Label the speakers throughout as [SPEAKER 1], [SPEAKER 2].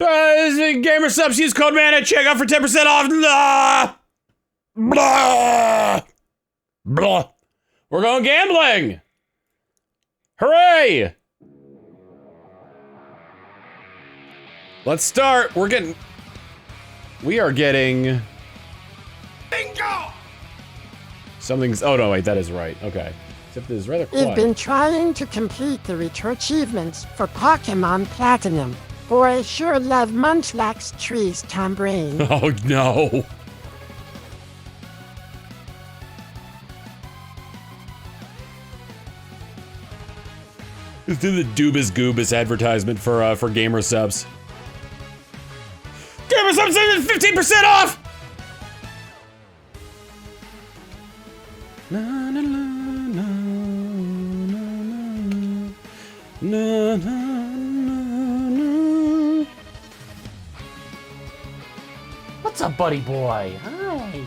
[SPEAKER 1] Gamer Supps, use code MAN at checkout for 10% off. Blah! Blah! Blah! We're going gambling! Hooray! Let's start. We are getting... Bingo! Something's... Oh, no, wait, that is right. Okay. Except it is rather quiet.
[SPEAKER 2] You've been trying to complete the return achievements for Pokemon Platinum. Boy, I sure love Munchlax's trees, Tom Brain.
[SPEAKER 1] Oh, no. Let's do the Doobus Goobus advertisement for Gamer Supps. Gamer Supps is 15% off! Na, na, na, na, na, na, na, na.
[SPEAKER 3] What's up, buddy boy? Hi.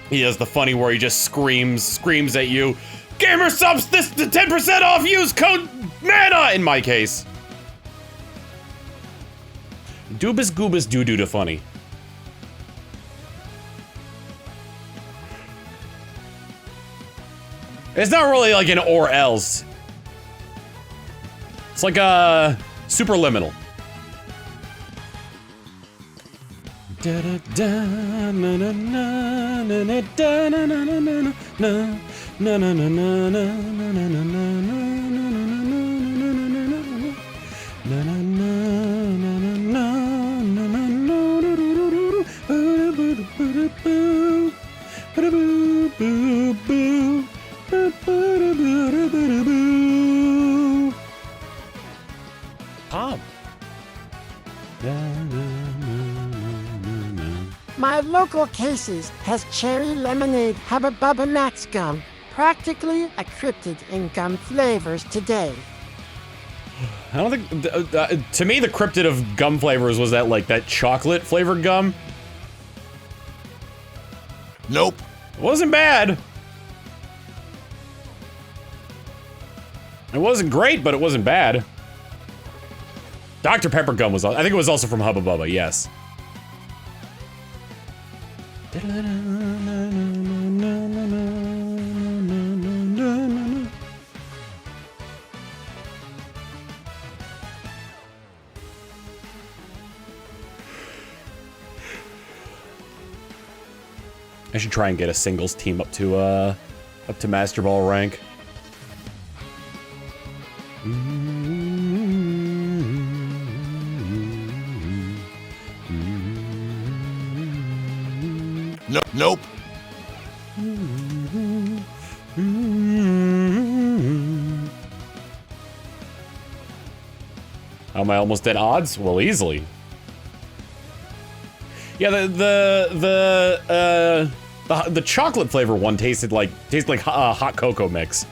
[SPEAKER 1] He does the funny where he just screams at you. Gamer Supps, this the 10% off. Use code MANA in my case. Doobus Goobus doo doo to funny. It's not really like an or else. It's like a superliminal. Da da da na na na na na da na na na na na na na na na na na na Tom.
[SPEAKER 2] My local Casey's has cherry lemonade Hubba Bubba Max gum, practically a cryptid in gum flavors today.
[SPEAKER 1] I don't think, to me the cryptid of gum flavors was that chocolate flavored gum.
[SPEAKER 4] Nope.
[SPEAKER 1] It wasn't bad. It wasn't great, but it wasn't bad. Dr. Pepper gum was, I think it was also from Hubba Bubba, yes. I should try and get a singles team up to Master Ball rank.
[SPEAKER 4] Nope.
[SPEAKER 1] Am I almost at odds? Well, easily. Yeah, the chocolate flavor one tasted like hot cocoa mix.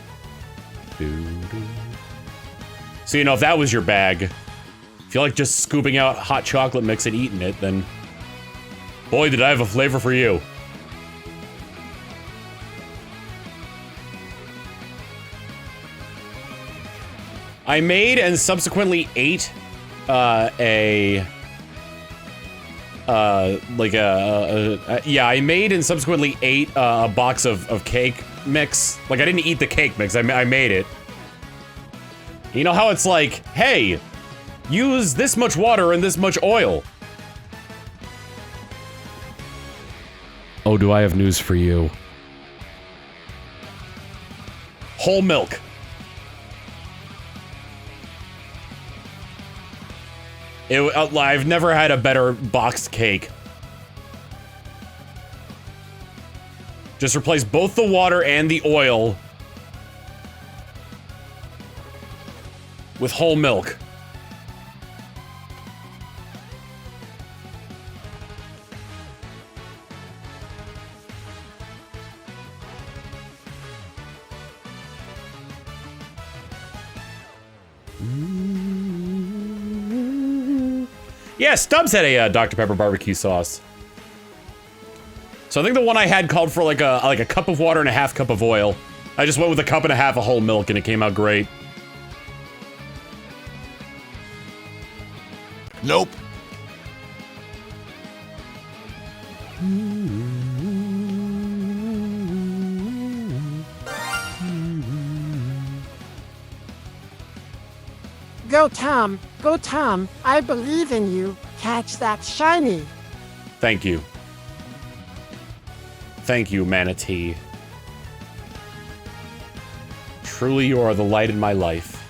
[SPEAKER 1] So you know, if that was your bag, if you like just scooping out hot chocolate mix and eating it, then boy, did I have a flavor for you. I made and subsequently ate I made and subsequently ate a box of cake mix. Like, I didn't eat the cake mix, I made it. You know how it's like, hey, use this much water and this much oil. Oh, do I have news for you? Whole milk. I've never had a better boxed cake. Just replace both the water and the oil with whole milk. Yeah, Stubbs had a Dr. Pepper barbecue sauce. So I think the one I had called for like a cup of water and a half cup of oil. I just went with a cup and a half of whole milk and it came out great.
[SPEAKER 4] Nope.
[SPEAKER 2] Go Tom, go Tom, I believe in you. Catch that shiny.
[SPEAKER 1] Thank you. Thank you, Manatee. Truly, you are the light in my life.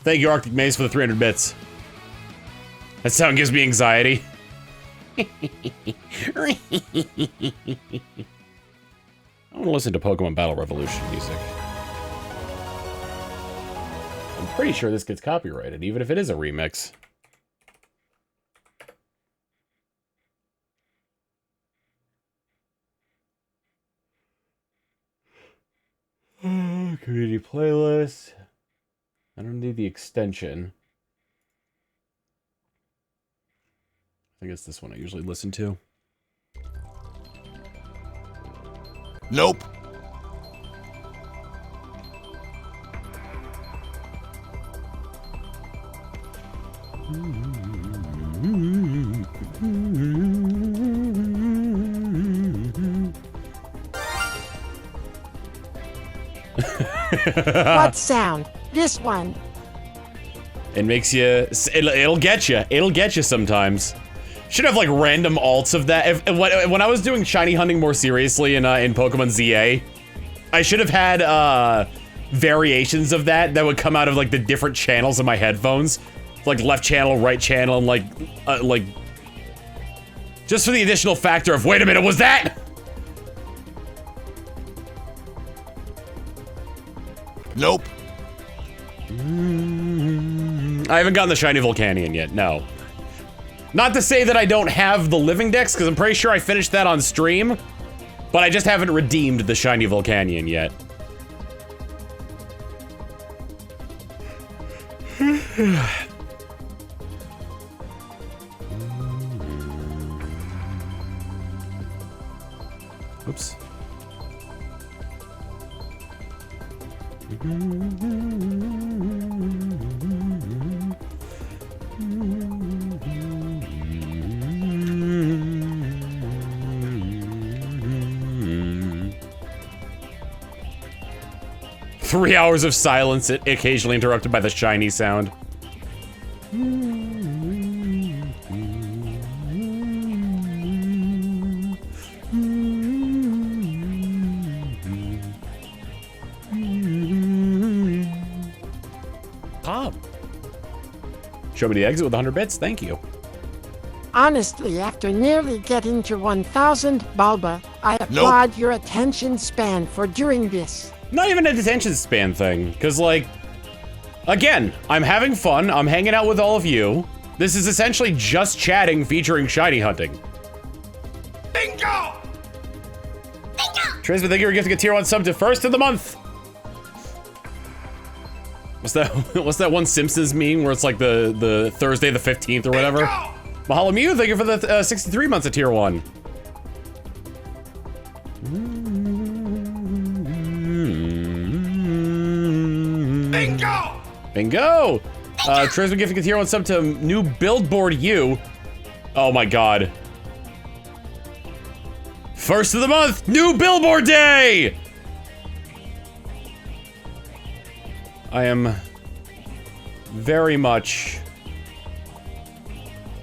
[SPEAKER 1] Thank you, Arctic Maze, for the 300 bits. That sound gives me anxiety. I want to listen to Pokemon Battle Revolution music. I'm pretty sure this gets copyrighted, even if it is a remix. Community playlist. I don't need the extension. I think it's this one I usually listen to.
[SPEAKER 4] Nope.
[SPEAKER 2] What sound? This one.
[SPEAKER 1] It makes you. It'll get you. It'll get you sometimes. Should have like random alts of that. When I was doing shiny hunting more seriously in Pokemon ZA, I should have had variations of that would come out of like the different channels of my headphones, like left channel, right channel, and like just for the additional factor of wait a minute, was that?
[SPEAKER 4] Nope.
[SPEAKER 1] I haven't gotten the shiny Volcanion yet. No. Not to say that I don't have the living dex, because I'm pretty sure I finished that on stream, but I just haven't redeemed the shiny Volcanion yet. Oops. 3 hours of silence, occasionally interrupted by the shiny sound. Pop. Show me the exit with 100 bits, thank you.
[SPEAKER 2] Honestly, after nearly getting to 1,000 Bulba, I applaud your attention span for doing this.
[SPEAKER 1] Not even a detention span thing, because, like, again, I'm having fun, I'm hanging out with all of you. This is essentially just chatting featuring shiny hunting.
[SPEAKER 4] Bingo!
[SPEAKER 5] Bingo!
[SPEAKER 1] Trisbeth, thank you for gifting a tier 1 sub to first of the month. What's that one Simpsons meme where it's like the Thursday the 15th or whatever? Mahalo Mew, thank you for the 63 months of tier 1.
[SPEAKER 4] Bingo!
[SPEAKER 1] Bingo! Trisbeth gifting a tier 1 sub to new billboard you. Oh my god. First of the month, new billboard day! I am very much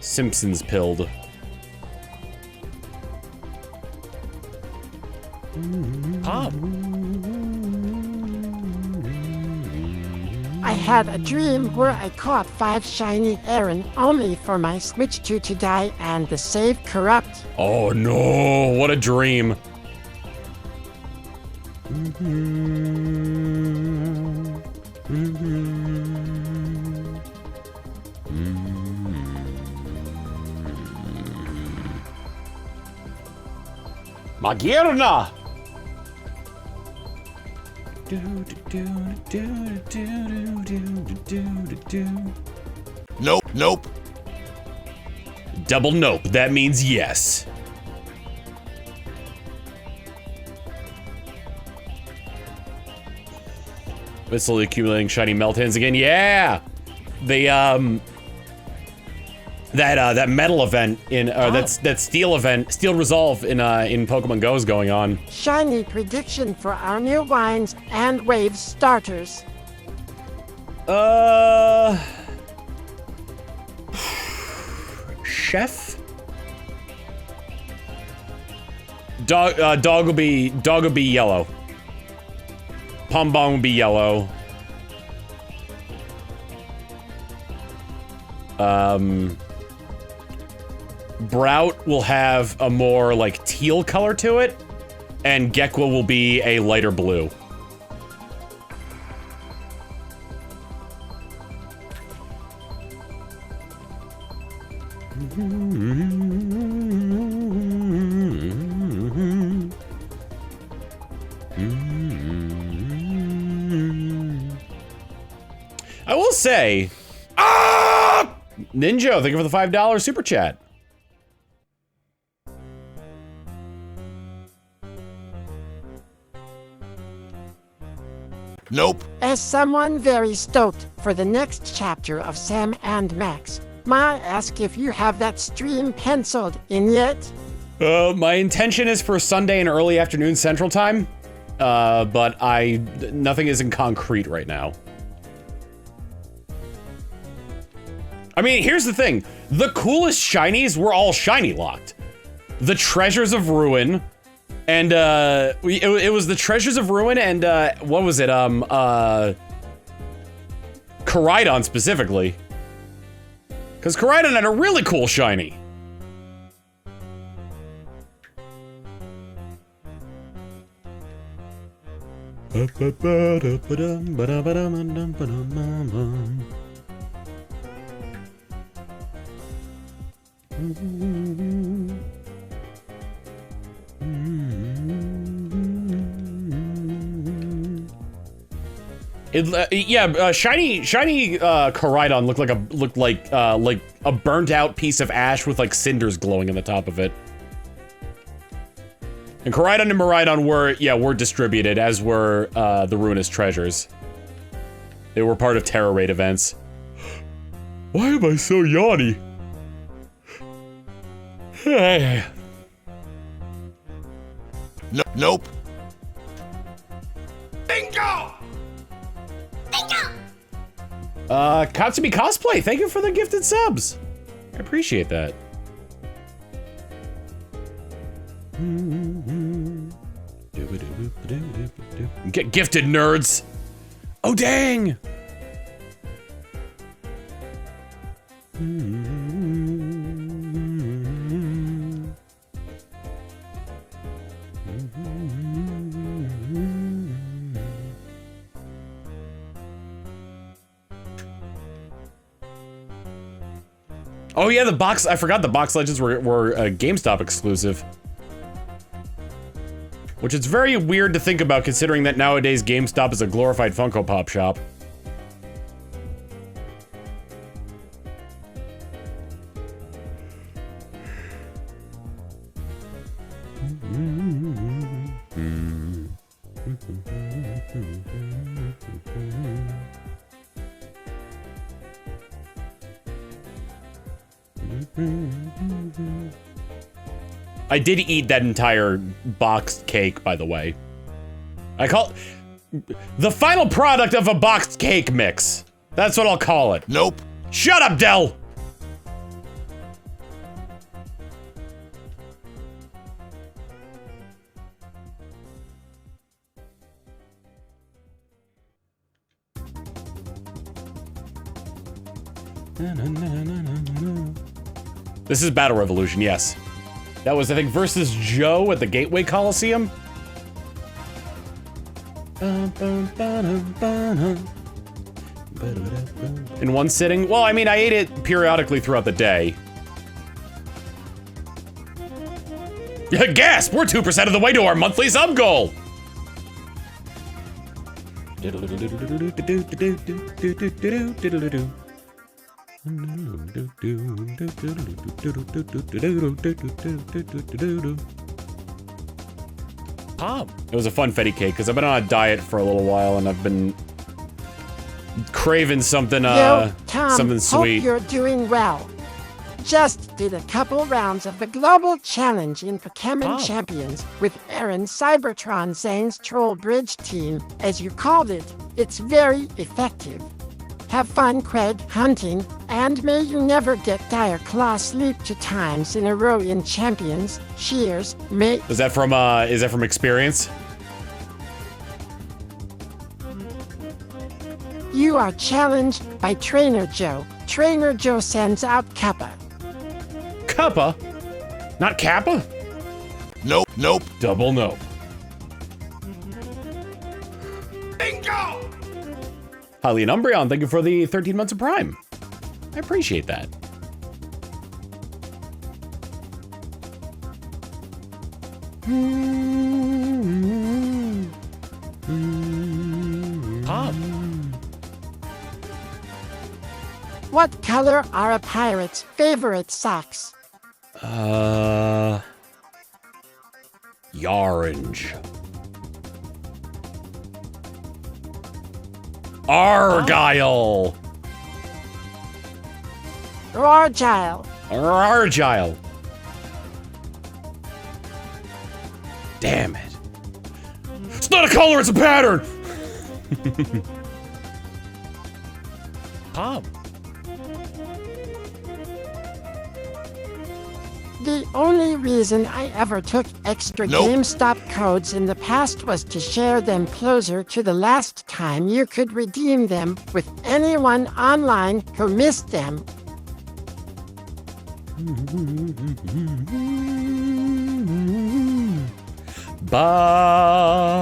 [SPEAKER 1] Simpsons pilled. Pop.
[SPEAKER 2] I had a dream where I caught 5 shiny Aaron only for my Switch 2 to die and the save corrupt.
[SPEAKER 1] Oh no, what a dream. Magierna!
[SPEAKER 4] Nope, nope.
[SPEAKER 1] Double nope, that means yes. But slowly accumulating shiny Meltans again, yeah! They, that metal event in that steel event, Steel Resolve in Pokemon Go is going on.
[SPEAKER 2] Shiny prediction for our new wines and wave starters.
[SPEAKER 1] Chef? Dog will be yellow. Pombong will be yellow. Brout will have a more like teal color to it, and Gekwa will be a lighter blue. I will say, Ninja, thank you for the $5 super chat.
[SPEAKER 4] Nope.
[SPEAKER 2] As someone very stoked for the next chapter of Sam and Max, may I ask if you have that stream penciled in yet?
[SPEAKER 1] My intention is for Sunday and early afternoon Central Time, but nothing is in concrete right now. I mean, here's the thing. The coolest shinies were all shiny locked. The Treasures of Ruin, and it was the Treasures of Ruin and what was it? Koraidon specifically. Because Koraidon had a really cool shiny. Shiny Koraidon looked like a burnt out piece of ash with like cinders glowing in the top of it. And Koraidon and Miraidon were distributed, as were the Ruinous Treasures. They were part of Terror Raid events. Why am I so yawny?
[SPEAKER 4] Nope.
[SPEAKER 5] Bingo!
[SPEAKER 1] Katsumi Cosplay, thank you for the gifted subs. I appreciate that. Get gifted, nerds. Oh, dang. Oh yeah, the box, I forgot the box legends were a GameStop exclusive. Which is very weird to think about considering that nowadays GameStop is a glorified Funko Pop shop. I did eat that entire boxed cake, by the way. I call it the final product of a boxed cake mix. That's what I'll call it.
[SPEAKER 4] Nope.
[SPEAKER 1] Shut up, Dell! This is Battle Revolution, yes. That was, I think, versus Joe at the Gateway Colosseum. In one sitting? Well, I mean, I ate it periodically throughout the day. Gasp! We're 2% of the way to our monthly sub goal! It was a fun Fetty cake because I've been on a diet for a little while and I've been craving something
[SPEAKER 2] Yo, Tom,
[SPEAKER 1] something sweet.
[SPEAKER 2] Hope you're doing well. just did a couple rounds of the Global Challenge in Pokemon Champions with Aaron Cybertron Zane's Troll Bridge team, as you called it. It's very effective. Have fun, Craig, hunting, and may you never get dire claw sleep 2 times in a row in Champions. Cheers, mate.
[SPEAKER 1] Is that from experience?
[SPEAKER 2] You are challenged by Trainer Joe. Trainer Joe sends out Kappa.
[SPEAKER 1] Kappa? Not Kappa?
[SPEAKER 4] Nope, nope.
[SPEAKER 1] Double nope.
[SPEAKER 4] Bingo!
[SPEAKER 1] Hylian Umbreon, thank you for the 13 months of Prime. I appreciate that.
[SPEAKER 3] Pop.
[SPEAKER 2] What color are a pirate's favorite socks?
[SPEAKER 1] Yarange. Argyle.
[SPEAKER 2] Argyle.
[SPEAKER 1] Argyle. Damn it. It's not a color, it's a pattern.
[SPEAKER 3] Pop.
[SPEAKER 2] The only reason I ever took extra
[SPEAKER 4] Nope.
[SPEAKER 2] GameStop codes in the past was to share them closer to the last time you could redeem them with anyone online who missed them.
[SPEAKER 1] Ba-ba-da-dum.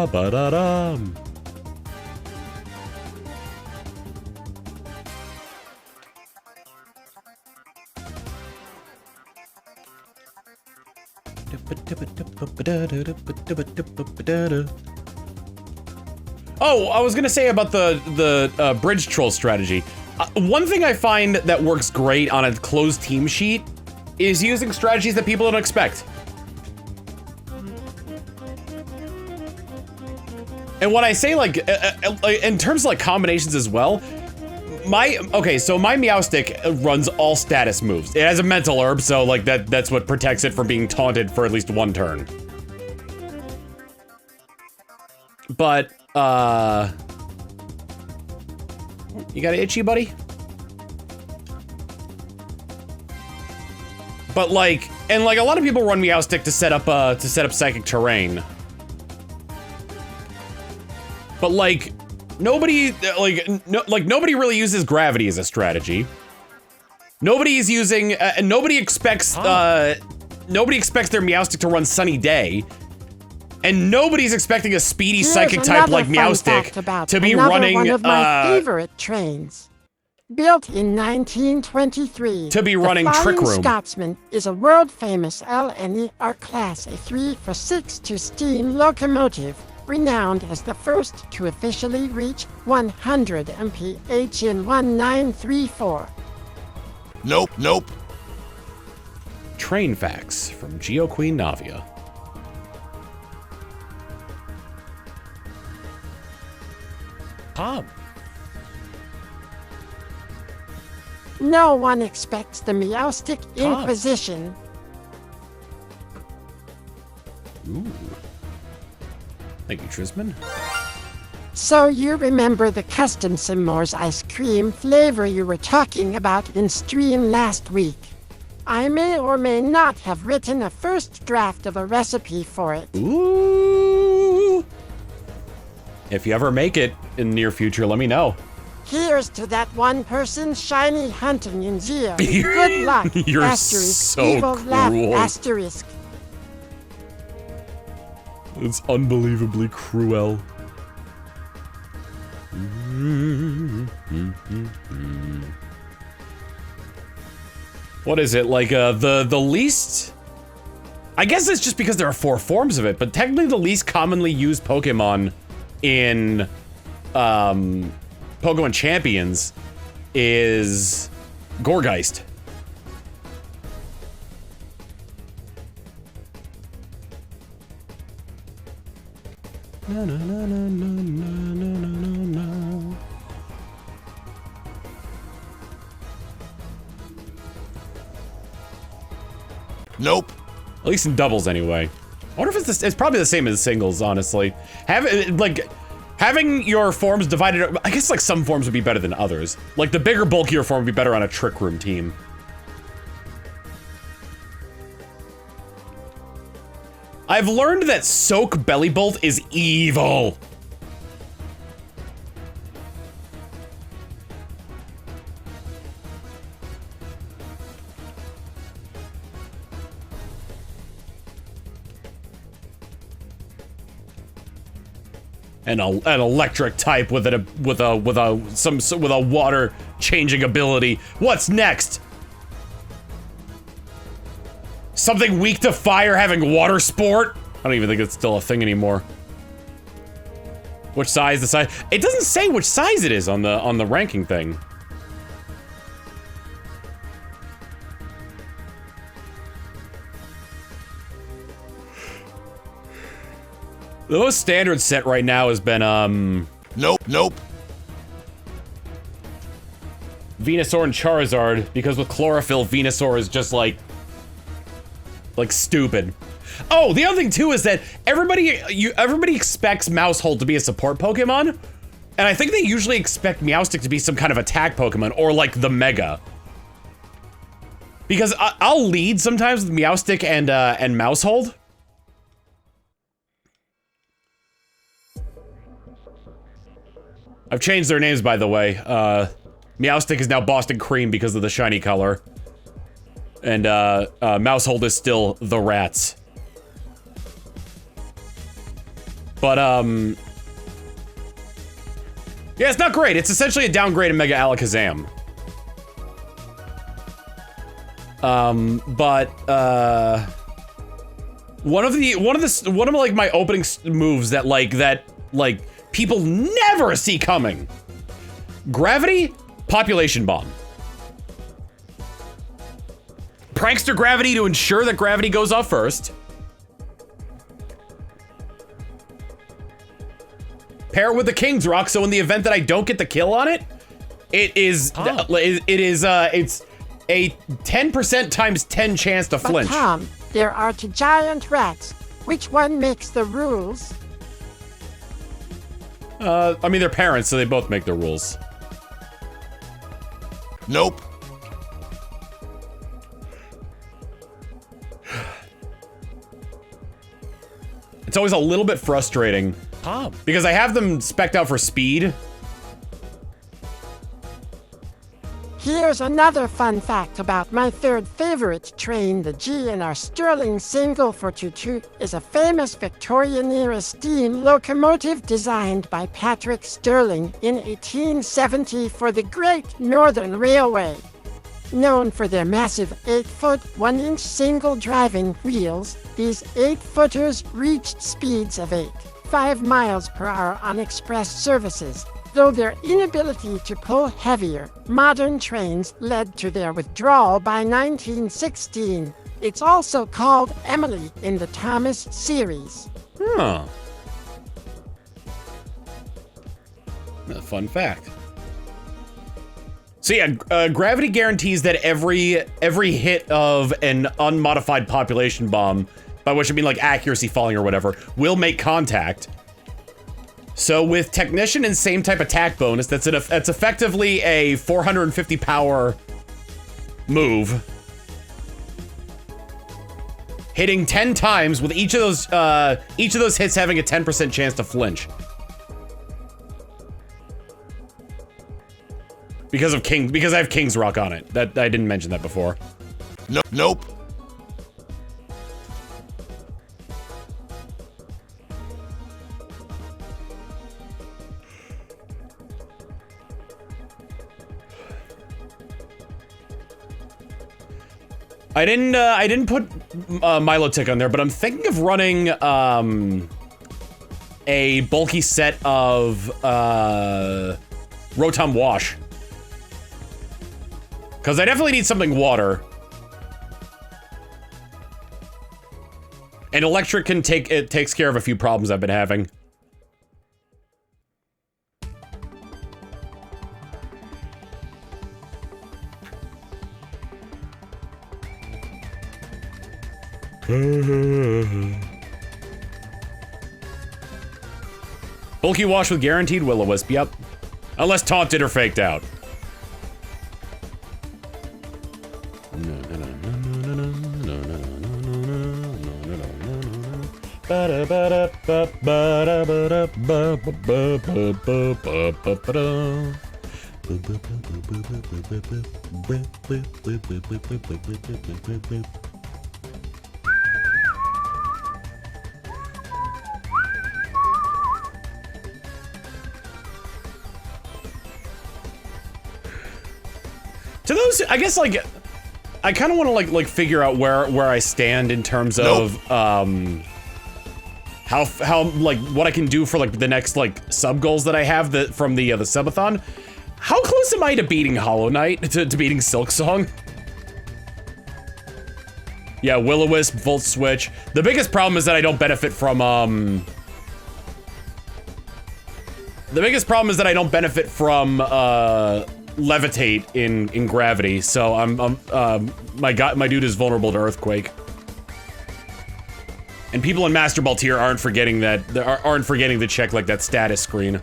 [SPEAKER 1] Oh, I was gonna say about the bridge troll strategy. One thing I find that works great on a closed team sheet is using strategies that people don't expect. And when I say like, in terms of like combinations as well, so my Meowstic runs all status moves. It has a mental herb, so like that's what protects it from being taunted for at least 1 turn. But, you got an itchy, buddy? But like, and like a lot of people run Meowstic to set up Psychic Terrain. But like, nobody really uses Gravity as a strategy. Nobody's using, nobody expects their Meowstic to run Sunny Day. And nobody's expecting a speedy
[SPEAKER 2] Here's
[SPEAKER 1] psychic type like
[SPEAKER 2] another fun fact
[SPEAKER 1] Meowstic
[SPEAKER 2] about
[SPEAKER 1] to be
[SPEAKER 2] another
[SPEAKER 1] running,
[SPEAKER 2] one of my favorite trains. Built in 1923,
[SPEAKER 1] to be running
[SPEAKER 2] the
[SPEAKER 1] Trick
[SPEAKER 2] Flying
[SPEAKER 1] Room.
[SPEAKER 2] Scotsman is a world-famous LNER Class, a 3-for-6 steam locomotive, renowned as the first to officially reach 100 mph in 1934.
[SPEAKER 4] Nope, nope.
[SPEAKER 1] Train facts from Geo Queen Navia.
[SPEAKER 3] Pop.
[SPEAKER 2] No one expects the Meowstic
[SPEAKER 3] Huh.
[SPEAKER 2] Inquisition.
[SPEAKER 1] Ooh. Thank you, Trisman.
[SPEAKER 2] So you remember the custom S'mores ice cream flavor you were talking about in stream last week? I may or may not have written a first draft of a recipe for it.
[SPEAKER 1] Ooh. If you ever make it in the near future, let me know.
[SPEAKER 2] Here's to that one person shiny hunting in Zia. Good luck.
[SPEAKER 1] You're
[SPEAKER 2] asterisk,
[SPEAKER 1] so
[SPEAKER 2] evil laugh,
[SPEAKER 1] cruel.
[SPEAKER 2] asterisk.
[SPEAKER 1] It's unbelievably cruel. What is it, like, the least... I guess it's just because there are 4 forms of it, but technically the least commonly used Pokemon in, Pokemon Champions is Gourgeist. Na, na, na, na, na, na, na, na, na.
[SPEAKER 4] Nope.
[SPEAKER 1] At least in doubles, anyway. I wonder if it's probably the same as singles, honestly. Having your forms divided, I guess like some forms would be better than others. Like the bigger, bulkier form would be better on a Trick Room team. I've learned that Soak Bellybolt is evil. An electric type with a water changing ability. What's next? Something weak to fire having water sport? I don't even think it's still a thing anymore. Which size? The size? It doesn't say which size it is on the ranking thing. The most standard set right now has been,
[SPEAKER 4] Nope.
[SPEAKER 1] Venusaur and Charizard, because with Chlorophyll, Venusaur is just like stupid. Oh, the other thing too is that everybody expects Mousehold to be a support Pokemon, and I think they usually expect Meowstic to be some kind of attack Pokemon, or like the Mega. Because I'll lead sometimes with Meowstic and Mousehold. I've changed their names, by the way. Meowstic is now Boston Cream because of the shiny color. And, Mousehold is still the Rats. But, yeah, it's not great. It's essentially a downgrade of Mega Alakazam. One of like my opening moves that people never see coming. Gravity, Population Bomb. Prankster Gravity to ensure that Gravity goes off first. Pair it with the King's Rock, so in the event that I don't get the kill on it, it's a 10% times 10 chance to flinch.
[SPEAKER 2] But Tom, there are two giant rats. Which one makes the rules?
[SPEAKER 1] I mean, they're parents, so they both make the rules.
[SPEAKER 4] Nope.
[SPEAKER 1] It's always a little bit frustrating. Because I have them spec'd out for speed.
[SPEAKER 2] Here's another fun fact about my third favorite train. The GNR Stirling Single 422 is a famous Victorian-era steam locomotive designed by Patrick Stirling in 1870 for the Great Northern Railway. Known for their massive 8-foot, 1-inch single driving wheels, these 8-footers reached speeds of 5 miles per hour on express services. Though their inability to pull heavier, modern trains led to their withdrawal by 1916. It's also called Emily in the Thomas series.
[SPEAKER 1] Huh. A fun fact. So yeah, gravity guarantees that every hit of an unmodified population bomb, by which I mean like accuracy falling or whatever, will make contact. So with Technician and same type attack bonus, that's effectively a 450 power move. Hitting 10 times with each of those hits having a 10% chance to flinch. Because I have King's Rock on it. That I didn't mention that before.
[SPEAKER 4] Nope.
[SPEAKER 1] I didn't put Milotic on there, but I'm thinking of running a bulky set of Rotom Wash. Because I definitely need something water. And electric takes care of a few problems I've been having. Bulky wash with guaranteed will-o-wisp, yep. Unless taunted or faked out. To those, I guess, like, I kind of want to like figure out where I stand in terms of how like what I can do for like the next like sub goals that I have from the subathon. How close am I to beating Hollow Knight, to beating Silksong? Yeah, Will-O-Wisp, Volt Switch. The biggest problem is that I don't benefit from levitate in gravity, so my dude is vulnerable to earthquake. And people in Master Ball tier aren't forgetting to check like that status screen.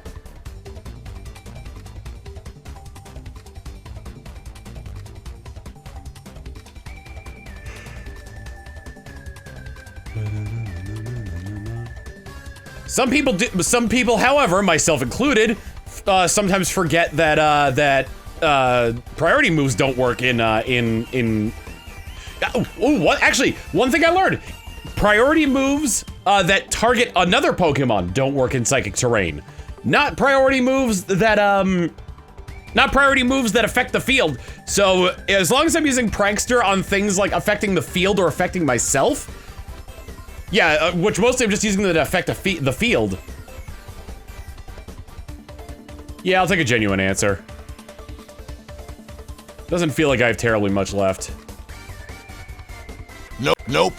[SPEAKER 1] Some people, however, myself included, sometimes forget that priority moves don't work in what? Actually, one thing I learned: priority moves that target another Pokemon don't work in Psychic Terrain. Not priority moves that affect the field. So as long as I'm using Prankster on things like affecting the field or affecting myself, yeah, which mostly I'm just using them to affect the field. Yeah, I'll take a genuine answer. Doesn't feel like I have terribly much left.
[SPEAKER 4] Nope. Nope.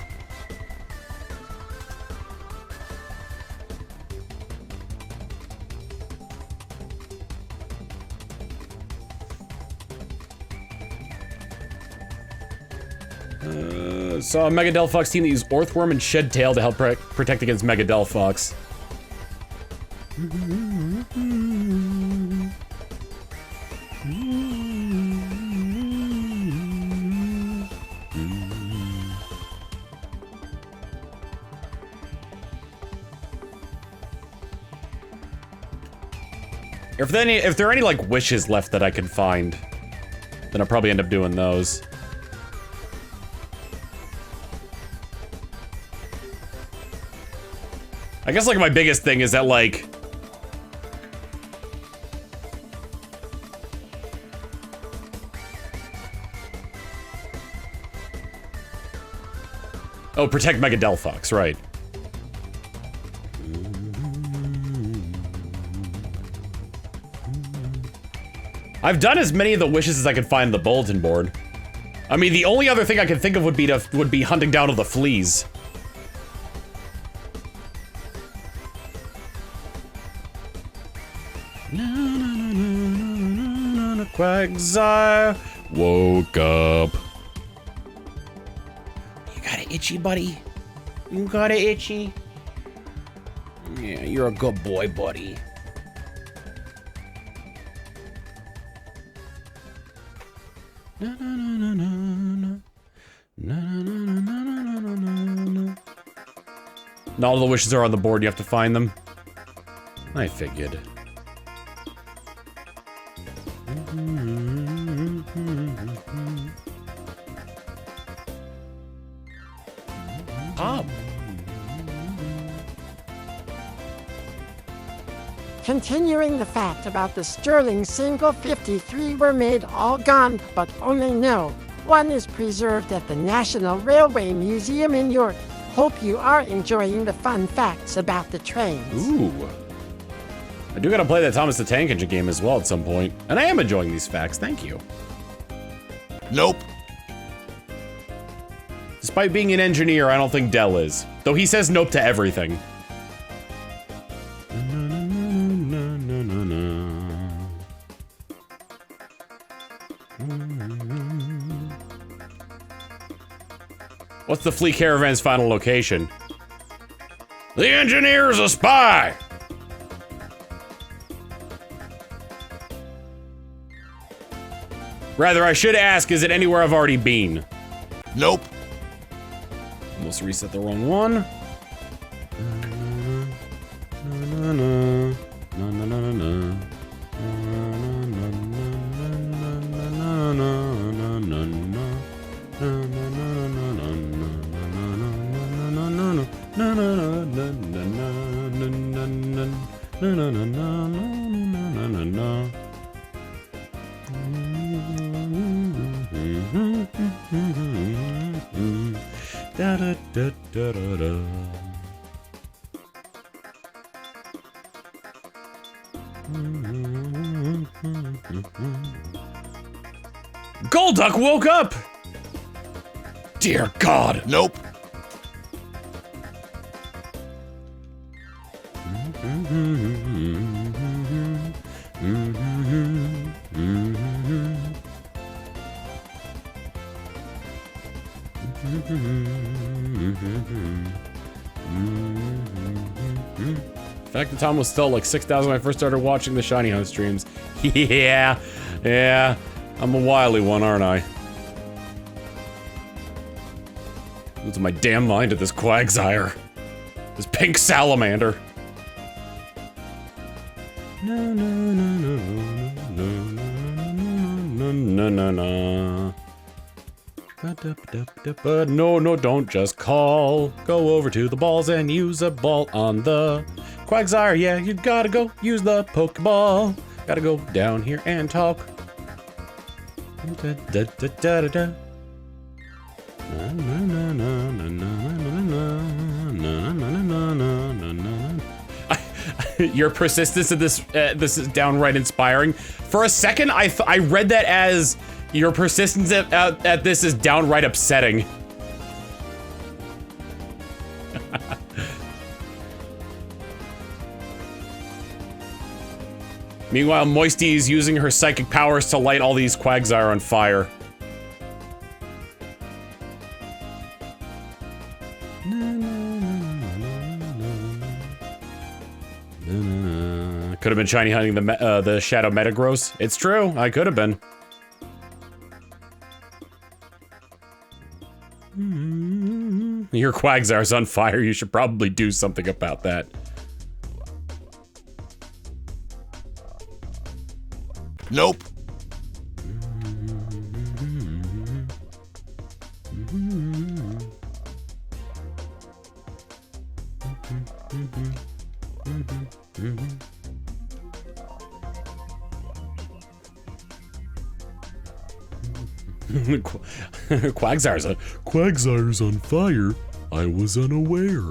[SPEAKER 1] Saw a Mega Delphox team that used Orthworm and Shed Tail to help protect against Mega Delphox. If there are any like wishes left that I can find, then I'll probably end up doing those. I guess like my biggest thing is that like oh, protect Mega Delphox, right. I've done as many of the wishes as I could find on the bulletin board. I mean, the only other thing I could think of would be hunting down all the fleas. Quagsire woke up. You got it itchy, buddy? You got it itchy? Yeah, you're a good boy, buddy. Not all the wishes are on the board, you have to find them. I figured. Pop.
[SPEAKER 2] Continuing the fact about the Sterling single 53 were made all gone, but only no. One is preserved at the National Railway Museum in York. Hope you are enjoying the fun facts about the trains.
[SPEAKER 1] Ooh. I do gotta play that Thomas the Tank Engine game as well at some point. And I am enjoying these facts, thank you.
[SPEAKER 4] Nope.
[SPEAKER 1] Despite being an engineer, I don't think Dell is. Though he says nope to everything. What's the Flea Caravan's final location? The engineer's a spy! Rather, I should ask, is it anywhere I've already been?
[SPEAKER 4] Nope.
[SPEAKER 1] Almost reset the wrong one. Golduck woke up! Dear God!
[SPEAKER 4] Nope.
[SPEAKER 1] The fact that Tom was still like 6,000 when I first started watching the Shiny Hunt streams. Yeah. I'm a wily one, aren't I? Losing my damn mind at this Quagsire. This pink salamander. But no, don't just call. Go over to the balls and use a ball on the Quagsire. Yeah, you gotta go use the Pokeball. Gotta go down here and talk. Your persistence at this is downright inspiring. For a second, I read that as your persistence at this is downright upsetting. Meanwhile, Moisty is using her psychic powers to light all these Quagsire on fire. Could have been shiny hunting the Shadow Metagross. It's true, I could have been. Your Quagsire's on fire. You should probably do something about that.
[SPEAKER 4] Nope.
[SPEAKER 1] Quagsire's on fire. I was unaware.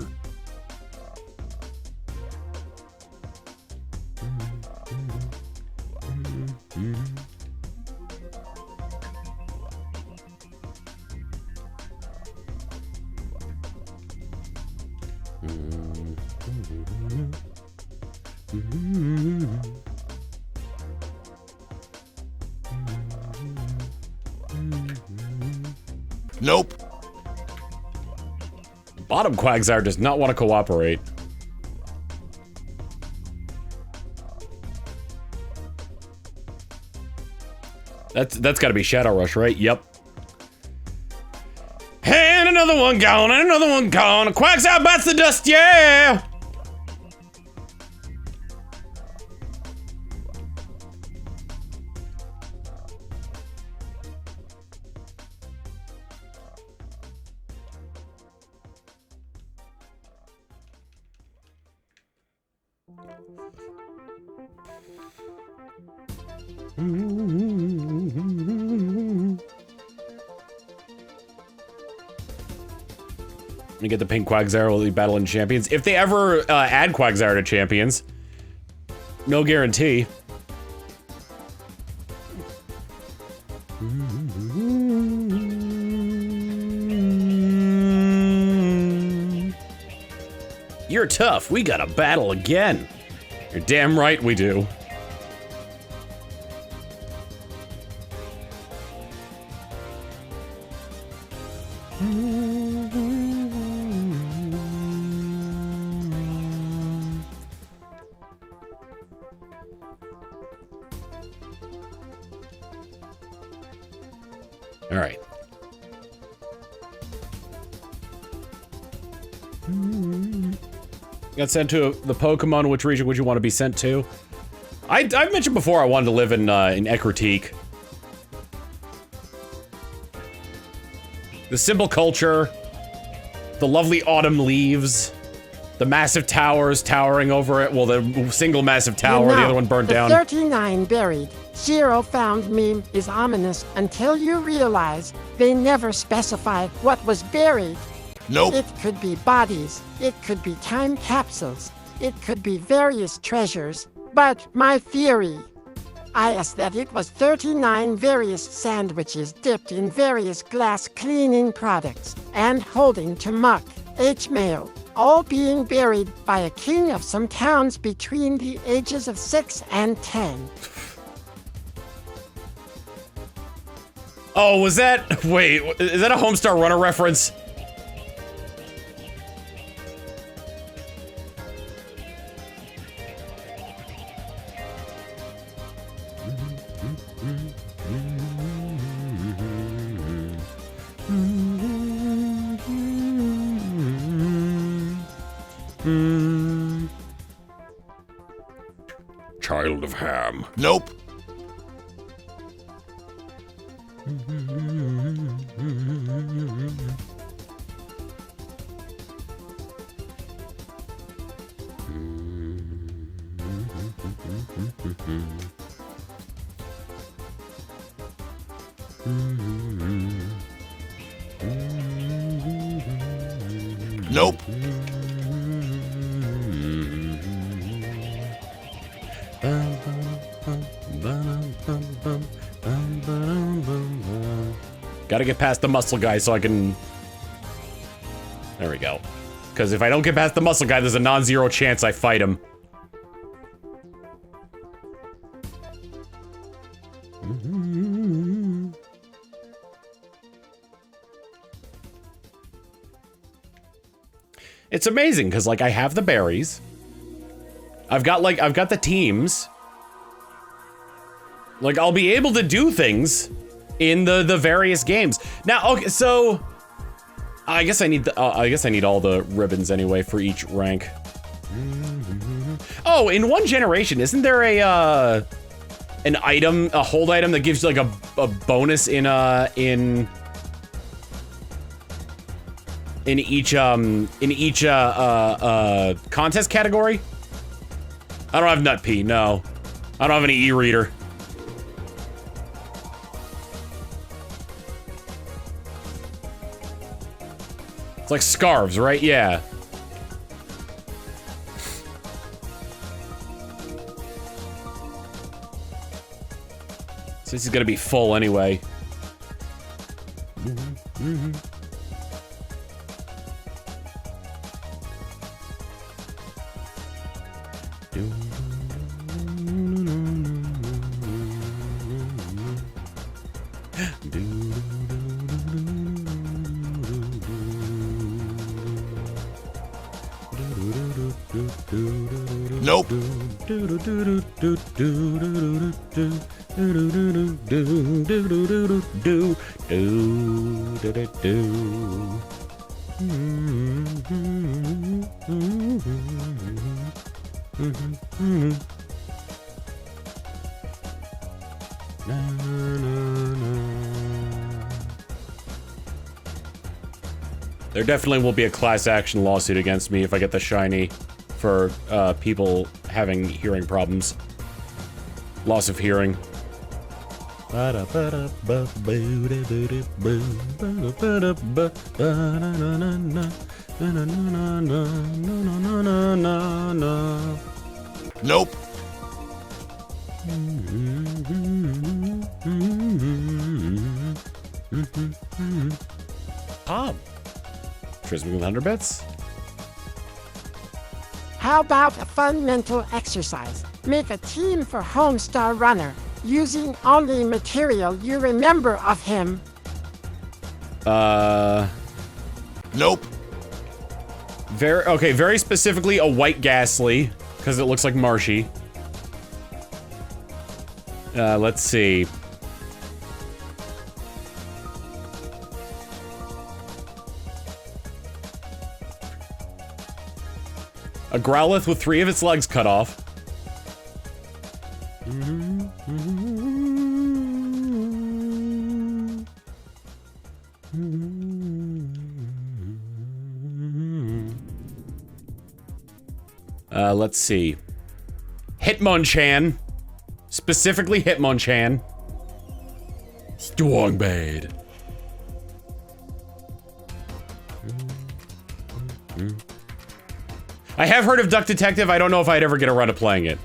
[SPEAKER 4] Nope.
[SPEAKER 1] Bottom Quagsire does not want to cooperate. That's gotta be Shadow Rush, right? Yep. And another one gone, and another one gone. Quagsire bites the dust, yeah! You get the pink Quagsire while you battle in champions. If they ever add Quagsire to champions, no guarantee. You're tough. We gotta battle again. You're damn right we do. All right. Got sent to the Pokemon. Which region would you want to be sent to? I've mentioned before I wanted to live in Ekritique. The simple culture, the lovely autumn leaves, the massive towers towering over it. Well, the single massive tower, the other one burned down.
[SPEAKER 2] 39 buried, 0 found meme is ominous until you realize they never specify what was buried.
[SPEAKER 4] Nope.
[SPEAKER 2] It could be bodies, it could be time capsules, it could be various treasures, but my theory is that it was 39 various sandwiches dipped in various glass cleaning products and holding to muck, H-mail, all being buried by a king of some towns between the ages of 6 and 10.
[SPEAKER 1] Oh, was that... Wait, is that a Homestar Runner reference?
[SPEAKER 4] Child of Ham. Nope. Nope.
[SPEAKER 1] Gotta get past the muscle guy so I can... There we go. Because if I don't get past the muscle guy, there's a non-zero chance I fight him. It's amazing, because, like, I have the berries. I've got the teams. Like, I'll be able to do things in the various games. Now, okay, so I guess I need all the ribbons anyway for each rank. Oh, in one generation, isn't there a an item, a hold item that gives you like a bonus in each contest category? I don't have Nut P, no. I don't have any e-reader. It's like scarves, right? Yeah. So this is gonna be full anyway.
[SPEAKER 4] Nope.
[SPEAKER 1] There definitely will be a class action lawsuit against me if I get the shiny for people having hearing problems. Loss of hearing.
[SPEAKER 4] Nope.
[SPEAKER 3] Tom.
[SPEAKER 1] Trisman with 100 bits.
[SPEAKER 2] How about a fun mental exercise? Make a team for Homestar Runner, using only material you remember of him.
[SPEAKER 4] Nope.
[SPEAKER 1] Very specifically a white Ghastly, because it looks like Marshy. Let's see. A Growlithe with 3 of its legs cut off. Let's see. Hitmonchan. Specifically Hitmonchan. Strong bad. I have heard of Duck Detective. I don't know if I'd ever get around to playing it.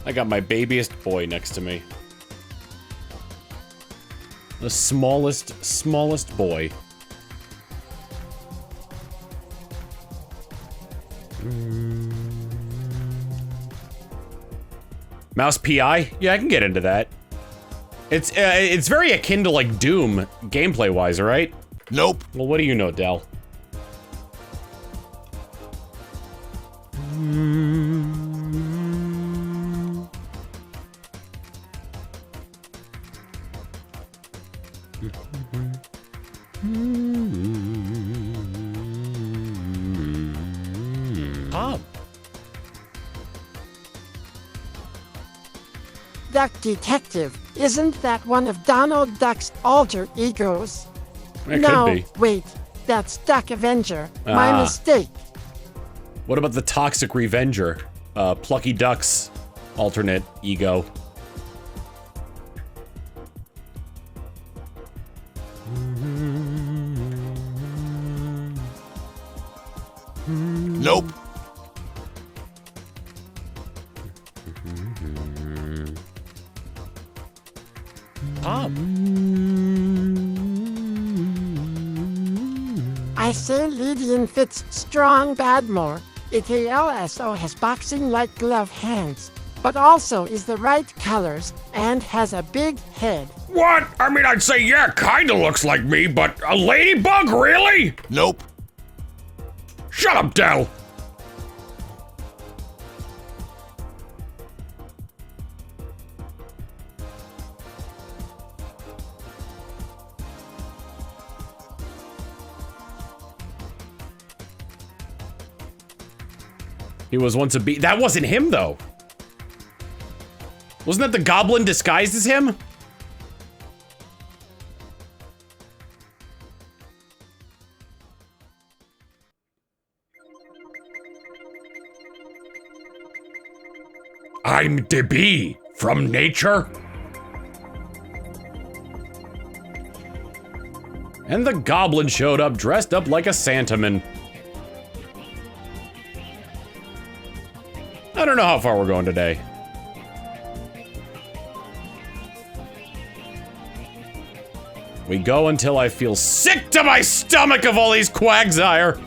[SPEAKER 1] I got my babiest boy next to me. The smallest boy. Mouse PI? Yeah, I can get into that. It's very akin to like Doom, gameplay-wise, right?
[SPEAKER 4] Nope.
[SPEAKER 1] Well, what do you know, Del?
[SPEAKER 2] Duck Detective, isn't that one of Donald Duck's alter egos?
[SPEAKER 1] It
[SPEAKER 2] No,
[SPEAKER 1] could be.
[SPEAKER 2] wait, that's Duck Avenger. My mistake.
[SPEAKER 1] What about the Toxic Revenger? Plucky Duck's alternate ego.
[SPEAKER 4] Nope.
[SPEAKER 2] I say Lydian fits strong Badmore. It also has boxing-like glove hands, but also is the right colors and has a big head.
[SPEAKER 3] What? I mean, I'd say, yeah, kinda looks like me, but a ladybug, really?
[SPEAKER 4] Nope.
[SPEAKER 3] Shut up, Del.
[SPEAKER 1] He was once a bee. That wasn't him, though. Wasn't that the goblin disguised as him?
[SPEAKER 3] I'm the bee from nature.
[SPEAKER 1] And the goblin showed up dressed up like a Santaman. I don't know how far we're going today. We go until I feel sick to my stomach of all these Quagsire.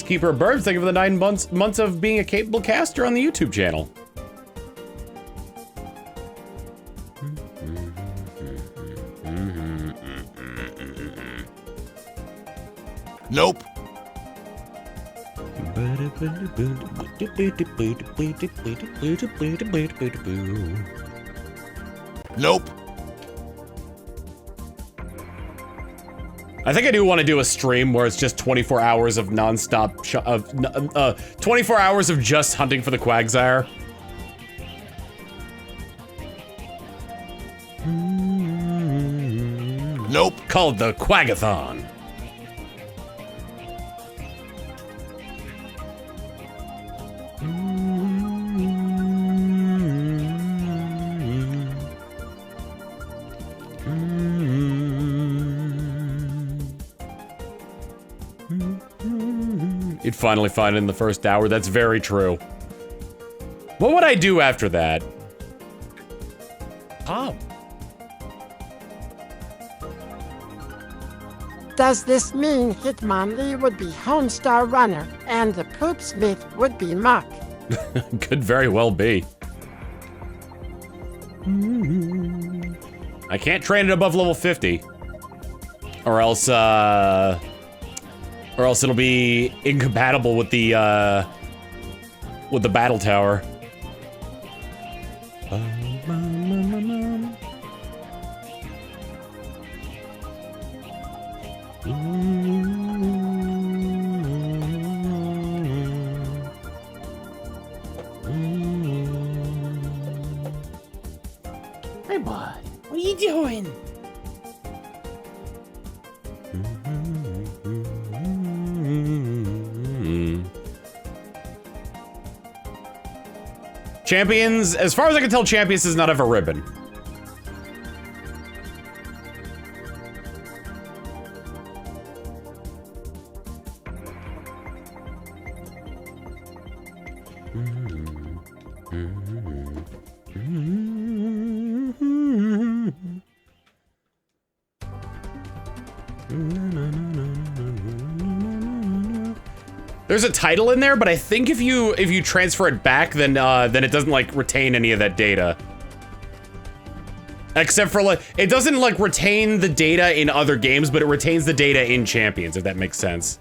[SPEAKER 1] Fawkes, keeper of Burbs, thank you for the 9 months of being a capable caster on the YouTube channel.
[SPEAKER 4] Nope. Nope.
[SPEAKER 1] I think I do want to do a stream where it's just 24 hours of non-stop 24 hours of just hunting for the Quagsire.
[SPEAKER 4] Nope.
[SPEAKER 1] Called the Quagathon. You'd finally find it in the first hour. That's very true. What would I do after that? Oh.
[SPEAKER 2] Does this mean Hitmonlee would be Homestar Runner and the Poopsmith would be Muck?
[SPEAKER 1] Could very well be. I can't train it above level 50. Or else it'll be incompatible with the battle tower.
[SPEAKER 2] Hey boy, what are you doing?
[SPEAKER 1] Champions, as far as I can tell, Champions does not have a ribbon. There's a title in there, but I think if you transfer it back, then it doesn't like retain any of that data. Except for like, it doesn't like retain the data in other games, but it retains the data in Champions, if that makes sense.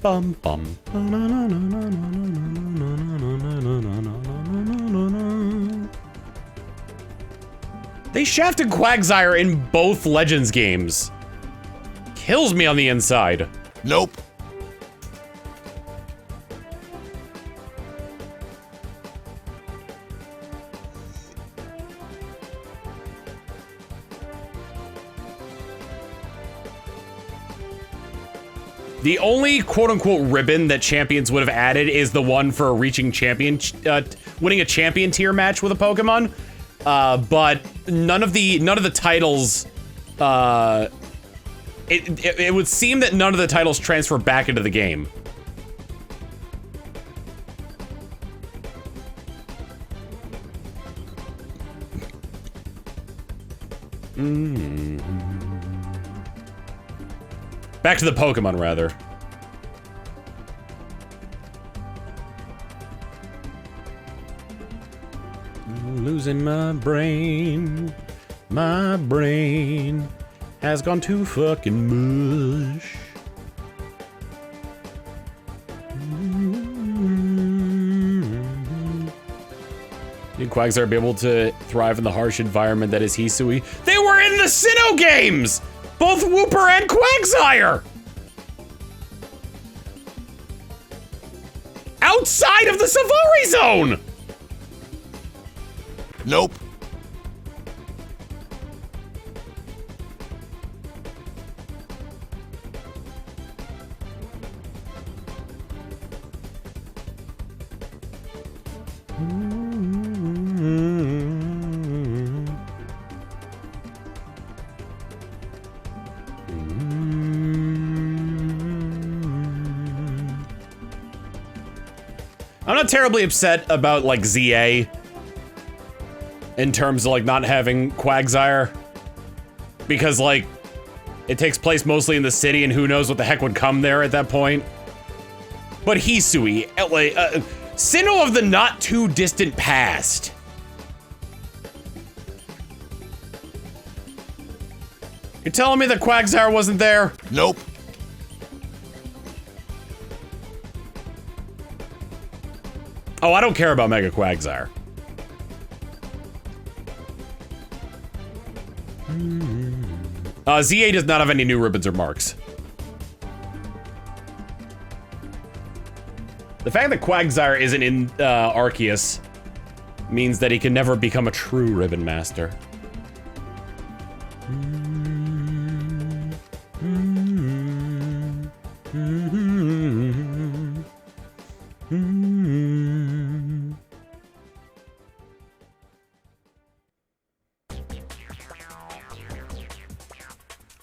[SPEAKER 1] Bum bum. They shafted Quagsire in both Legends games. Kills me on the inside.
[SPEAKER 4] Nope.
[SPEAKER 1] The only quote-unquote ribbon that Champions would have added is the one for reaching champion, winning a champion tier match with a Pokemon. But none of the titles, it would seem that none of the titles transfer back into the game. Back to the Pokemon, rather. Losing my brain. My brain has gone to fucking mush. Did Quagsire be able to thrive in the harsh environment that is Hisui? They were in the Sinnoh games! Both Wooper and Quagsire! Outside of the Safari Zone!
[SPEAKER 4] Nope.
[SPEAKER 1] I'm not terribly upset about, like, ZA in terms of, like, not having Quagsire. Because, like, it takes place mostly in the city, and who knows what the heck would come there at that point. But Hisui, like, Sinnoh of the not-too-distant past. You're telling me that Quagsire wasn't there?
[SPEAKER 4] Nope.
[SPEAKER 1] Oh, I don't care about Mega Quagsire. ZA does not have any new ribbons or marks. The fact that Quagsire isn't in Arceus means that he can never become a true ribbon master.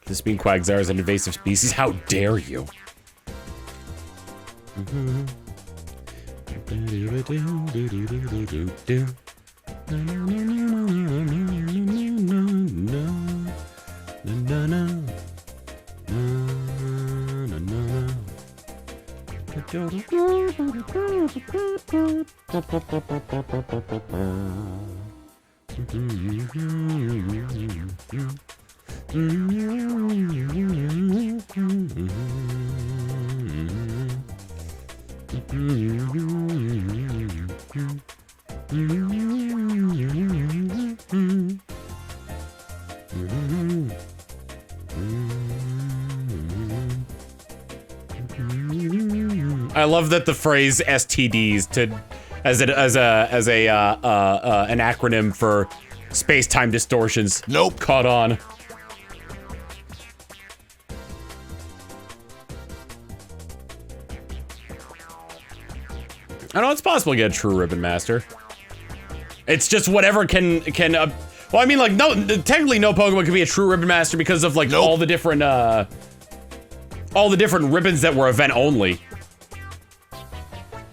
[SPEAKER 1] This mean Quagsire is an invasive species? How dare you? I love that the phrase STDs as an acronym for space-time distortions.
[SPEAKER 4] Nope.
[SPEAKER 1] Caught on. I know it's possible to get a true ribbon master. It's just whatever can well, I mean, like, no, technically no Pokemon can be a true ribbon master because of, like,
[SPEAKER 4] Nope.
[SPEAKER 1] all the different ribbons that were event only.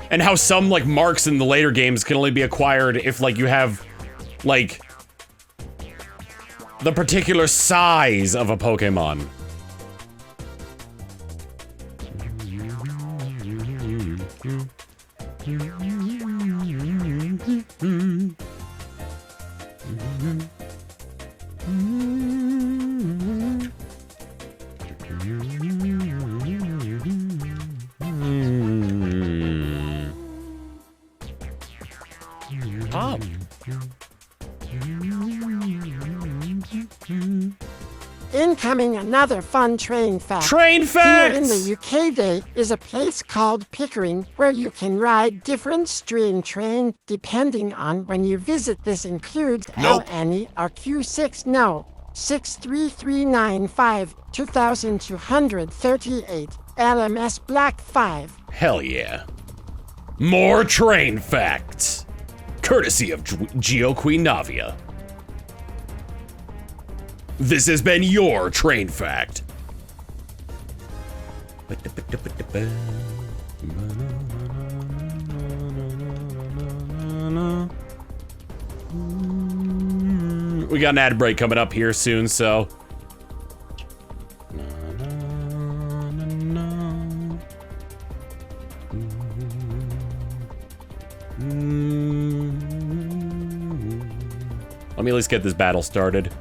[SPEAKER 1] And how some, like, marks in the later games can only be acquired if, like, you have, like, the particular size of a Pokemon.
[SPEAKER 2] Incoming another fun train fact.
[SPEAKER 1] Train facts!
[SPEAKER 2] Here in the UK there is a place called Pickering where you can ride different stream train depending on when you visit. This includes
[SPEAKER 4] Nope.
[SPEAKER 2] LNE or Q6, no, 63395, 2238, LMS Black 5.
[SPEAKER 1] Hell yeah. More train facts. Courtesy of Geo Queen Navia. This has been your train fact. We got an ad break coming up here soon, so. Let me at least get this battle started.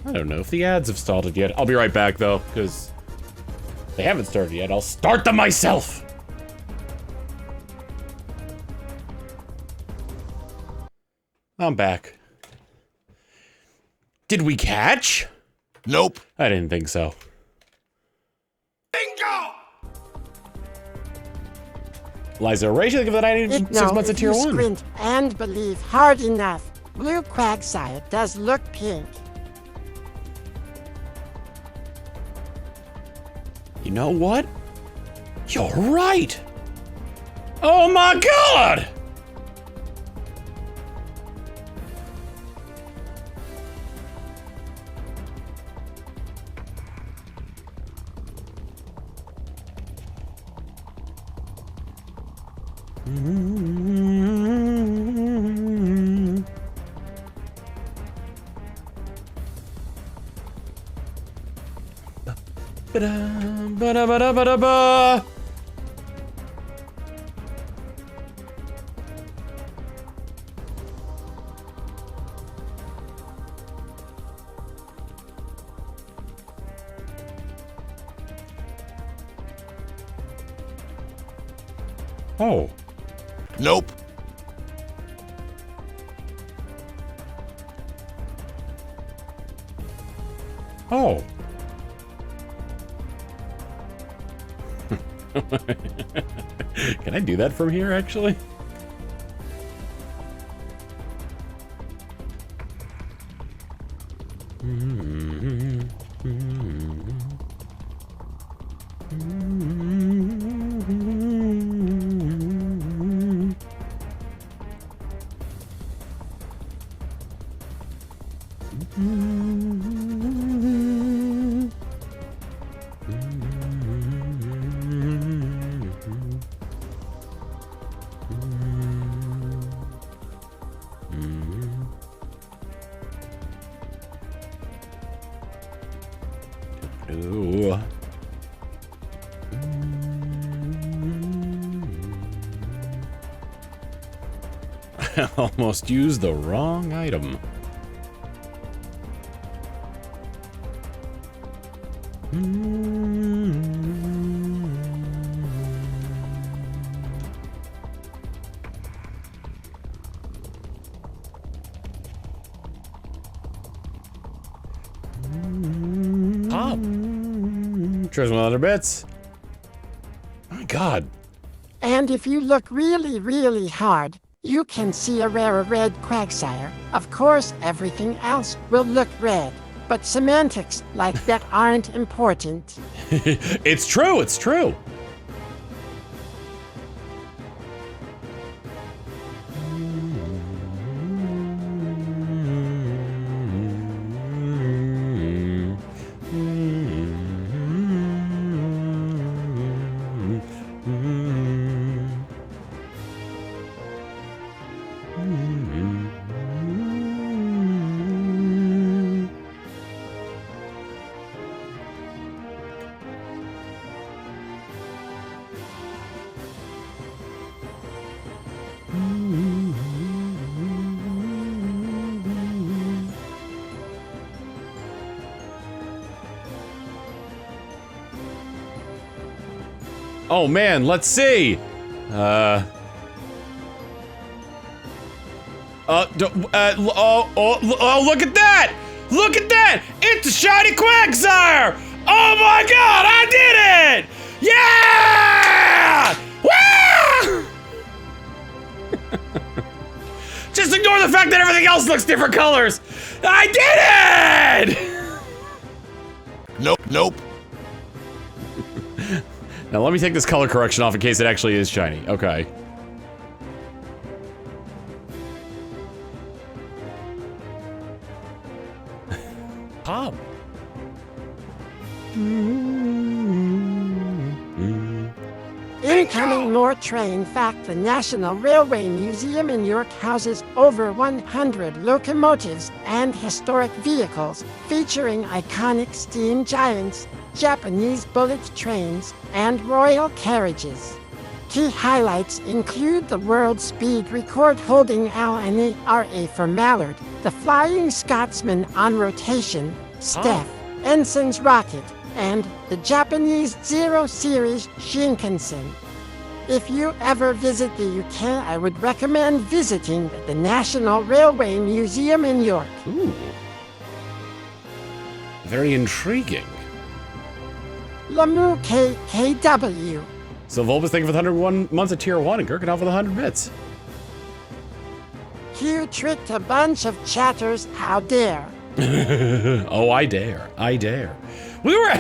[SPEAKER 1] I don't know if the ads have started yet. I'll be right back though, because they haven't started yet. I'll start them myself. I'm back. Did we catch?
[SPEAKER 4] Nope.
[SPEAKER 1] I didn't think so.
[SPEAKER 3] Bingo!
[SPEAKER 1] Liza Erasure, give that 96 months of
[SPEAKER 2] if
[SPEAKER 1] tier
[SPEAKER 2] you
[SPEAKER 1] 1.
[SPEAKER 2] squint and believe hard enough, blue Quagsire does look pink.
[SPEAKER 1] You know what? You're right! Oh my god! Ba-da-ba-da-ba-da-ba-da-ba. Oh.
[SPEAKER 4] Nope.
[SPEAKER 1] Oh. Can I do that from here, actually? Ooh. I almost used the wrong item. Pop. Treasure 100 bits. My god.
[SPEAKER 2] And if you look really, really hard, you can see a rare red Quagsire. Of course, everything else will look red, but semantics like that aren't important.
[SPEAKER 1] It's true, it's true. Oh man, let's see. Oh, look at that! Look at that! It's a shiny Quagsire! Oh my god, I did it! Yeah! Woo! Just ignore the fact that everything else looks different colors. I did it!
[SPEAKER 4] Nope, nope.
[SPEAKER 1] Now let me take this color correction off in case it actually is shiny. Okay. Pop.
[SPEAKER 2] Incoming more train fact: the National Railway Museum in York houses over 100 locomotives and historic vehicles featuring iconic steam giants, Japanese bullet trains, and royal carriages. Key highlights include the world speed record holding LNARA for Mallard, the Flying Scotsman on rotation, Steph, Ensign's rocket, and the Japanese Zero Series Shinkansen. If you ever visit the UK, I would recommend visiting the National Railway Museum in York.
[SPEAKER 1] Ooh. Very intriguing.
[SPEAKER 2] Lamu KKW.
[SPEAKER 1] So Volbus, thank you for the 101 months of tier 1, and Gurkanoff for the 100 bits.
[SPEAKER 2] You tricked a bunch of chatters, how dare.
[SPEAKER 1] Oh, I dare. I dare. We were...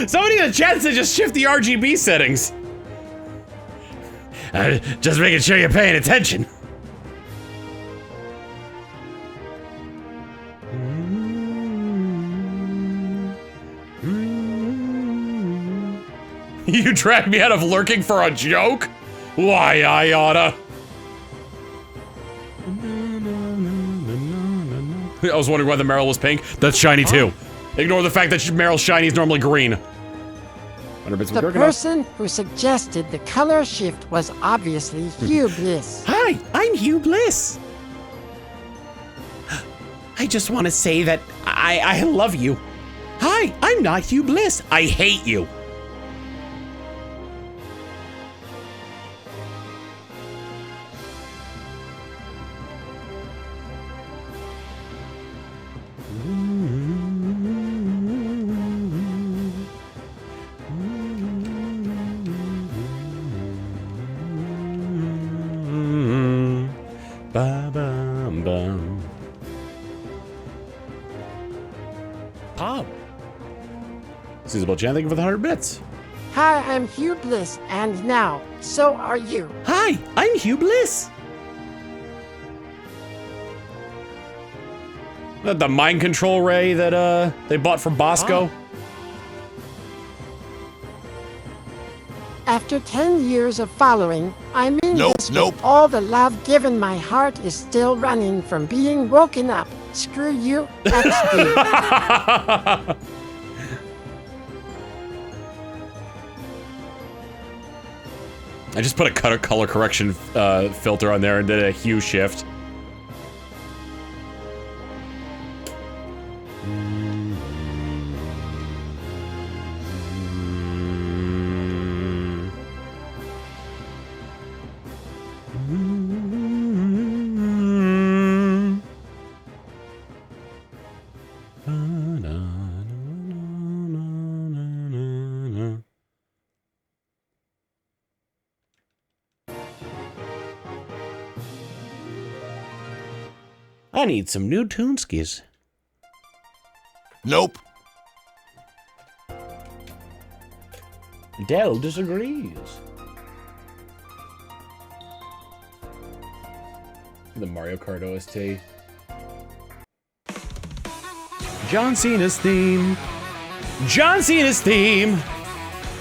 [SPEAKER 1] Somebody in the chat said just shift the RGB settings. Just making sure you're paying attention. You dragged me out of lurking for a joke? Why, I oughta. I was wondering why the Meryl was pink. That's shiny too. Ignore the fact that Meryl's shiny is normally green.
[SPEAKER 2] The person who suggested the color shift was obviously Hugh Bliss.
[SPEAKER 1] Hi, I'm Hugh Bliss. I just want to say that I love you. Hi, I'm not Hugh Bliss. I hate you. Susathon Chan, thank you for the 100 bits.
[SPEAKER 2] Hi, I'm Hugh Bliss, and now, so are you.
[SPEAKER 1] Hi, I'm Hugh Bliss. The mind control ray that they bought from Bosco.
[SPEAKER 2] After 10 years of following, I mean
[SPEAKER 4] Nope,
[SPEAKER 2] this
[SPEAKER 4] nope.
[SPEAKER 2] with all the love given, my heart is still running from being woken up. Screw you, XD.
[SPEAKER 1] I just put a color correction filter on there and did a hue shift. I need some new Toonskis.
[SPEAKER 4] Nope.
[SPEAKER 1] Dell disagrees. The Mario Kart OST. John Cena's theme. John Cena's theme.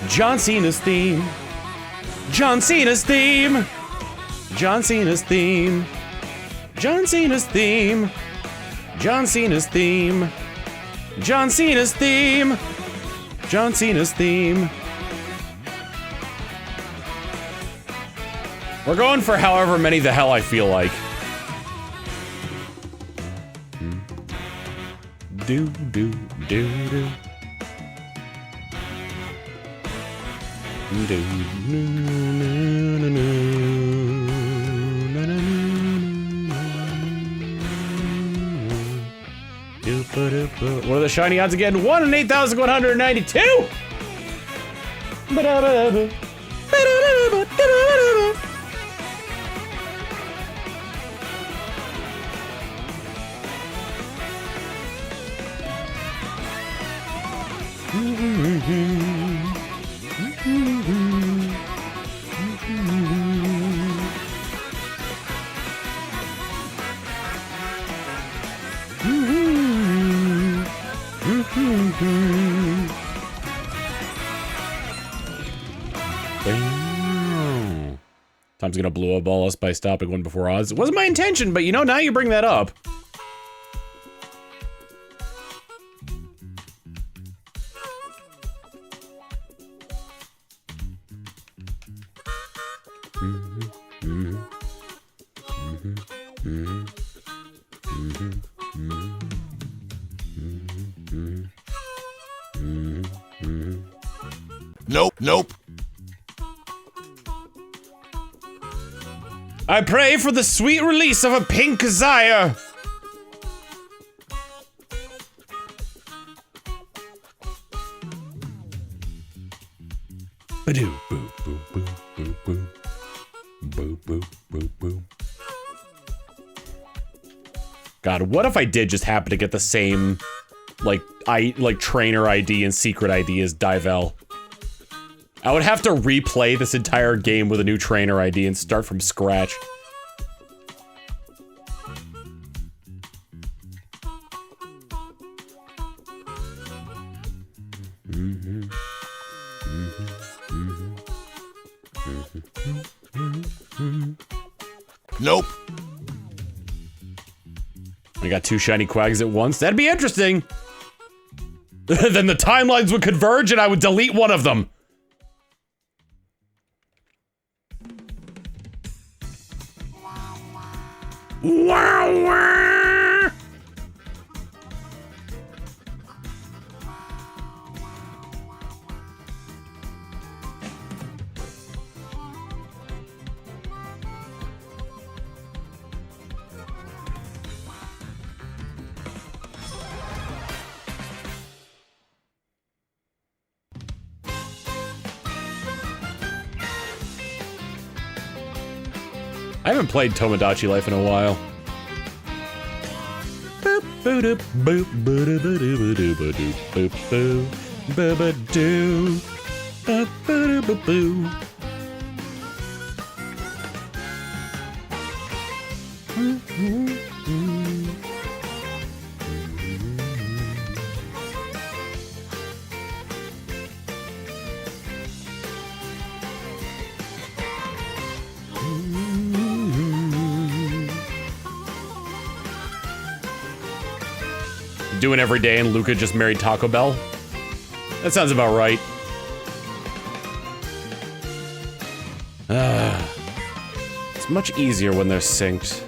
[SPEAKER 1] John Cena's theme. John Cena's theme. John Cena's theme. John Cena's theme. John Cena's theme. John Cena's theme. John Cena's theme. We're going for however many the hell I feel like. Do do do do. Do no no no. What are the shiny odds again? 1 in 8,192! Tom's gonna blow up all us by stopping one before odds. It wasn't my intention, but you know, now you bring that up.
[SPEAKER 4] Nope, nope.
[SPEAKER 1] I pray for the sweet release of a pink Quagsire. Ba-doo, boo, boo, boo, boo, boo. Boo, boo, boo, boo. God, what if I did just happen to get the same, like trainer ID and secret ID as Divel? I would have to replay this entire game with a new trainer ID and start from scratch.
[SPEAKER 4] Nope.
[SPEAKER 1] I got 2 shiny Quags at once. That'd be interesting. Then the timelines would converge and I would delete one of them. Wow, wow. I haven't played Tomodachi Life in a while. Boop, boop, boop, boop, boop, boop, boop, boop, boop, boop, boop, boop, boop, boop. Doing every day and Luca just married Taco Bell? That sounds about right. It's much easier when they're synced.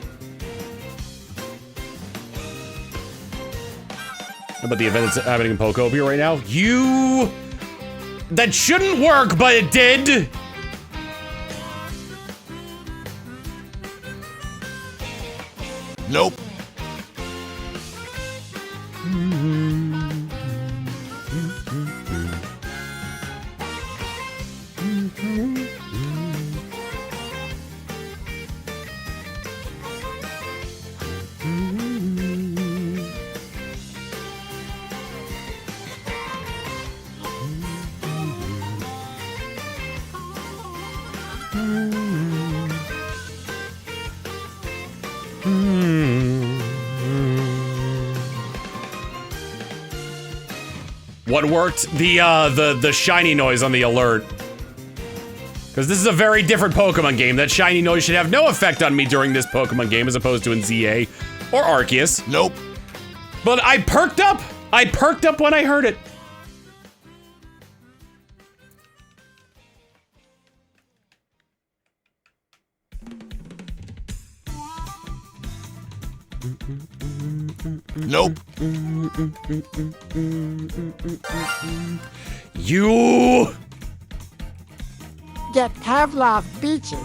[SPEAKER 1] How about the event that's happening in Pokopia right now? That shouldn't work, but it did!
[SPEAKER 4] Nope.
[SPEAKER 1] What worked? The shiny noise on the alert. Because this is a very different Pokemon game. That shiny noise should have no effect on me during this Pokemon game as opposed to in ZA or Arceus.
[SPEAKER 4] Nope.
[SPEAKER 1] But I perked up! I perked up when I heard it.
[SPEAKER 4] Nope.
[SPEAKER 1] You
[SPEAKER 2] Get Pavlov beaches.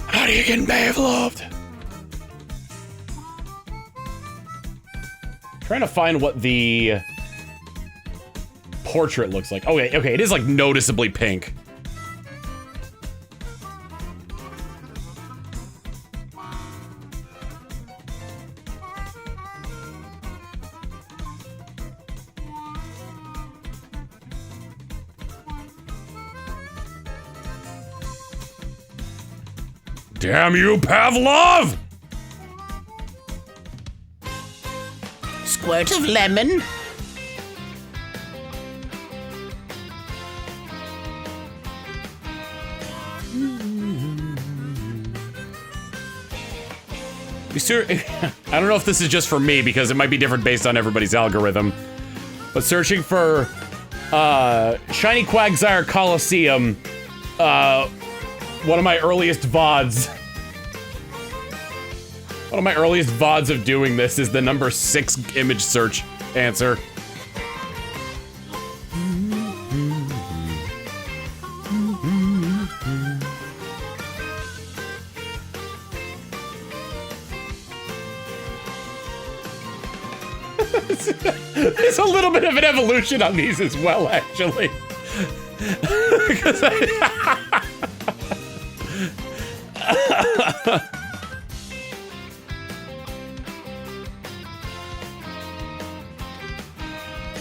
[SPEAKER 1] How do you get Pavloved? Trying to find what the portrait looks like. Okay, it is like noticeably pink.
[SPEAKER 3] Damn you, Pavlov!
[SPEAKER 6] Squirt of lemon.
[SPEAKER 1] I don't know if this is just for me because it might be different based on everybody's algorithm, but searching for shiny Quagsire Colosseum, one of my earliest VODs. One of my earliest VODs of doing this is the number 6 image search answer. There's a little bit of an evolution on these as well, actually.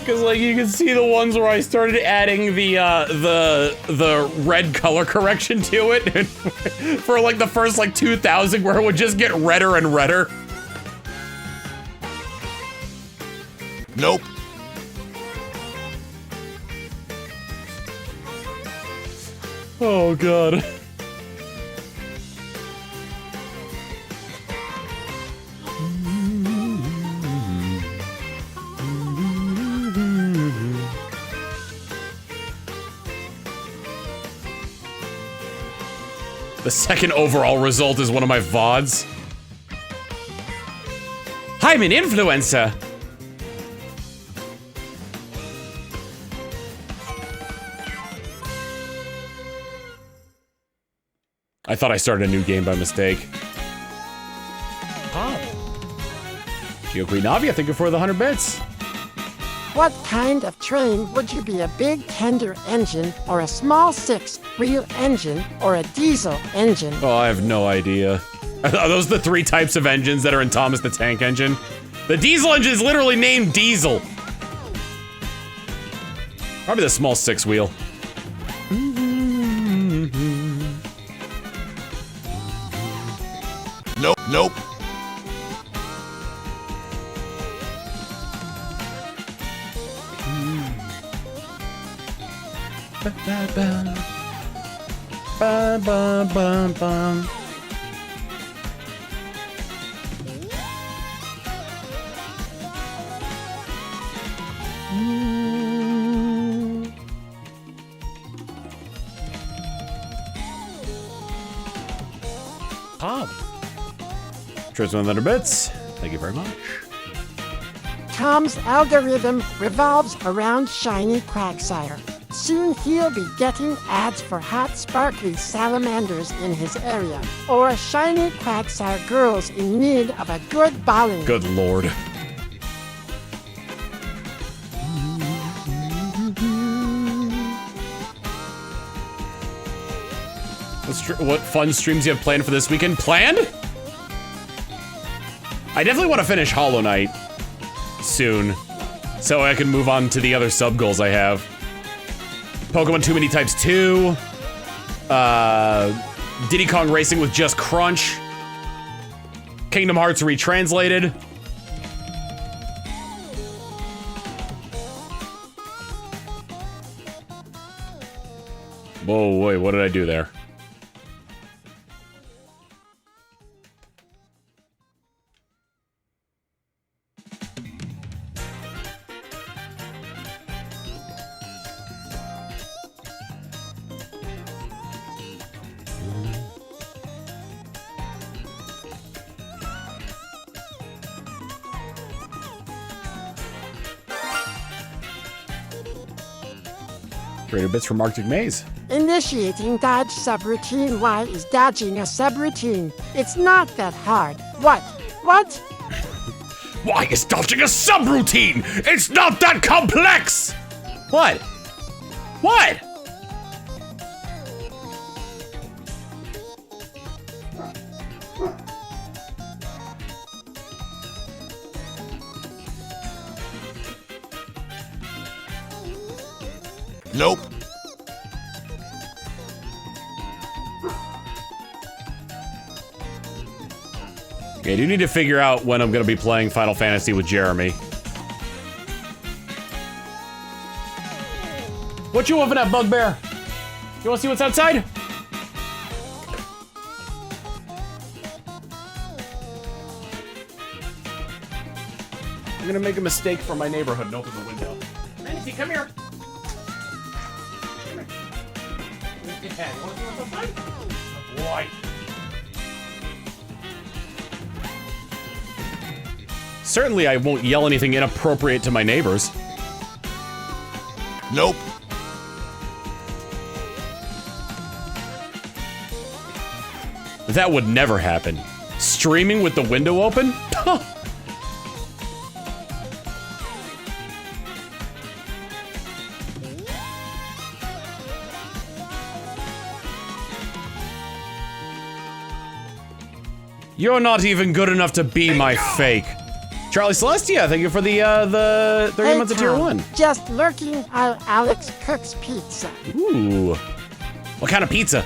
[SPEAKER 1] Because like you can see the ones where I started adding the red color correction to it and for like the first like 2,000 where it would just get redder and redder.
[SPEAKER 4] Nope.
[SPEAKER 1] Oh god. The second overall result is one of my VODs. I'm an influencer. I thought I started a new game by mistake. Ah. Geo Navi, thank you for the 100 bits.
[SPEAKER 2] What kind of train would you be, a big tender engine or a small six-wheel engine or a diesel engine?
[SPEAKER 1] Oh, I have no idea. Are those the 3 types of engines that are in Thomas the Tank Engine? The diesel engine is literally named Diesel. Probably the small 6-wheel.
[SPEAKER 4] Nope, nope.
[SPEAKER 1] Tom. Cheers, 100 bits. Thank you very much.
[SPEAKER 2] Tom's algorithm revolves around shiny Quagsire. Soon he'll be getting ads for hot, sparkly salamanders in his area, or shiny Quagsire girls in need of a good balling.
[SPEAKER 1] Good lord. What fun streams you have planned for this weekend? Planned? I definitely want to finish Hollow Knight soon, so I can move on to the other sub goals I have. Pokemon Too Many Types 2, Diddy Kong Racing with Just Crunch, Kingdom Hearts Retranslated. Whoa, wait, what did I do there? Greater bits from Arctic Maze.
[SPEAKER 2] Initiating dodge subroutine. Y is dodging a subroutine. It's not that hard. What? What?
[SPEAKER 3] Why is dodging a subroutine? It's not that complex!
[SPEAKER 1] What? What?
[SPEAKER 4] Nope.
[SPEAKER 1] Okay, I do need to figure out when I'm gonna be playing Final Fantasy with Jeremy. What you open up, Bugbear? You wanna see what's outside? I'm gonna make a mistake for my neighborhood and open the window. Manatee, come here. Yeah, you wanna see what's outside? Oh, boy. Certainly I won't yell anything inappropriate to my neighbors.
[SPEAKER 4] Nope.
[SPEAKER 1] That would never happen. Streaming with the window open? You're not even good enough to be my fake. Charlie Celestia, thank you for the 30 months of tier
[SPEAKER 2] Tom,
[SPEAKER 1] 1.
[SPEAKER 2] Just lurking while Alex cooks pizza.
[SPEAKER 1] Ooh. What kind of pizza?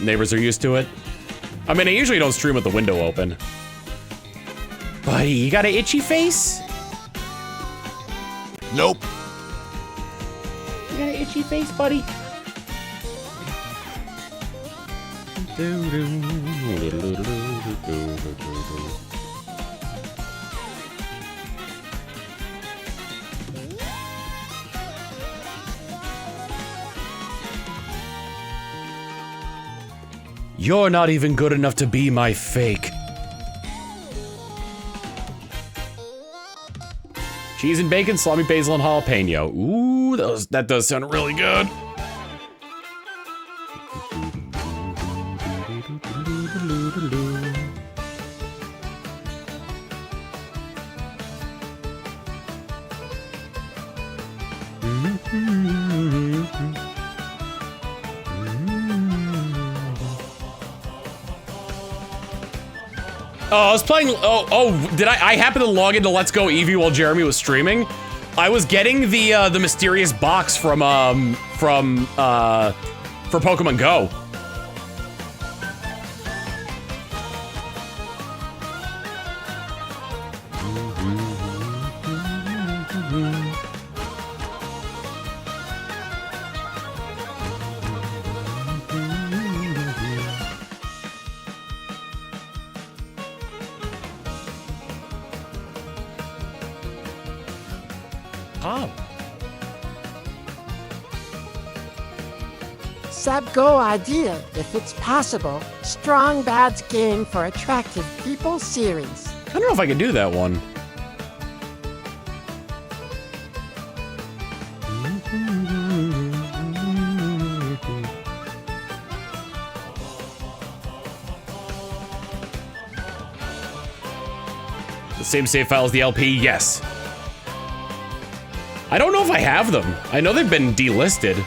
[SPEAKER 1] Neighbors are used to it. I mean, I usually don't stream with the window open. Buddy, you got an itchy face?
[SPEAKER 4] Nope.
[SPEAKER 1] You got an itchy face, buddy? You're not even good enough to be my fake. Cheese and bacon, salami, basil, and jalapeno. Ooh, that does sound really good. Oh, I was playing, did I happen to log into Let's Go Eevee while Jeremy was streaming? I was getting the mysterious box for Pokemon Go.
[SPEAKER 2] Sub Go idea, if it's possible. Strong Bad's game for attractive people series.
[SPEAKER 1] I don't know if I can do that one. The same save file as the LP, yes. I don't know if I have them. I know they've been delisted.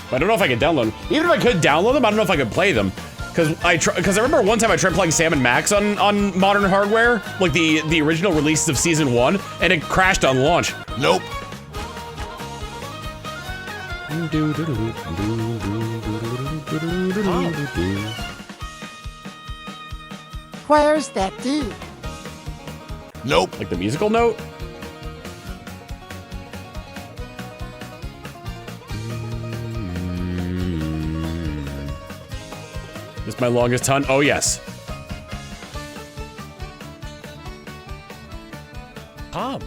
[SPEAKER 1] But I don't know if I can download them. Even if I could download them, I don't know if I could play them. Because I remember one time I tried playing Sam & Max on modern hardware, like the original releases of Season 1, and it crashed on launch.
[SPEAKER 4] Nope.
[SPEAKER 2] Where's that D?
[SPEAKER 4] Nope.
[SPEAKER 1] Like the musical note? This is my longest ton. Oh, yes. Tom.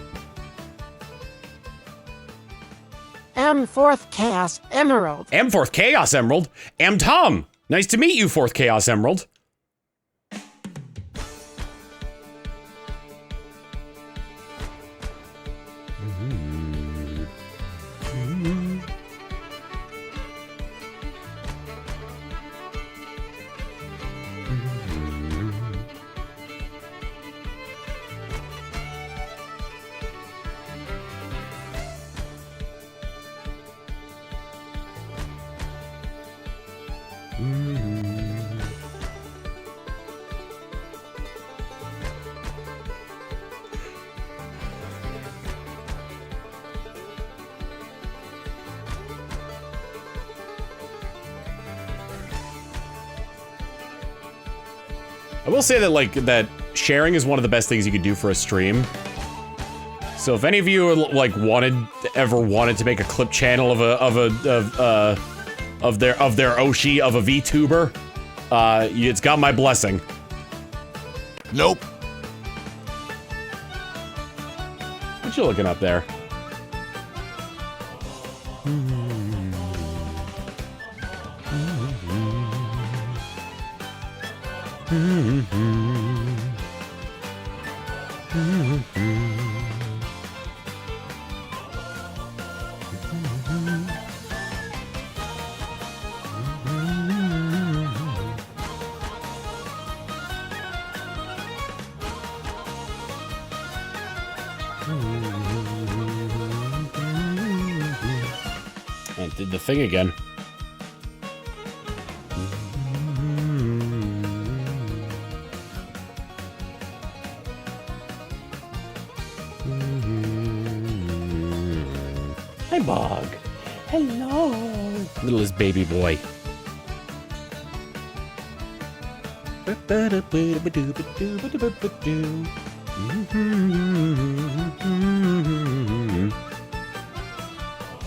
[SPEAKER 2] M Fourth Chaos Emerald.
[SPEAKER 1] M Fourth Chaos Emerald. M Tom. Nice to meet you, Fourth Chaos Emerald. I will say that, like, that sharing is one of the best things you could do for a stream. So if any of you like ever wanted to make a clip channel of their Oshi of a VTuber, it's got my blessing.
[SPEAKER 4] Nope.
[SPEAKER 1] What you looking up there? It did the thing again. Hi, Bog. Hello. Littlest baby boy.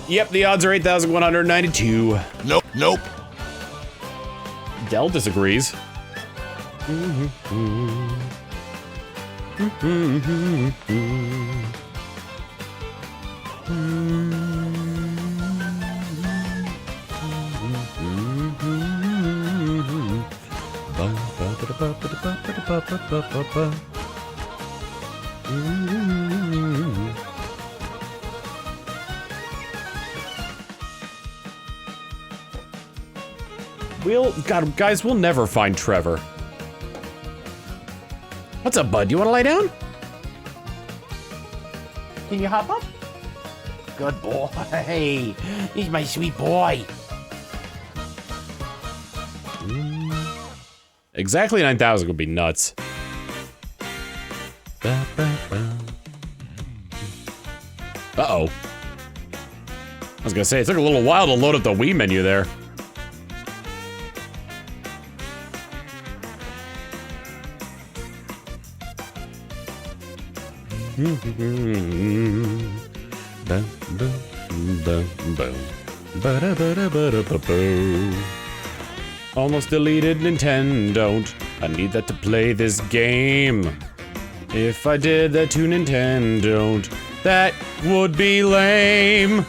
[SPEAKER 1] Yep, the odds are 8,192.
[SPEAKER 4] Nope. Nope.
[SPEAKER 1] Dell disagrees. God, guys, we'll never find Trevor. What's up, bud? You want to lay down?
[SPEAKER 6] Can you hop up? Good boy. He's my sweet boy.
[SPEAKER 1] Exactly 9,000 would be nuts. Uh-oh. I was gonna say, it took a little while to load up the Wii menu there. Almost deleted Nintendo. I need that to play this game. If I did that to Nintendo, that would be lame.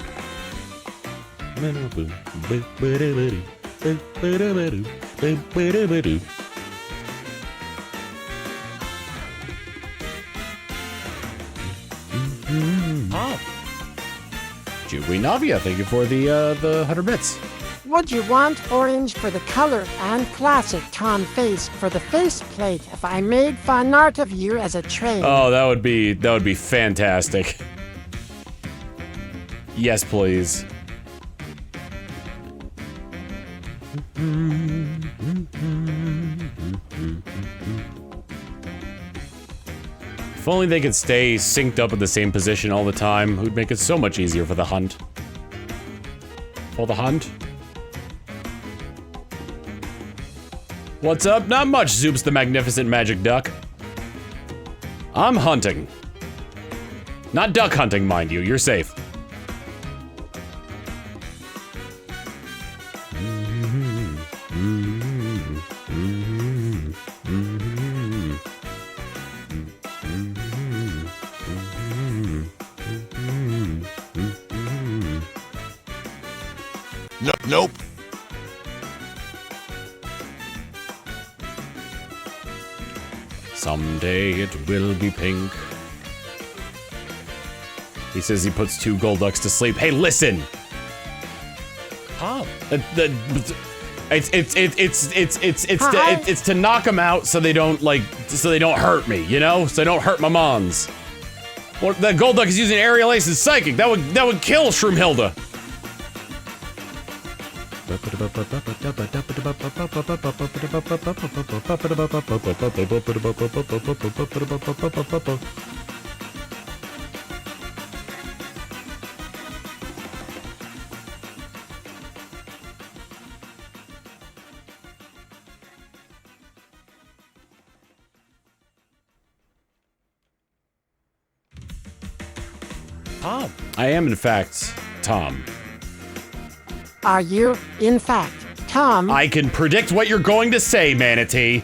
[SPEAKER 1] Julie Navia, thank you for the 100 bits.
[SPEAKER 2] Would you want orange for the color and classic Tom face for the faceplate if I made fan art of you as a train?
[SPEAKER 1] Oh, that would be fantastic. Yes, please. If only they could stay synced up in the same position all the time, it would make it so much easier for the hunt. For the hunt? What's up? Not much, Zoops the Magnificent Magic Duck. I'm hunting. Not duck hunting, mind you. You're safe.
[SPEAKER 4] Nope.
[SPEAKER 1] Someday it will be pink. He says he puts 2 gold ducks to sleep. Hey, listen.
[SPEAKER 6] Oh.
[SPEAKER 1] It's to knock them out so they don't hurt me, you know? So they don't hurt my mons. Well, the gold duck is using Aerial Ace's psychic. That would kill Shroomhilda.
[SPEAKER 6] Tom.
[SPEAKER 1] I am, in fact, Tom.
[SPEAKER 2] Are you, in fact, Tom?
[SPEAKER 1] I can predict what you're going to say, Manatee.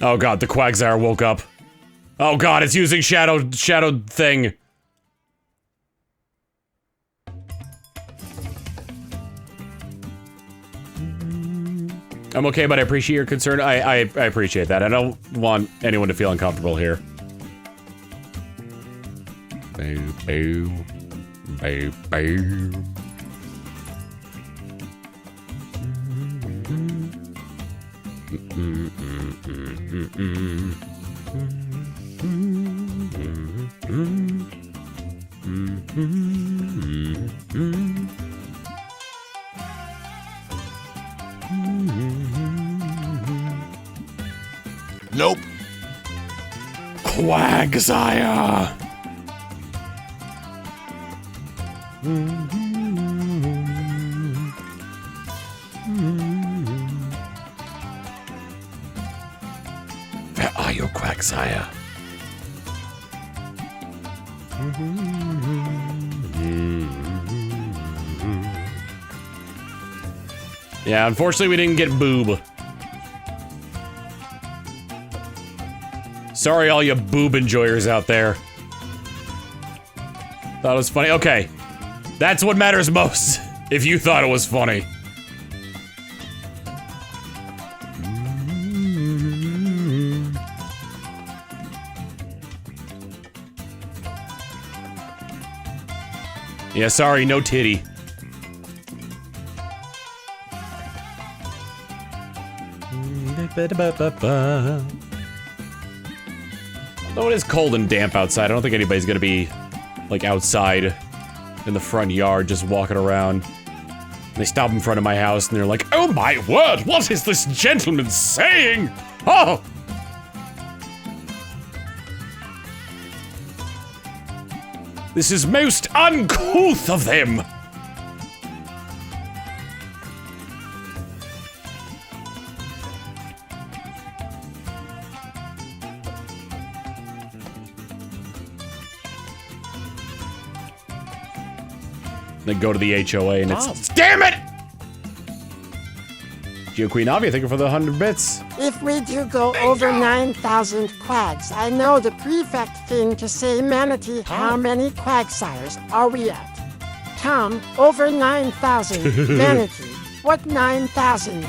[SPEAKER 1] Oh god, the Quagsire woke up. Oh god, it's using shadow thing. I'm okay, but I appreciate your concern. I appreciate that. I don't want anyone to feel uncomfortable here. Boo, boo. Boo, boo.
[SPEAKER 4] Nope.
[SPEAKER 1] Quagsire. Where are you, Quagsire? Yeah, unfortunately we didn't get boob. Sorry all you boob enjoyers out there. Thought it was funny. Okay. That's what matters most, if you thought it was funny. Yeah, sorry, no titty. Although it is cold and damp outside, I don't think anybody's gonna be, like, outside in the front yard just walking around. They stop in front of my house and they're like, "Oh my word, what is this gentleman saying? Oh!" This is most uncouth of them! Then go to the HOA and it's damn it! Geo Queen Avi, thank you for the 100 bits.
[SPEAKER 2] If we do go over 9,000 quags, I know the prefect thing to say, Manatee, how many Quagsires are we at? Tom, over 9,000. Manatee, what 9,000?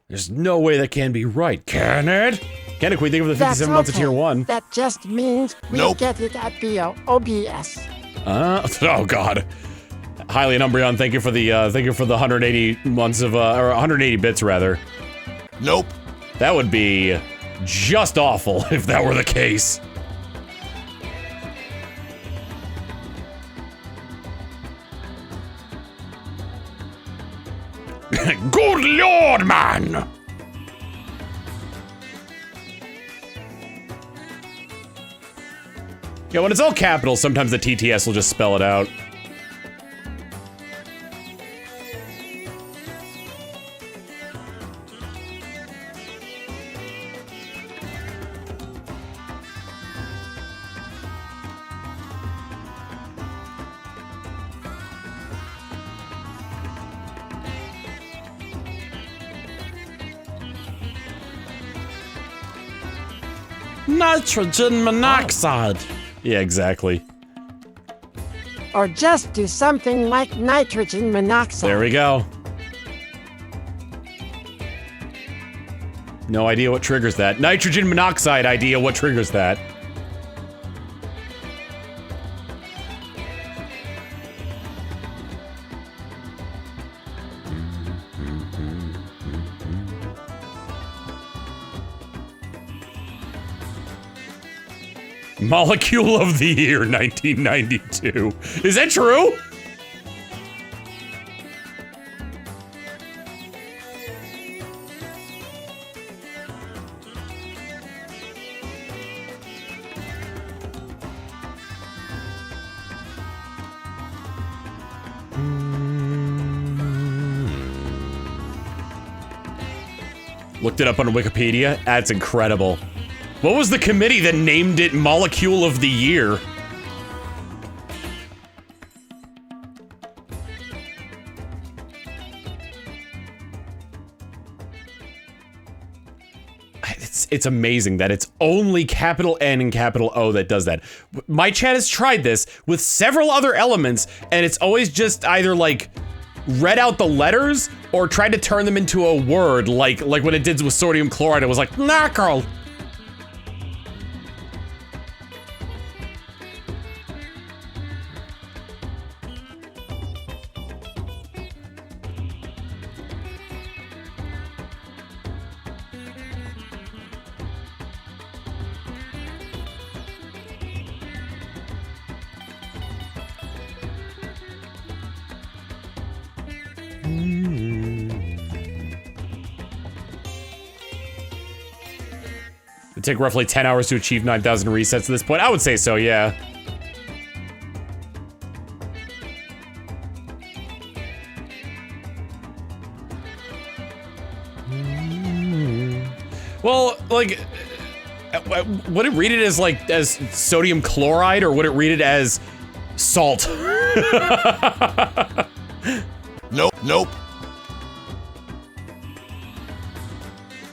[SPEAKER 1] There's no way that can be right, can it? Can it, Queen? Thank you for the 57 months of tier 1.
[SPEAKER 2] That just means we
[SPEAKER 4] Nope.
[SPEAKER 2] get it at OBS.
[SPEAKER 1] Oh god. Highly and Umbreon, thank you for the 180 months of, or 180 bits rather.
[SPEAKER 4] Nope.
[SPEAKER 1] That would be just awful if that were the case.
[SPEAKER 3] Good lord, man!
[SPEAKER 1] Yeah, when it's all capitals, sometimes the TTS will just spell it out.
[SPEAKER 6] Nitrogen monoxide.
[SPEAKER 1] Yeah, exactly.
[SPEAKER 2] Or just do something like nitrogen monoxide.
[SPEAKER 1] There we go. No idea what triggers that. Nitrogen monoxide idea what triggers that. Molecule of the Year 1992. Is that true? Looked it up on Wikipedia. That's incredible. What was the committee that named it Molecule of the Year? it's amazing that it's only capital N and capital O that does that. My chat has tried this with several other elements, and it's always just either like read out the letters or tried to turn them into a word, like when it did with sodium chloride. It was like knuckle. It'd take roughly 10 hours to achieve 9,000 resets at this point. I would say so, yeah. Well, like, would it read it as like as sodium chloride, or would it read it as salt?
[SPEAKER 4] Nope.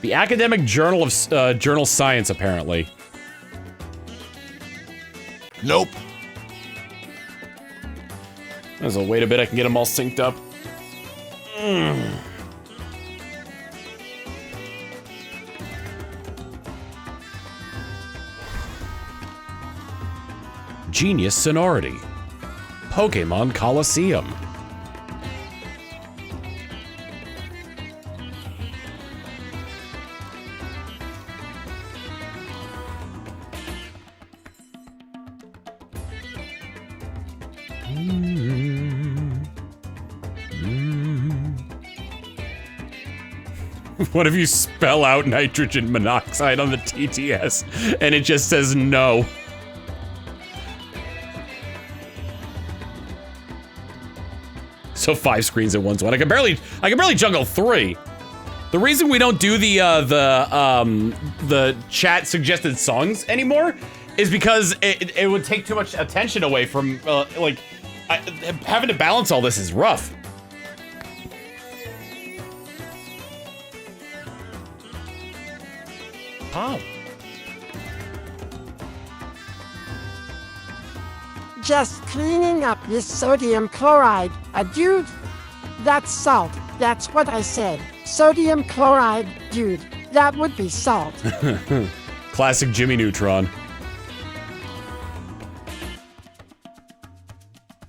[SPEAKER 1] The Academic Journal of Journal Science, apparently.
[SPEAKER 4] Nope.
[SPEAKER 1] There's a wait a bit. I can get them all synced up. Genius sonority. Pokemon Colosseum. What if you spell out nitrogen monoxide on the TTS and it just says no? So 5 screens at once. I can barely juggle 3. The reason we don't do the chat suggested songs anymore is because it would take too much attention away from having to balance all this is rough. How?
[SPEAKER 2] Just cleaning up this sodium chloride. Dude, that's salt. That's what I said. Sodium chloride, dude. That would be salt.
[SPEAKER 1] Classic Jimmy Neutron.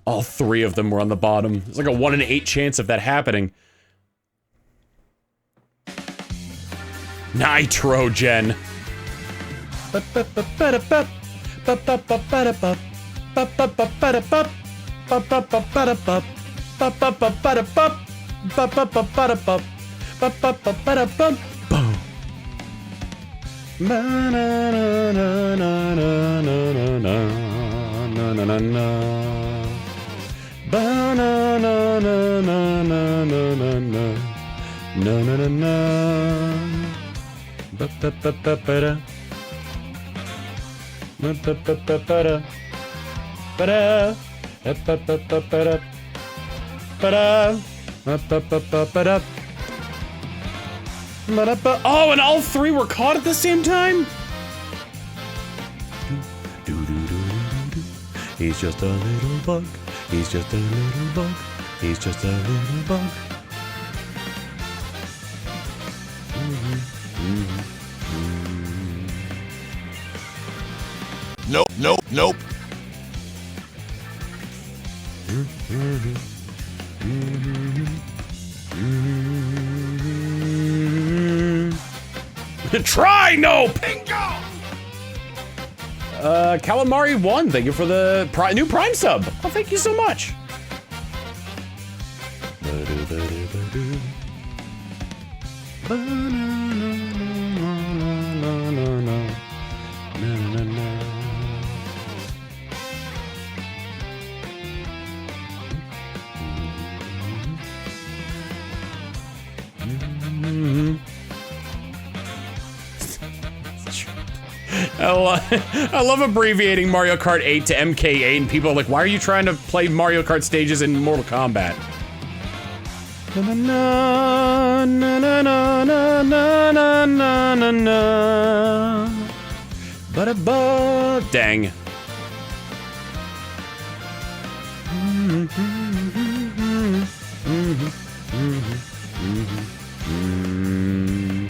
[SPEAKER 1] All 3 of them were on the bottom. It's like a 1 in 8 chance of that happening. Nitrogen. Oh, and all 3 were caught at the same time? He's just a little bug. He's just a little bug. He's just a little bug.
[SPEAKER 4] Nope.
[SPEAKER 3] Try no bingo!
[SPEAKER 1] Calamari 1, thank you for the new Prime sub. Oh, thank you so much. I love abbreviating Mario Kart 8 to MK8, and people are like, why are you trying to play Mario Kart stages in Mortal Kombat? Na na na na na na na na na na na. Ba-da-ba. Dang.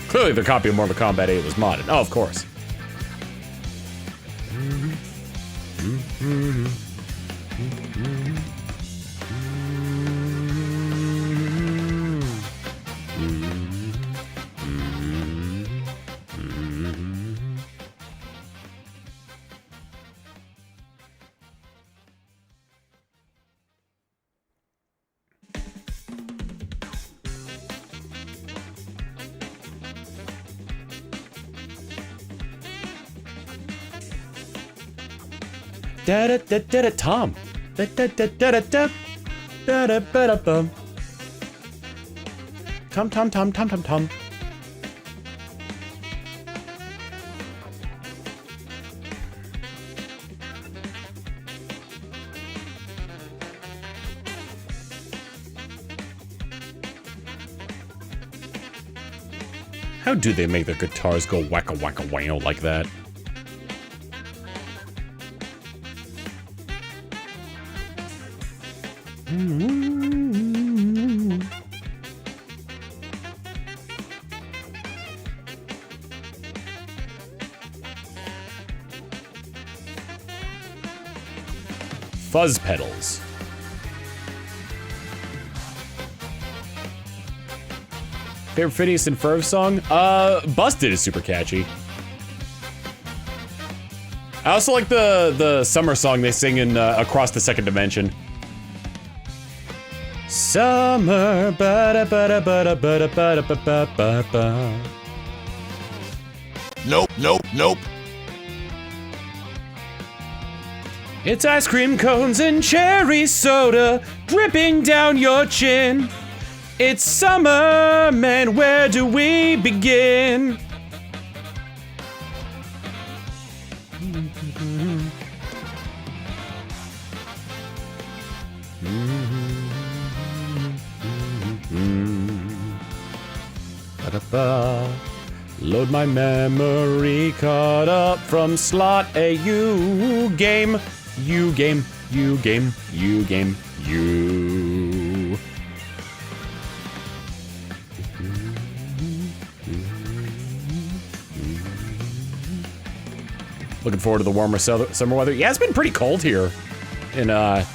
[SPEAKER 1] Clearly the copy of Mortal Kombat 8 was modded. Oh, of course. Da da da da da Tom. Da da da da da da da da da da bum. Tom Tom Tom Tom Tom Tom. How do they make their guitars go wacka wacka wow like that? Fuzz pedals. Favorite Phineas and Ferb song? Busted is super catchy. I also like the summer song they sing in Across the Second Dimension. Summer, ba da ba da ba da ba da ba da ba ba ba ba.
[SPEAKER 4] Nope, nope, nope.
[SPEAKER 1] It's ice cream cones and cherry soda dripping down your chin. It's summer, man, where do we begin? Load my memory card up from slot A. You game, you game, you game, you game, you. Looking forward to the warmer summer weather. Yeah, it's been pretty cold here. In well,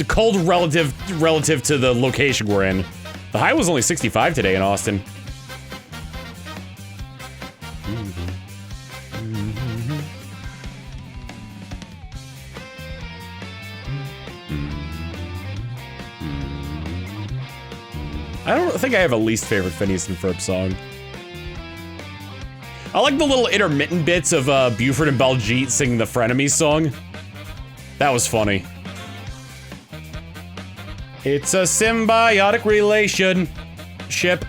[SPEAKER 1] cold relative to the location we're in. The high was only 65 today in Austin. I don't think I have a least favorite Phineas and Ferb song. I like the little intermittent bits of Buford and Baljeet singing the Frenemies song. That was funny. It's a symbiotic relationship.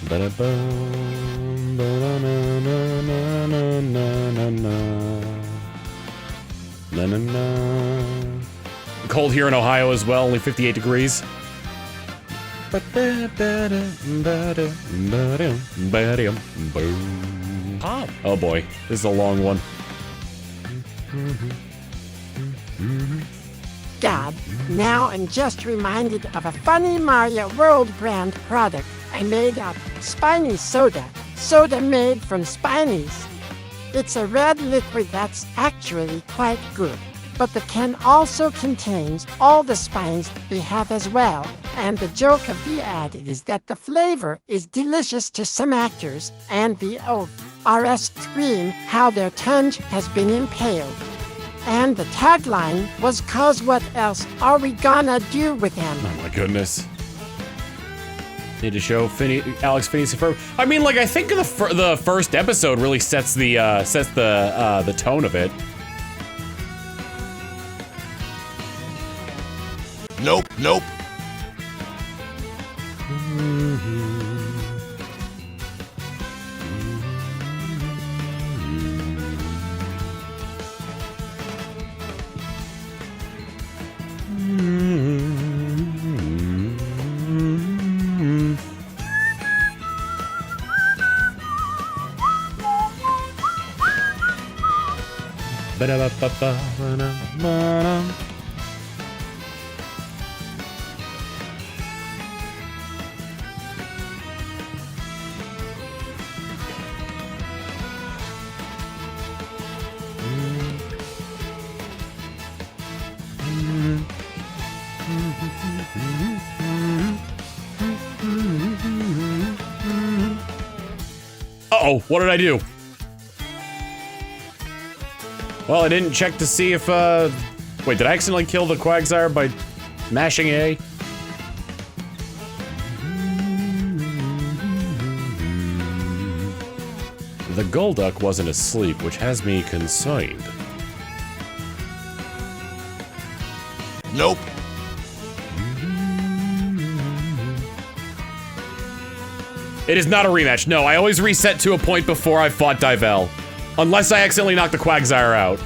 [SPEAKER 1] Ba-da-bum, ba-da-na-na-na-na-na-na. Na-na-na. Cold here in Ohio as well, only 58 degrees. Oh boy, this is a long one.
[SPEAKER 2] God, now I'm just reminded of a funny Mario World brand product I made up. Spiny Soda. Soda made from Spinies. It's a red liquid that's actually quite good, but the can also contains all the spines they have as well. And the joke of the ad is that the flavor is delicious to some actors, and the RS scream how their tongue has been impaled. And the tagline was, "'Cause what else are we gonna do with him?"
[SPEAKER 1] Oh my goodness. Need to show Alex Phineas and Ferb. I mean, like, I think the first episode really sets the tone of it.
[SPEAKER 4] Nope, nope.
[SPEAKER 1] Uh-oh, what did I do? Well, I didn't check to see if, wait, did I accidentally kill the Quagsire by mashing A? The Golduck wasn't asleep, which has me concerned.
[SPEAKER 4] Nope.
[SPEAKER 1] It is not a rematch. No, I always reset to a point before I fought Divel. Unless I accidentally knock the Quagsire out.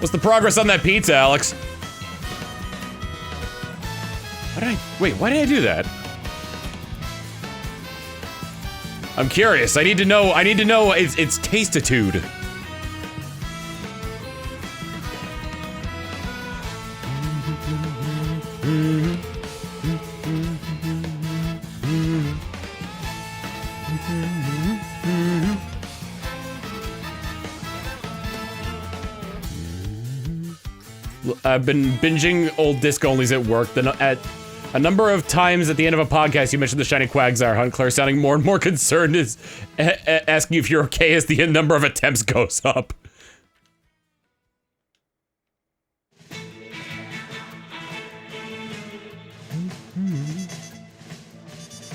[SPEAKER 1] What's the progress on that pizza, Alex? Why did I do that? I'm curious. I need to know its tastatitude. I've been binging old disc onlys at work. At a number of times at the end of a podcast, you mentioned the shiny Quagsire hunt. Claire, sounding more and more concerned, is asking if you're okay as the number of attempts goes up.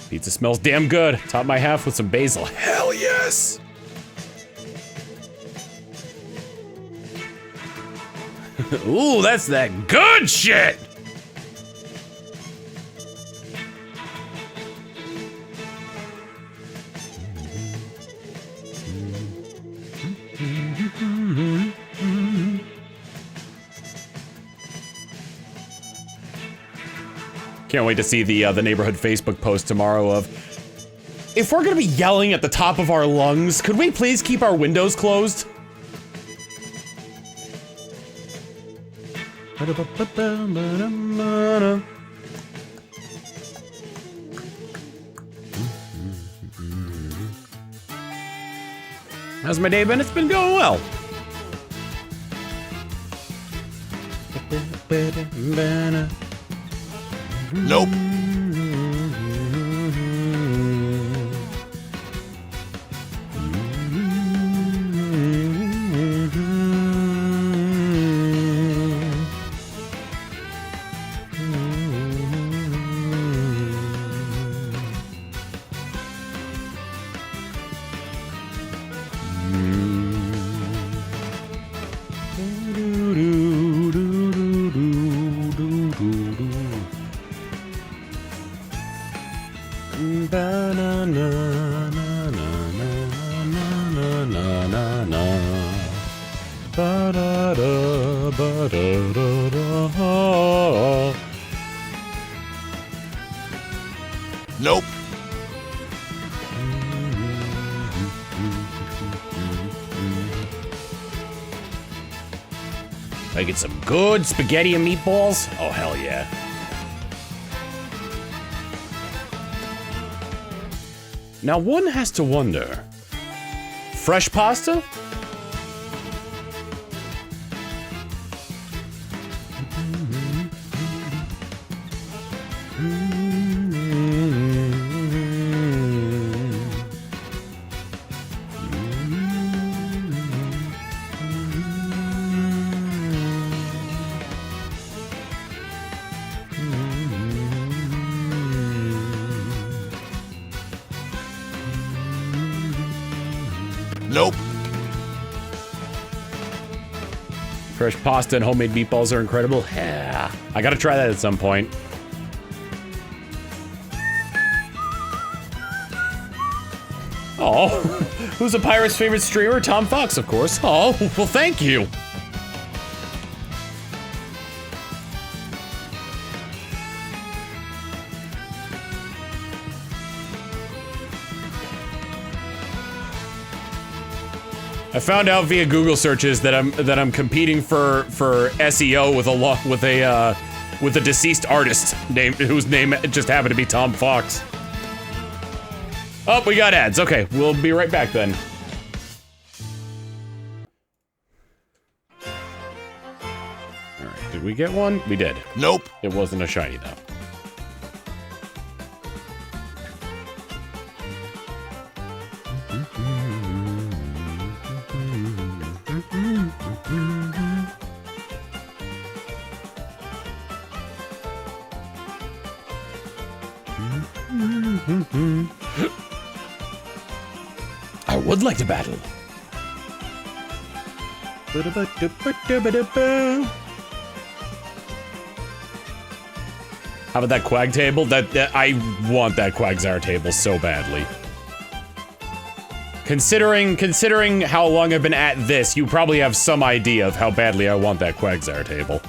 [SPEAKER 1] Pizza smells damn good. Top my half with some basil. Hell yes! Ooh, that's that good shit! Can't wait to see the neighborhood Facebook post tomorrow of, if we're gonna be yelling at the top of our lungs, could we please keep our windows closed? How's my day been? It's been going well.
[SPEAKER 4] Nope. Nope.
[SPEAKER 1] I get some good spaghetti and meatballs? Oh, hell yeah. Now one has to wonder, fresh pasta?
[SPEAKER 4] Nope.
[SPEAKER 1] Fresh pasta and homemade meatballs are incredible. Yeah, I gotta try that at some point. Oh, who's a pirate's favorite streamer? Tom Fawkes, of course. Oh, well, thank you. I found out via Google searches that I'm competing for SEO with a deceased artist whose name just happened to be Tom Fawkes. Oh, we got ads. Okay, we'll be right back then. Alright, did we get one? We did.
[SPEAKER 4] Nope.
[SPEAKER 1] It wasn't a shiny though.
[SPEAKER 3] I would like to battle.
[SPEAKER 1] How about that Quag table? That I want that Quagsire table so badly. Considering how long I've been at this, you probably have some idea of how badly I want that Quagsire table.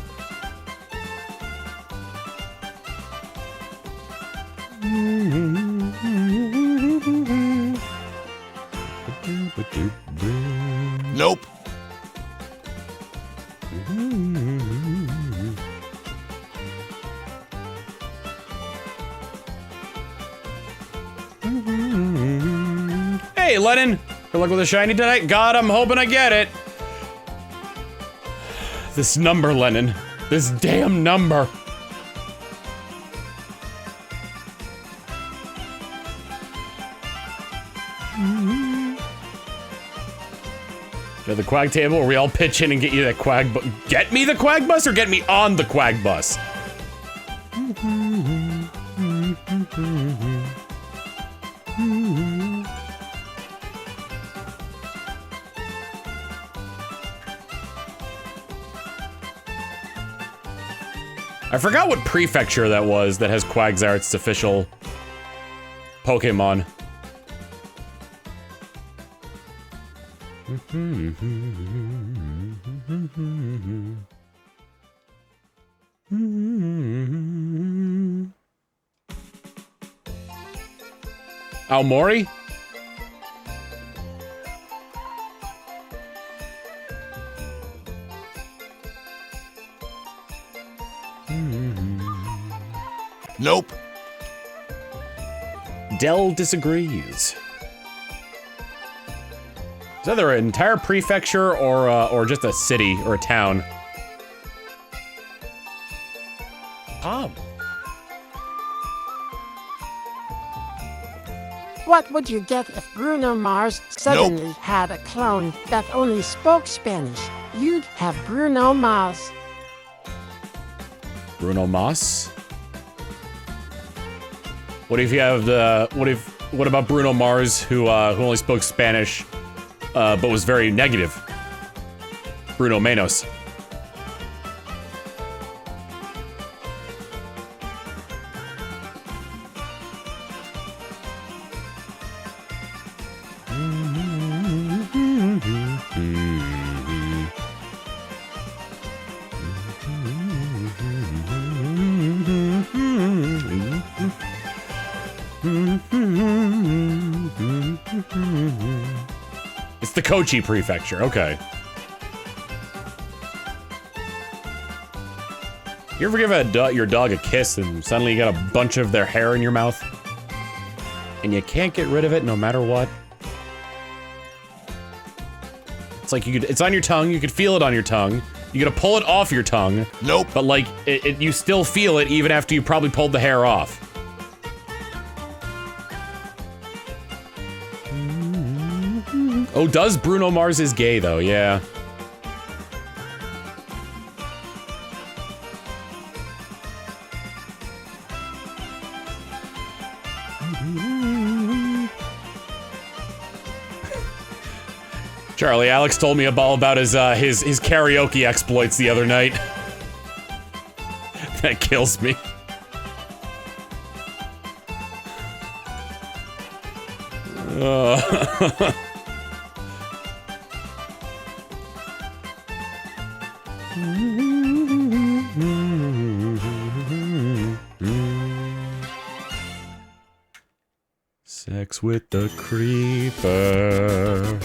[SPEAKER 4] Nope.
[SPEAKER 1] Hey, Lennon! Good luck with the shiny tonight. God, I'm hoping I get it. This number, Lennon. This damn number. Yeah, the Quag table where we all pitch in and get you that Quag bus. Get me the Quag bus or get me on the Quag bus? I forgot what prefecture that was that has Quagsire, its official Pokemon. Aomori?
[SPEAKER 4] Nope.
[SPEAKER 1] Dell disagrees. It's either an entire prefecture or just a city or a town.
[SPEAKER 2] What would you get if Bruno Mars suddenly had a clone that only spoke Spanish? You'd have Bruno Mars.
[SPEAKER 1] Bruno Mars? What if you have the what about Bruno Mars who only spoke Spanish but was very negative? Bruno Manos. It's the Kochi Prefecture, okay. You ever give your dog a kiss and suddenly you got a bunch of their hair in your mouth? And you can't get rid of it no matter what? It's like it's on your tongue, you could feel it on your tongue. You gotta pull it off your tongue.
[SPEAKER 4] Nope.
[SPEAKER 1] But like, you still feel it even after you probably pulled the hair off. Oh, does Bruno Mars is gay though, yeah. Charlie, Alex told me all about his karaoke exploits the other night. That kills me. Sex with the creeper.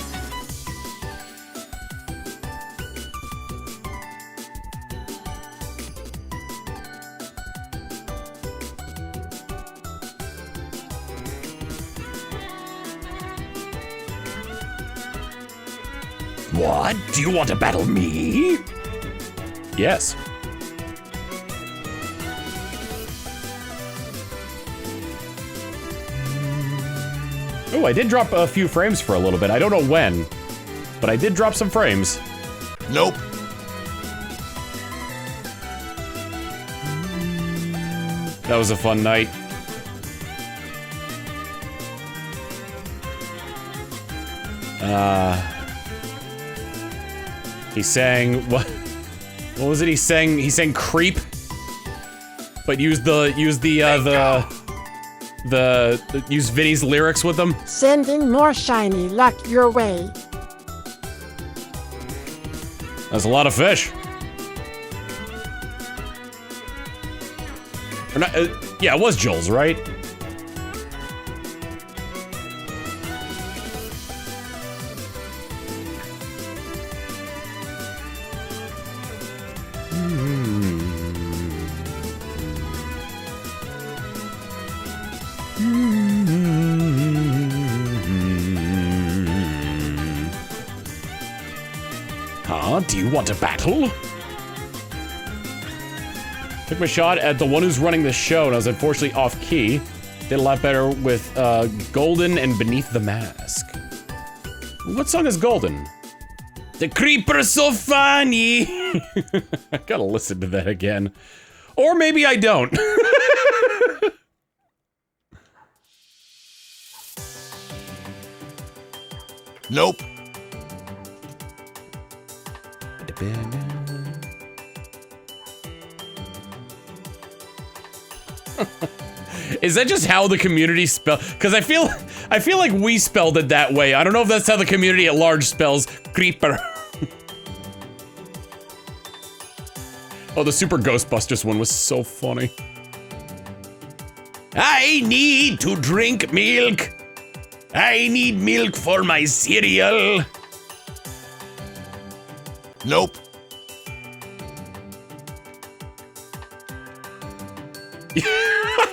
[SPEAKER 3] What? Do you want to battle me?
[SPEAKER 1] Yes. Oh, I did drop a few frames for a little bit. I don't know when, but I did drop some frames.
[SPEAKER 4] Nope.
[SPEAKER 1] That was a fun night. He sang what? What was it? He sang "Creep," but used Vinny's lyrics with them.
[SPEAKER 2] Sending more shiny luck your way.
[SPEAKER 1] That's a lot of fish. Or not, yeah, it was Joel's, right?
[SPEAKER 3] Huh? Do you want to battle?
[SPEAKER 1] Took my shot at the one who's running the show, and I was unfortunately off key. Did a lot better with Golden and Beneath the Mask. What song is Golden? The Creeper's so funny. I gotta listen to that again. Or maybe I don't.
[SPEAKER 4] Nope.
[SPEAKER 1] Is that just how the community spell? Because I feel like we spelled it that way. I don't know if that's how the community at large spells creeper. Oh, the Super Ghostbusters one was so funny.
[SPEAKER 3] I need to drink milk. I need milk for my cereal.
[SPEAKER 4] Nope.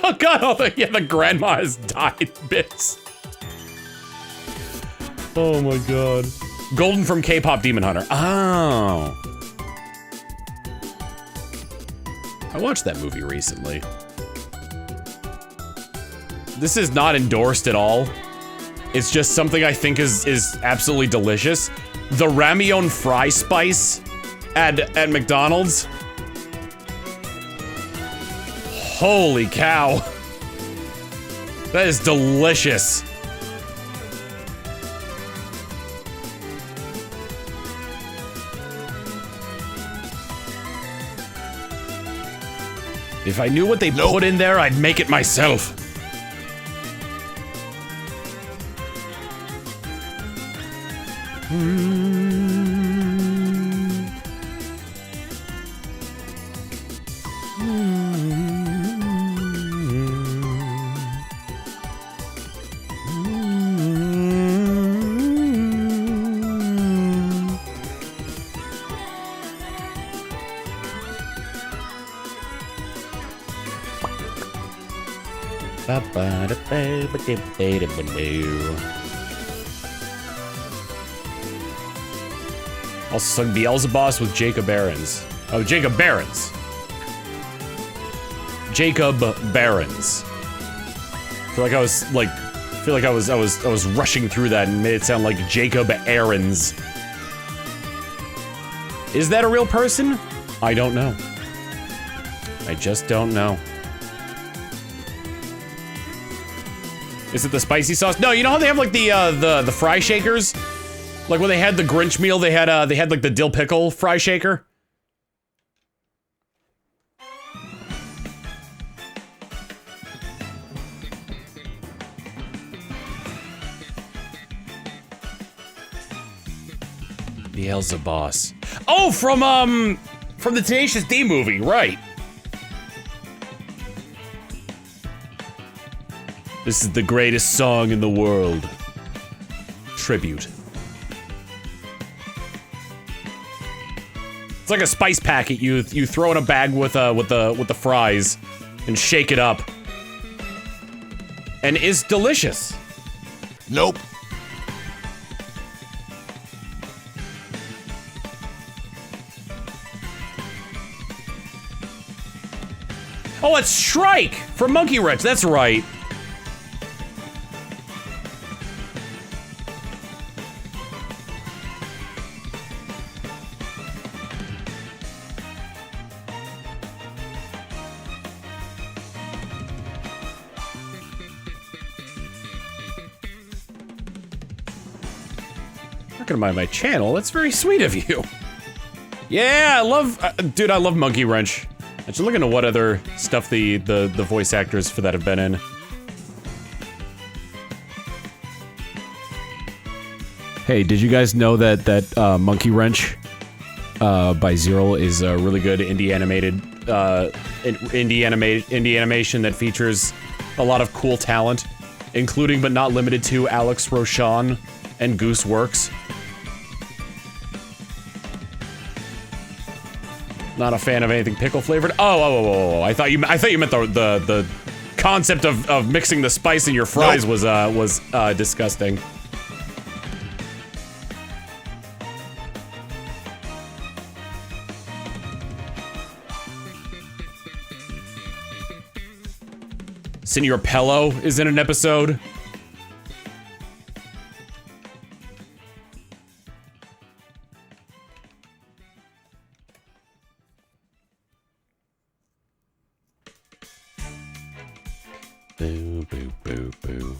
[SPEAKER 1] Oh god, the grandma has died bits. Oh my god. Golden from K-Pop Demon Hunter. Oh. I watched that movie recently. This is not endorsed at all. It's just something I think is absolutely delicious. The Ramyeon fry spice at McDonald's. Holy cow. That is delicious. If I knew what they put in there, I'd make it myself. Also sung Beelzebub with Jacob Barons. Oh, Jacob Barons. Jacob Barons. I feel like I was rushing through that and made it sound like Jacob Aarons. Is that a real person? I don't know. I just don't know. Is it the spicy sauce? No, you know how they have like the fry shakers? Like when they had the Grinch meal, they had like the dill pickle fry shaker. Beelzebub. Oh, from the Tenacious D movie, right? This is the greatest song in the world. Tribute. It's like a spice packet you throw in a bag with the fries and shake it up. And it's delicious.
[SPEAKER 4] Nope.
[SPEAKER 1] Oh, it's Shrike from Monkey Wrench. That's right. Recommend my channel. That's very sweet of you. Yeah, I love, dude. I love Monkey Wrench. I should look into what other stuff the voice actors for that have been in. Hey, did you guys know that Monkey Wrench by Zero is a really good indie animation that features a lot of cool talent, including but not limited to Alex Rochon and Goose Works. Not a fan of anything pickle flavored. Oh! I thought you meant the concept of mixing the spice in your fries was disgusting. Senor Pello is in an episode. Boo, boo, boo, boo.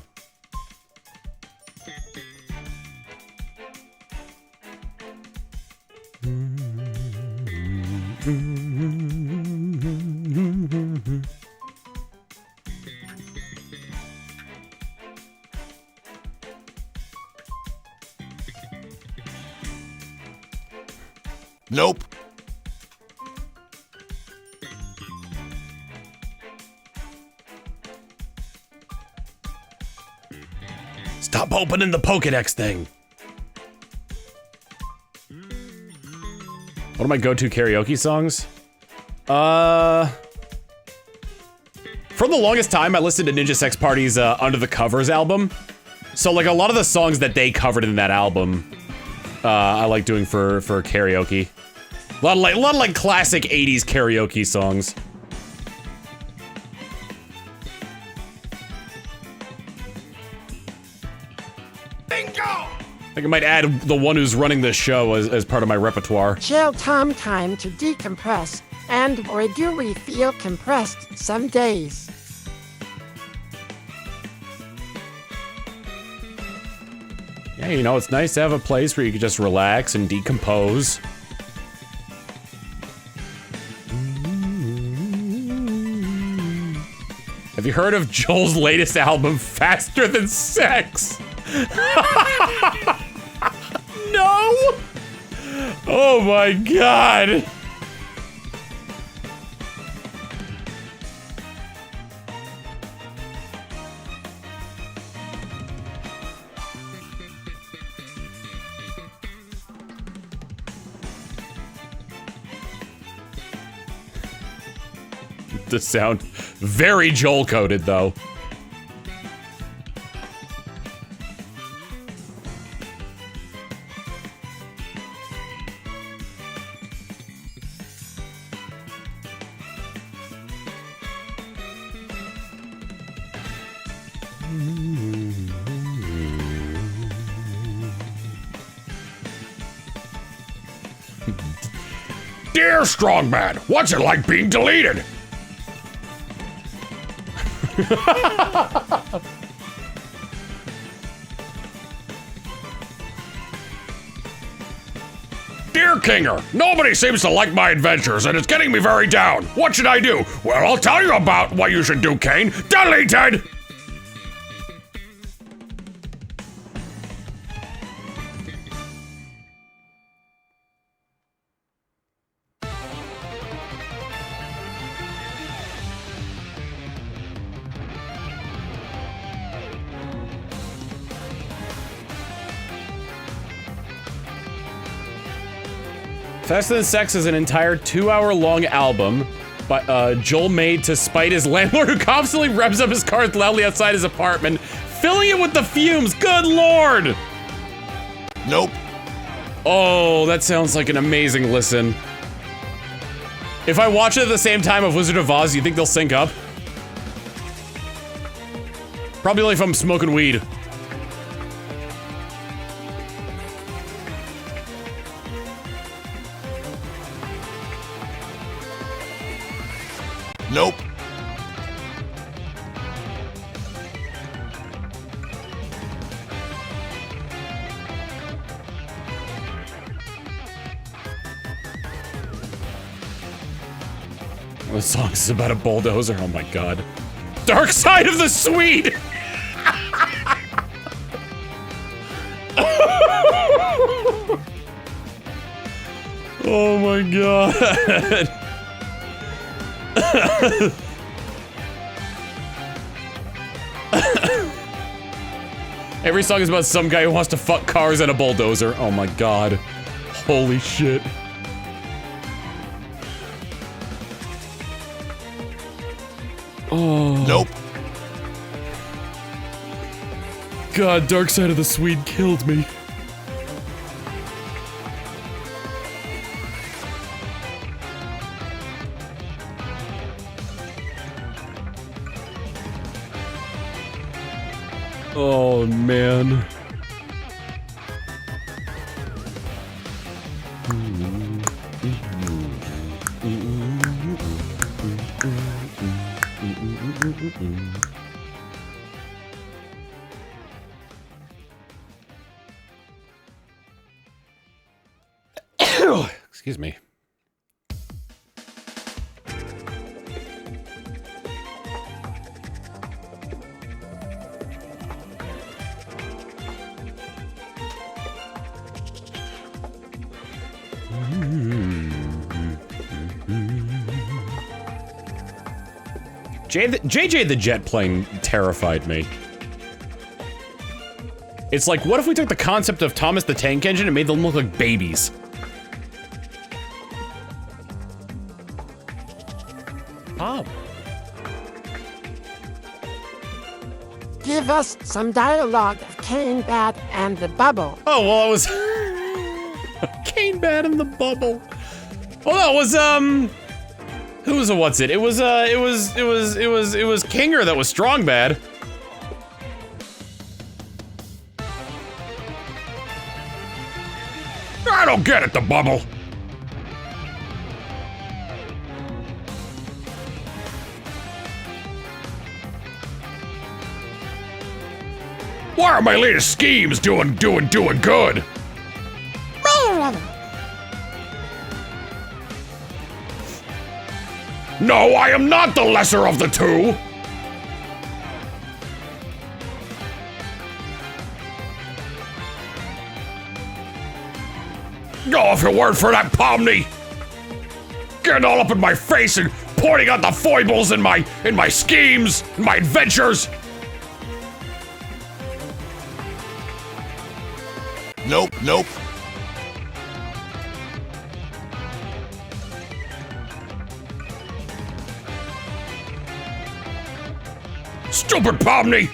[SPEAKER 4] Nope.
[SPEAKER 3] Stop opening the Pokedex thing.
[SPEAKER 1] What are my go-to karaoke songs? For the longest time, I listened to Ninja Sex Party's Under the Covers album. So, like, a lot of the songs that they covered in that album, I like doing for karaoke. A lot of like classic 80s karaoke songs.
[SPEAKER 3] Bingo!
[SPEAKER 1] I think I might add the one who's running this show as part of my repertoire.
[SPEAKER 2] Chill time to decompress, and boy do we feel compressed some days.
[SPEAKER 1] Yeah, you know, it's nice to have a place where you can just relax and decompose. Have you heard of Joel's latest album, Faster Than Sex? No! Oh my god! The sound very Joel-coded, though.
[SPEAKER 3] Dear Strongman, what's it like being deleted? Dear Kinger, nobody seems to like my adventures and it's getting me very down. What should I do? Well, I'll tell you about what you should do, Kane. Deleted!
[SPEAKER 1] Faster Than Sex is an entire 2-hour-long album Joel made to spite his landlord who constantly revs up his cars loudly outside his apartment, filling it with the fumes. Good lord!
[SPEAKER 4] Nope.
[SPEAKER 1] Oh, that sounds like an amazing listen. If I watch it at the same time of Wizard of Oz, you think they'll sync up? Probably only if I'm smoking weed.
[SPEAKER 4] Nope.
[SPEAKER 1] The song is about a bulldozer. Oh my god. Dark Side of the Swede! Oh my god. Every song is about some guy who wants to fuck cars and a bulldozer. Oh my god. Holy shit. Oh.
[SPEAKER 4] Nope.
[SPEAKER 1] God, Dark Side of the Swede killed me. Oh, man. Excuse me. JJ the Jet plane terrified me. It's like, what if we took the concept of Thomas the Tank Engine and made them look like babies? Oh.
[SPEAKER 2] Give us some dialogue of Kane, Bat, and the Bubble.
[SPEAKER 1] Oh, well, it was... Kane, Bat, and the Bubble. Well, that was, who was a what's it? It was Kinger that was strong bad.
[SPEAKER 3] I don't get it, the Bubble. Why are my latest schemes doing good? No, I am not the lesser of the two. Oh, if it weren't for that Pomni getting all up in my face and pointing out the foibles in my schemes, in my adventures.
[SPEAKER 4] Nope, nope.
[SPEAKER 3] Stupid Pomni!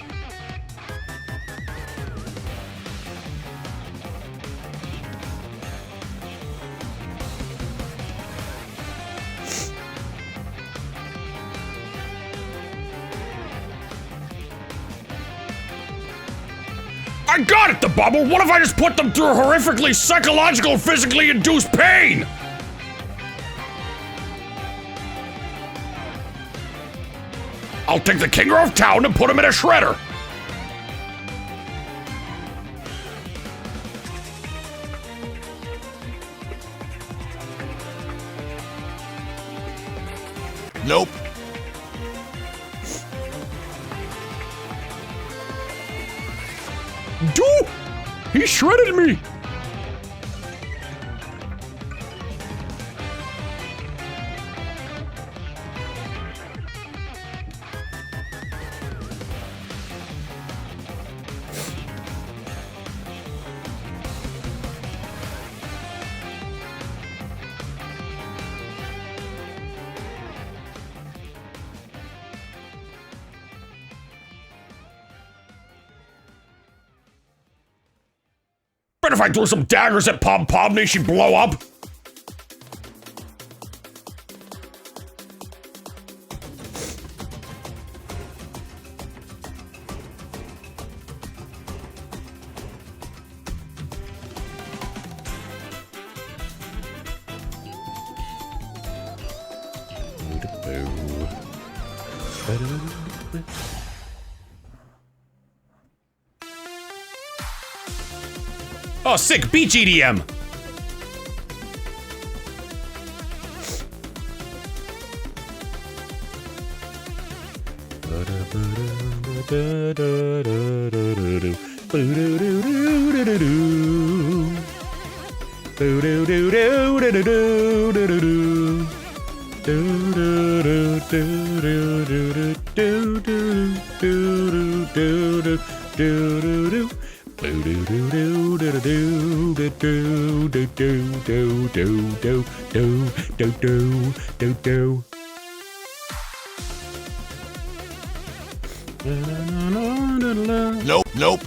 [SPEAKER 3] I got it, the Bubble! What if I just put them through horrifically psychological, physically induced pain? I'll take the Kinger of Town and put him in a shredder.
[SPEAKER 4] Nope.
[SPEAKER 3] Dude! He shredded me! But if I threw some daggers at Pomni, she'd blow up.
[SPEAKER 1] Oh, sick! Beach EDM!
[SPEAKER 4] Nope, nope.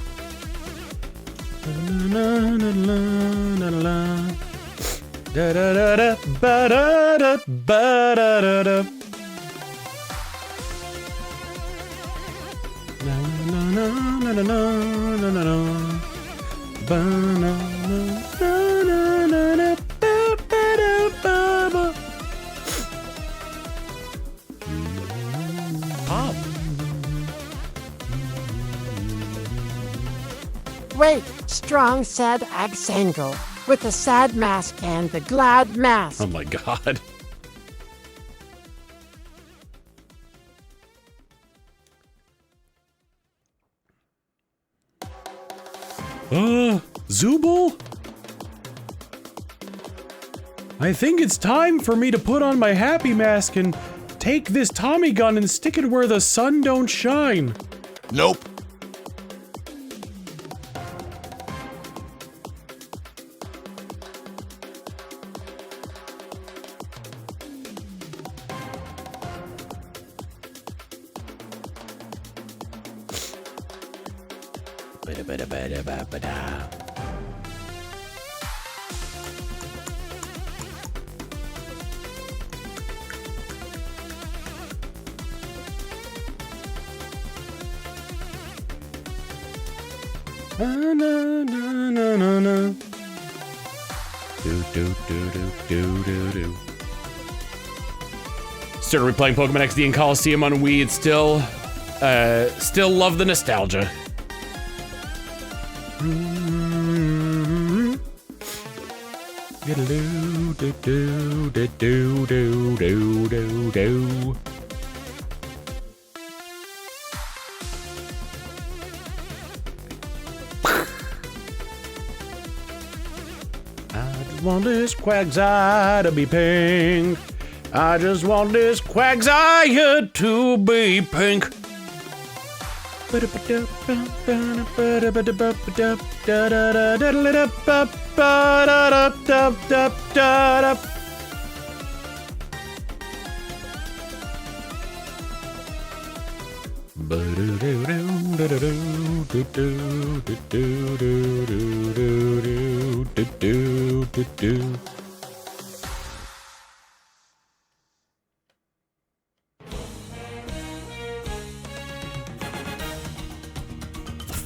[SPEAKER 2] Wait, strong sad Agsangle with the sad mask and the glad mask.
[SPEAKER 1] Oh my god. Zooble? I think it's time for me to put on my happy mask and take this Tommy gun and stick it where the sun don't shine.
[SPEAKER 4] Nope.
[SPEAKER 1] Started replaying Pokemon XD and Colosseum on Wii. It's still love the nostalgia. I just want this Quagsire to be pink. I just want this Quagsire to be pink.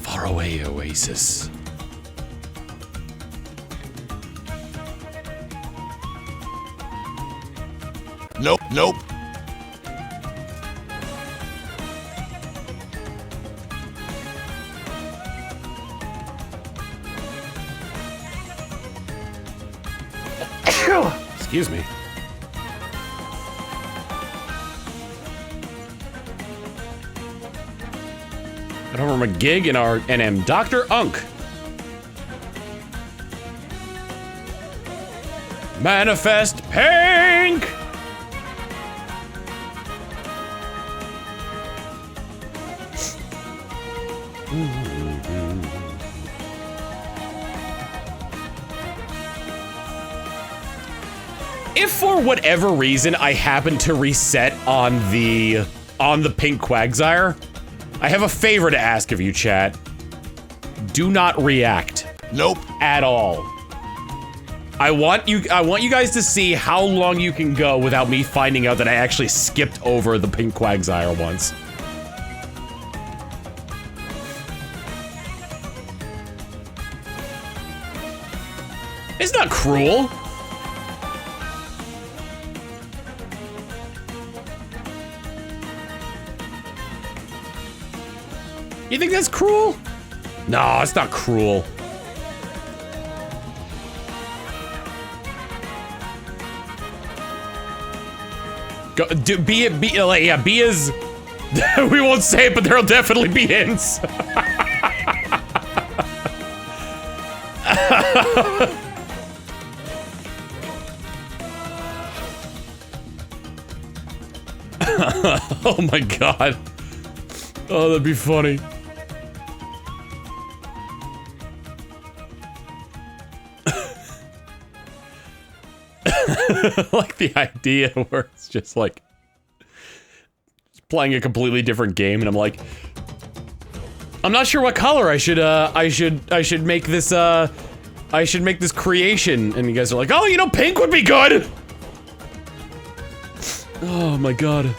[SPEAKER 1] Faraway oasis.
[SPEAKER 4] Nope, nope.
[SPEAKER 1] Excuse me. Got over my gig in our NM. Dr. Unk. Manifest pink! If for whatever reason I happen to reset on the pink Quagsire, I have a favor to ask of you, chat. Do not react.
[SPEAKER 4] Nope.
[SPEAKER 1] At all. I want you guys to see how long you can go without me finding out that I actually skipped over the pink Quagsire once. It's not cruel. You think that's cruel? No, it's not cruel. Go, be as... we won't say it, but there'll definitely be hints. Oh my god. Oh, that'd be funny. Like the idea where it's just like playing a completely different game, and I'm like, I'm not sure what color I should make this I should make this creation, and you guys are like, oh, you know, pink would be good. Oh my god.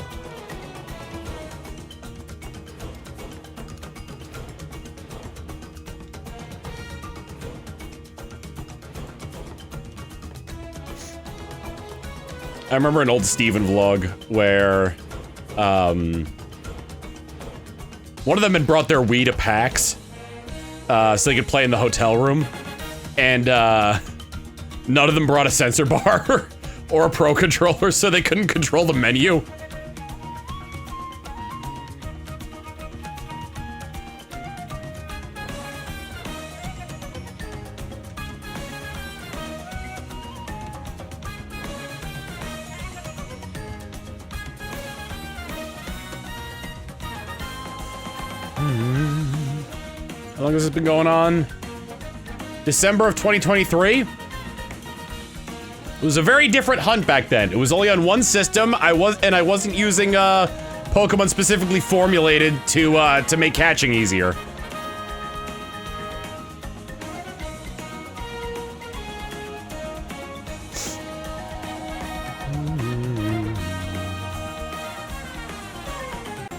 [SPEAKER 1] I remember an old Steven vlog where, one of them had brought their Wii to PAX, so they could play in the hotel room, and, none of them brought a sensor bar or a Pro controller, so they couldn't control the menu. How long has this been going on? December of 2023? It was a very different hunt back then. It was only on one system. I wasn't using Pokemon specifically formulated to make catching easier.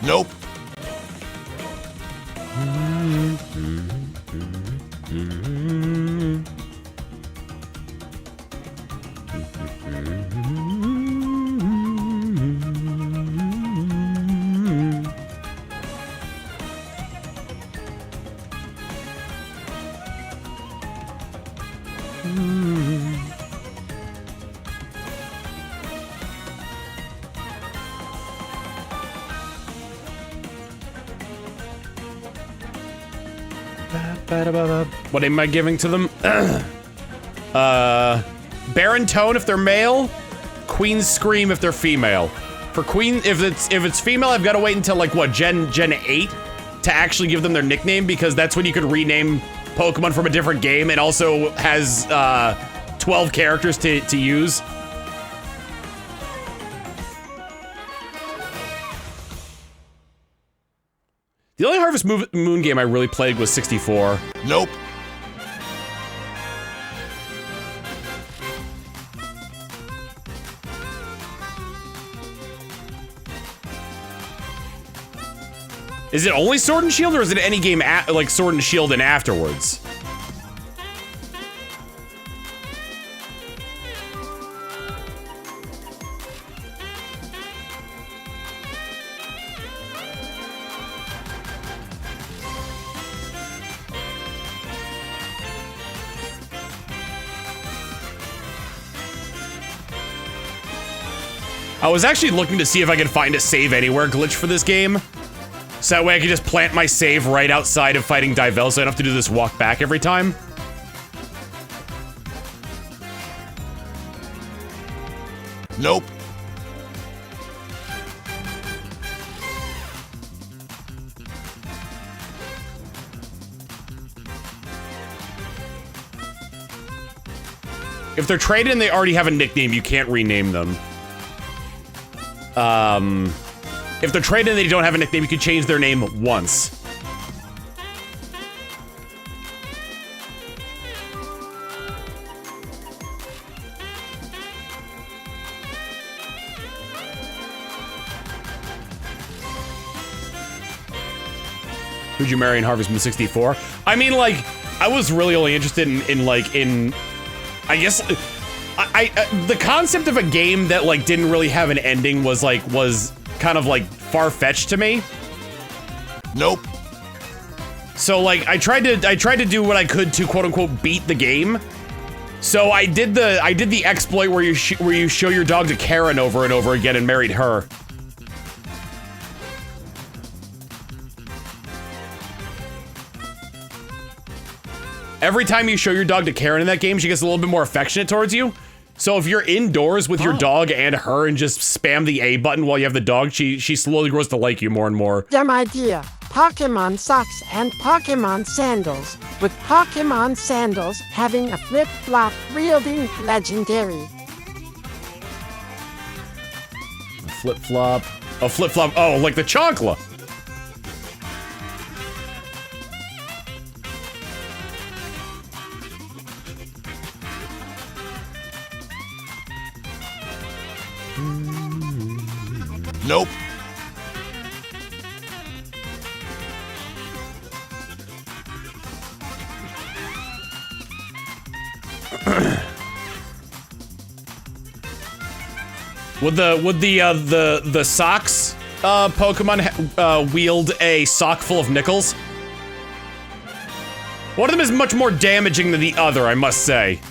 [SPEAKER 4] Nope.
[SPEAKER 1] What am I giving to them? Baron Tone if they're male, Queen's Scream if they're female. For Queen, if it's female, I've got to wait until like what, Gen 8 to actually give them their nickname, because that's when you could rename Pokemon from a different game and also has 12 characters to use. The only Harvest Moon game I really played was 64.
[SPEAKER 4] Nope.
[SPEAKER 1] Is it only Sword and Shield, or is it any game like Sword and Shield and afterwards? I was actually looking to see if I could find a save anywhere glitch for this game. So that way I could just plant my save right outside of fighting Divel, so I don't have to do this walk back every time.
[SPEAKER 4] Nope.
[SPEAKER 1] If they're traded and they already have a nickname, you can't rename them. If they're traded and they don't have a nickname, you can change their name once. Who'd you marry in Harvest Moon 64? I mean, like, I was really only interested in I guess, the concept of a game that, like, didn't really have an ending was kind of, like, far-fetched to me.
[SPEAKER 4] Nope.
[SPEAKER 1] So like I tried to do what I could to quote unquote beat the game. So I did the exploit where you show your dog to Karen over and over again and married her. Every time you show your dog to Karen in that game, she gets a little bit more affectionate towards you. So if you're indoors with your dog and her and just spam the A button while you have the dog, she slowly grows to like you more and more.
[SPEAKER 2] Dumb idea. Pokemon socks and Pokemon sandals, with Pokemon sandals having a flip-flop wielding legendary.
[SPEAKER 1] Flip-flop. Oh, flip-flop. Oh, like the Chonkla.
[SPEAKER 4] Nope.
[SPEAKER 1] Would the socks Pokemon wield a sock full of nickels? One of them is much more damaging than the other, I must say.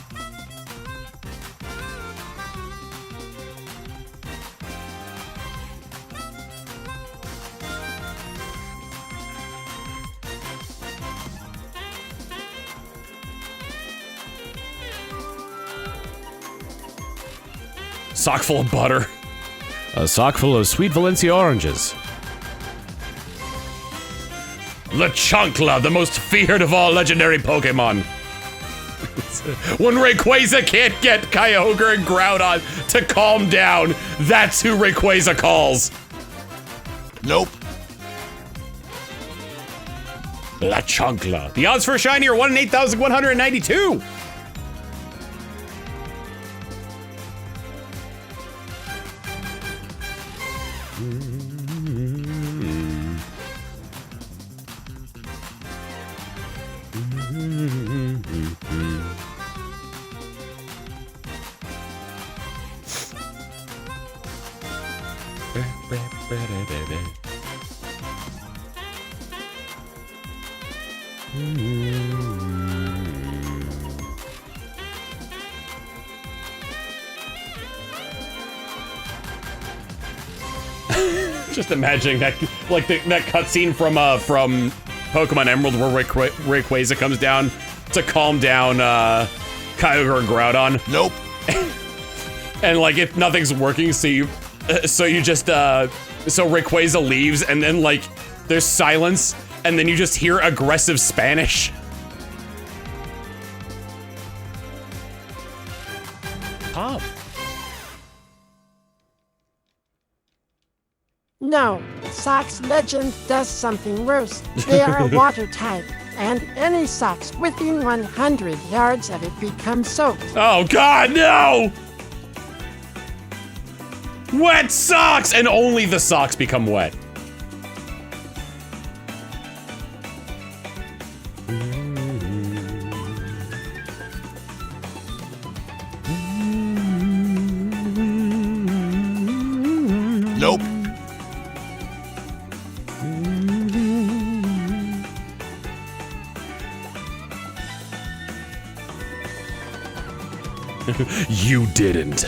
[SPEAKER 1] Sock full of butter. A sock full of sweet Valencia oranges. The Chonkla, the most feared of all legendary Pokemon. When Rayquaza can't get Kyogre and Groudon to calm down, that's who Rayquaza calls.
[SPEAKER 4] Nope.
[SPEAKER 1] La Chonkla. The odds for a shiny are 1 in 8,192. Just imagining that, like that cutscene from Pokemon Emerald where Rayquaza comes down to calm down Kyogre and Groudon.
[SPEAKER 4] Nope.
[SPEAKER 1] And like if nothing's working, so you just so Rayquaza leaves, and then like there's silence, and then you just hear aggressive Spanish. Pop.
[SPEAKER 2] No, Sock's legend does something worse. They are a water type, and any socks within 100 yards of it become soaked.
[SPEAKER 1] Oh God, no! Wet socks! And only the socks become wet.
[SPEAKER 4] Nope.
[SPEAKER 1] You didn't.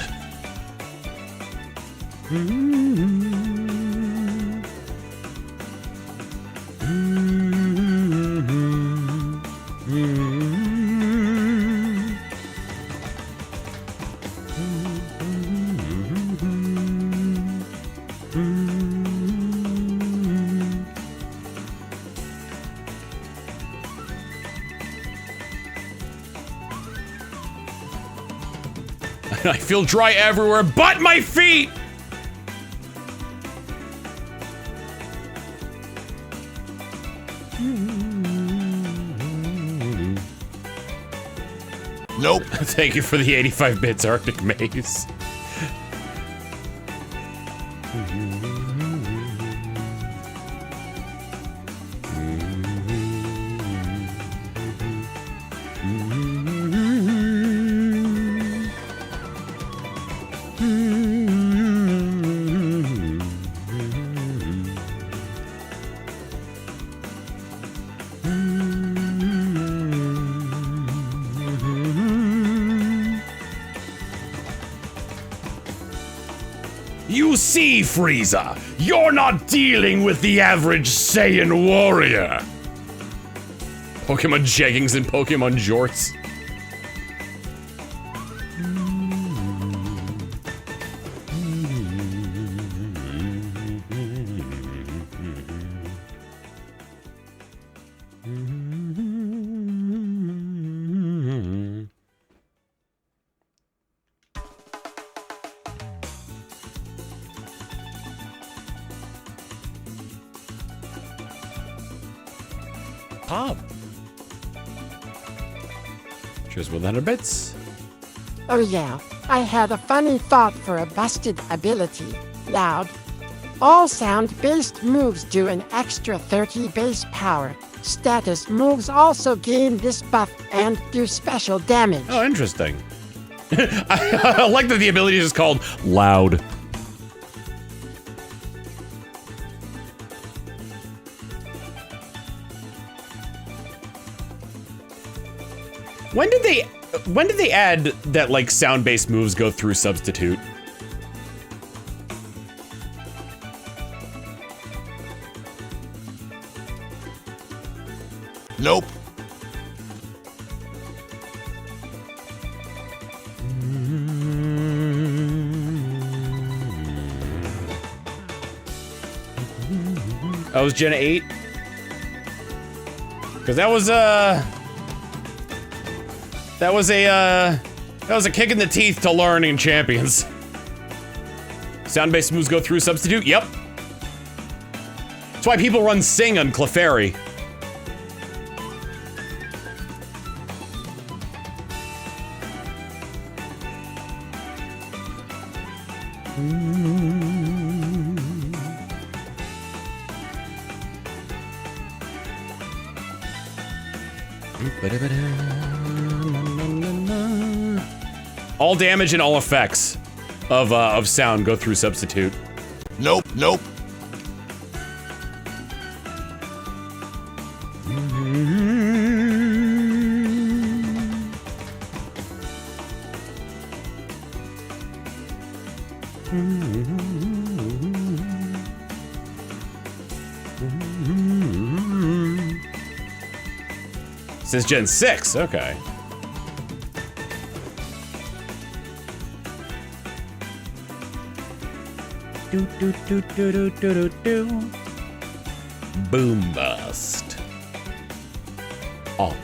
[SPEAKER 1] I feel dry everywhere but my feet!
[SPEAKER 4] Nope.
[SPEAKER 1] Thank you for the 85 bits Arctic Maze.
[SPEAKER 3] You see, Frieza, you're not dealing with the average Saiyan warrior.
[SPEAKER 1] Pokemon jeggings and Pokemon jorts. Pop. Cheers, 100 bits.
[SPEAKER 2] Oh yeah, I had a funny thought for a busted ability. Loud. All sound-based moves do an extra 30 base power. Status moves also gain this buff and do special damage.
[SPEAKER 1] Oh, interesting. I like that the ability is called Loud. When did they add that, like, sound-based moves go through substitute?
[SPEAKER 4] Nope.
[SPEAKER 1] That was Gen 8? Because that was a kick in the teeth to learning champions. Sound-based moves go through substitute? Yep. That's why people run Sing on Clefairy. All damage and all effects of sound go through substitute.
[SPEAKER 4] Nope. Nope.
[SPEAKER 1] Says Gen 6, okay. Boom bust. Oh.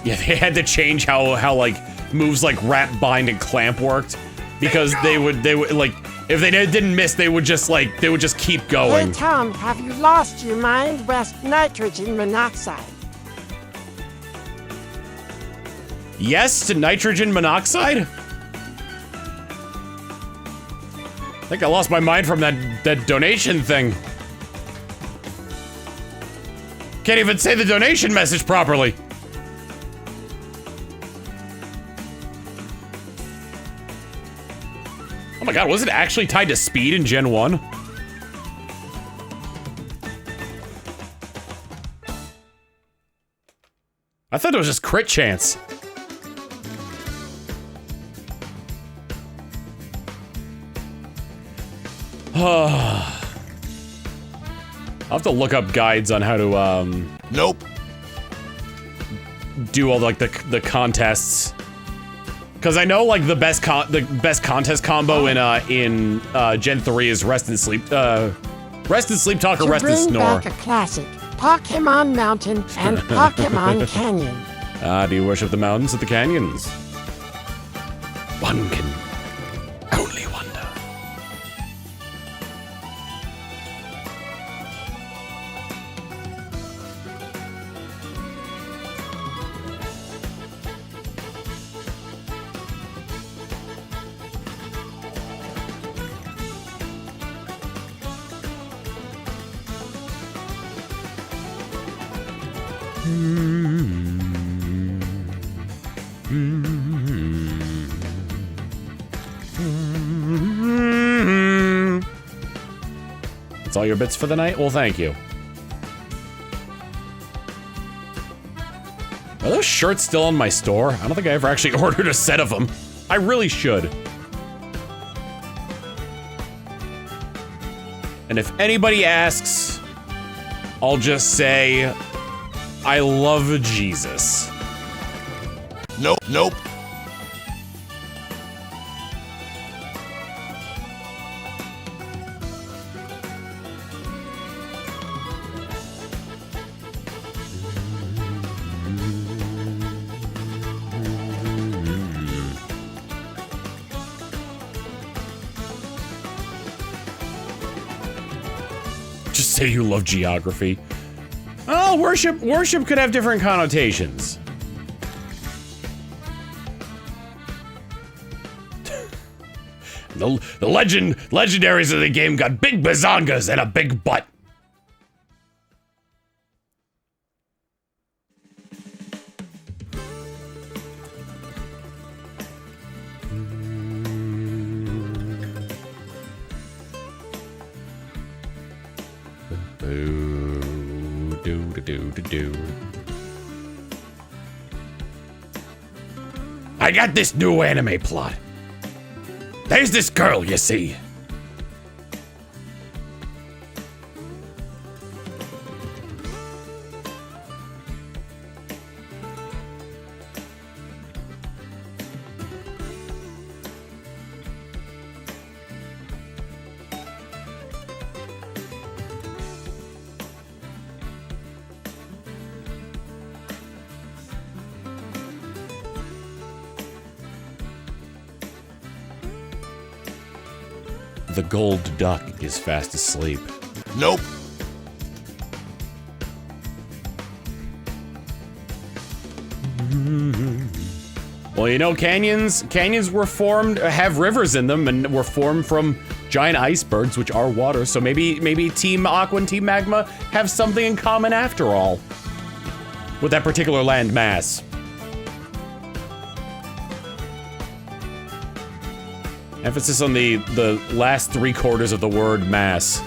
[SPEAKER 1] Yeah, they had to change how like moves like Wrap, Bind, and Clamp worked because they would like if they didn't miss, they would just keep going.
[SPEAKER 2] Hey Tom, have you lost your mind? West nitrogen monoxide.
[SPEAKER 1] Yes to nitrogen monoxide? I think I lost my mind from that donation thing. Can't even say the donation message properly. Oh my god, was it actually tied to speed in Gen 1? I thought it was just crit chance. I'll have to look up guides on how to,
[SPEAKER 4] Nope.
[SPEAKER 1] do all, like, the contests. Because I know, like, the best contest combo in Gen 3 is Rest and Sleep, Rest and Sleep Talk or Rest and
[SPEAKER 2] Bring
[SPEAKER 1] Snore.
[SPEAKER 2] back a classic, Pokemon Mountain and Pokemon Canyon.
[SPEAKER 1] Do you worship the mountains or the canyons? One can only wonder. That's all your bits for the night? Well, thank you. Are those shirts still on my store? I don't think I ever actually ordered a set of them. I really should. And if anybody asks, I'll just say, I love Jesus.
[SPEAKER 4] Nope, nope.
[SPEAKER 1] Just say you love geography. Oh, worship could have different connotations.
[SPEAKER 3] The legendaries of the game got big bazongas and a big butt. I got this new anime plot. There's this girl, you see.
[SPEAKER 1] The gold duck is fast asleep.
[SPEAKER 4] Nope.
[SPEAKER 1] Well, you know, canyons were formed, have rivers in them, and were formed from giant icebergs, which are water. So maybe Team Aqua and Team Magma have something in common after all, with that particular land mass. Emphasis on the last 3/4 of the word mass.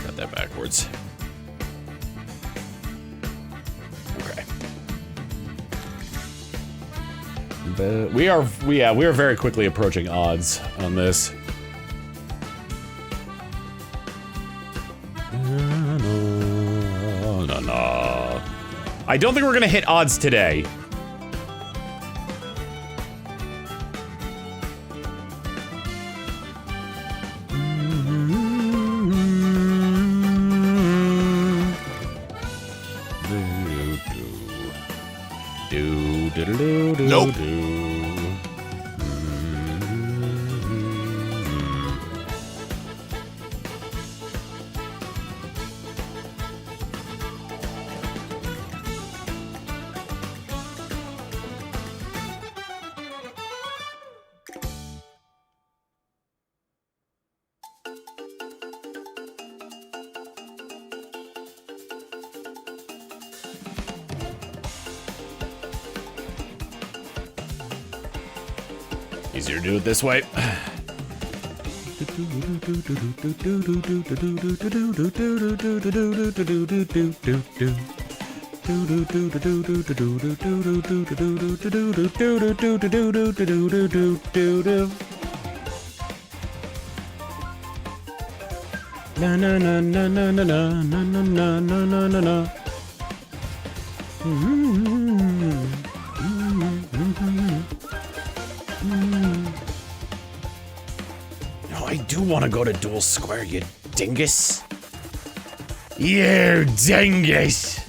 [SPEAKER 1] Got that backwards. Okay. But we are very quickly approaching odds on this. No. I don't think we're gonna hit odds today.
[SPEAKER 4] Nope.
[SPEAKER 1] Easier to do it this way. Na na na na na na na na na na na na. No, I do want to go to Dual Square, you dingus.
[SPEAKER 3] You dingus!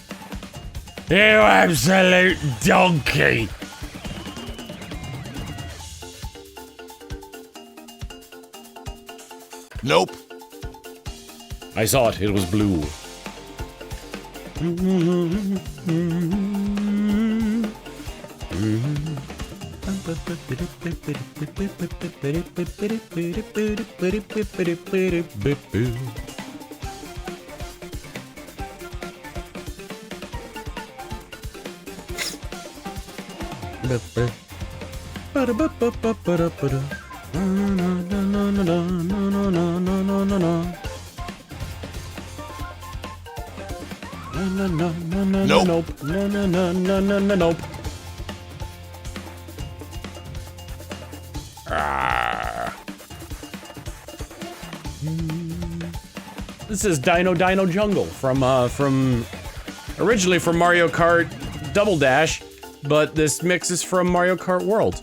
[SPEAKER 3] You absolute donkey!
[SPEAKER 4] Nope.
[SPEAKER 1] I saw it. It was blue. Nope. Nope. This is Dino Jungle from originally from Mario Kart Double Dash, but this mix is from Mario Kart World.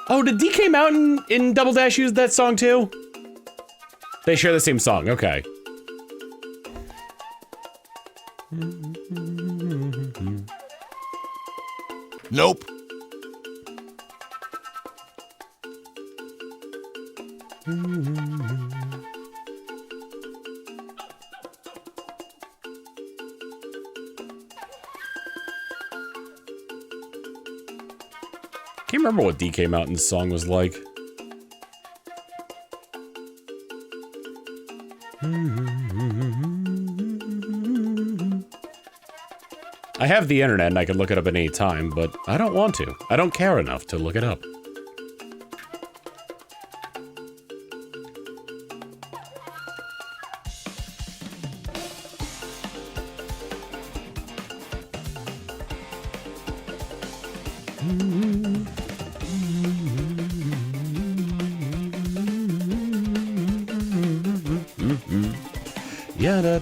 [SPEAKER 1] Oh, did DK Mountain in Double Dash use that song too? They share the same song, okay.
[SPEAKER 4] Nope.
[SPEAKER 1] Can't remember what DK Mountain's song was like. I have the internet and I can look it up at any time, but I don't want to. I don't care enough to look it up.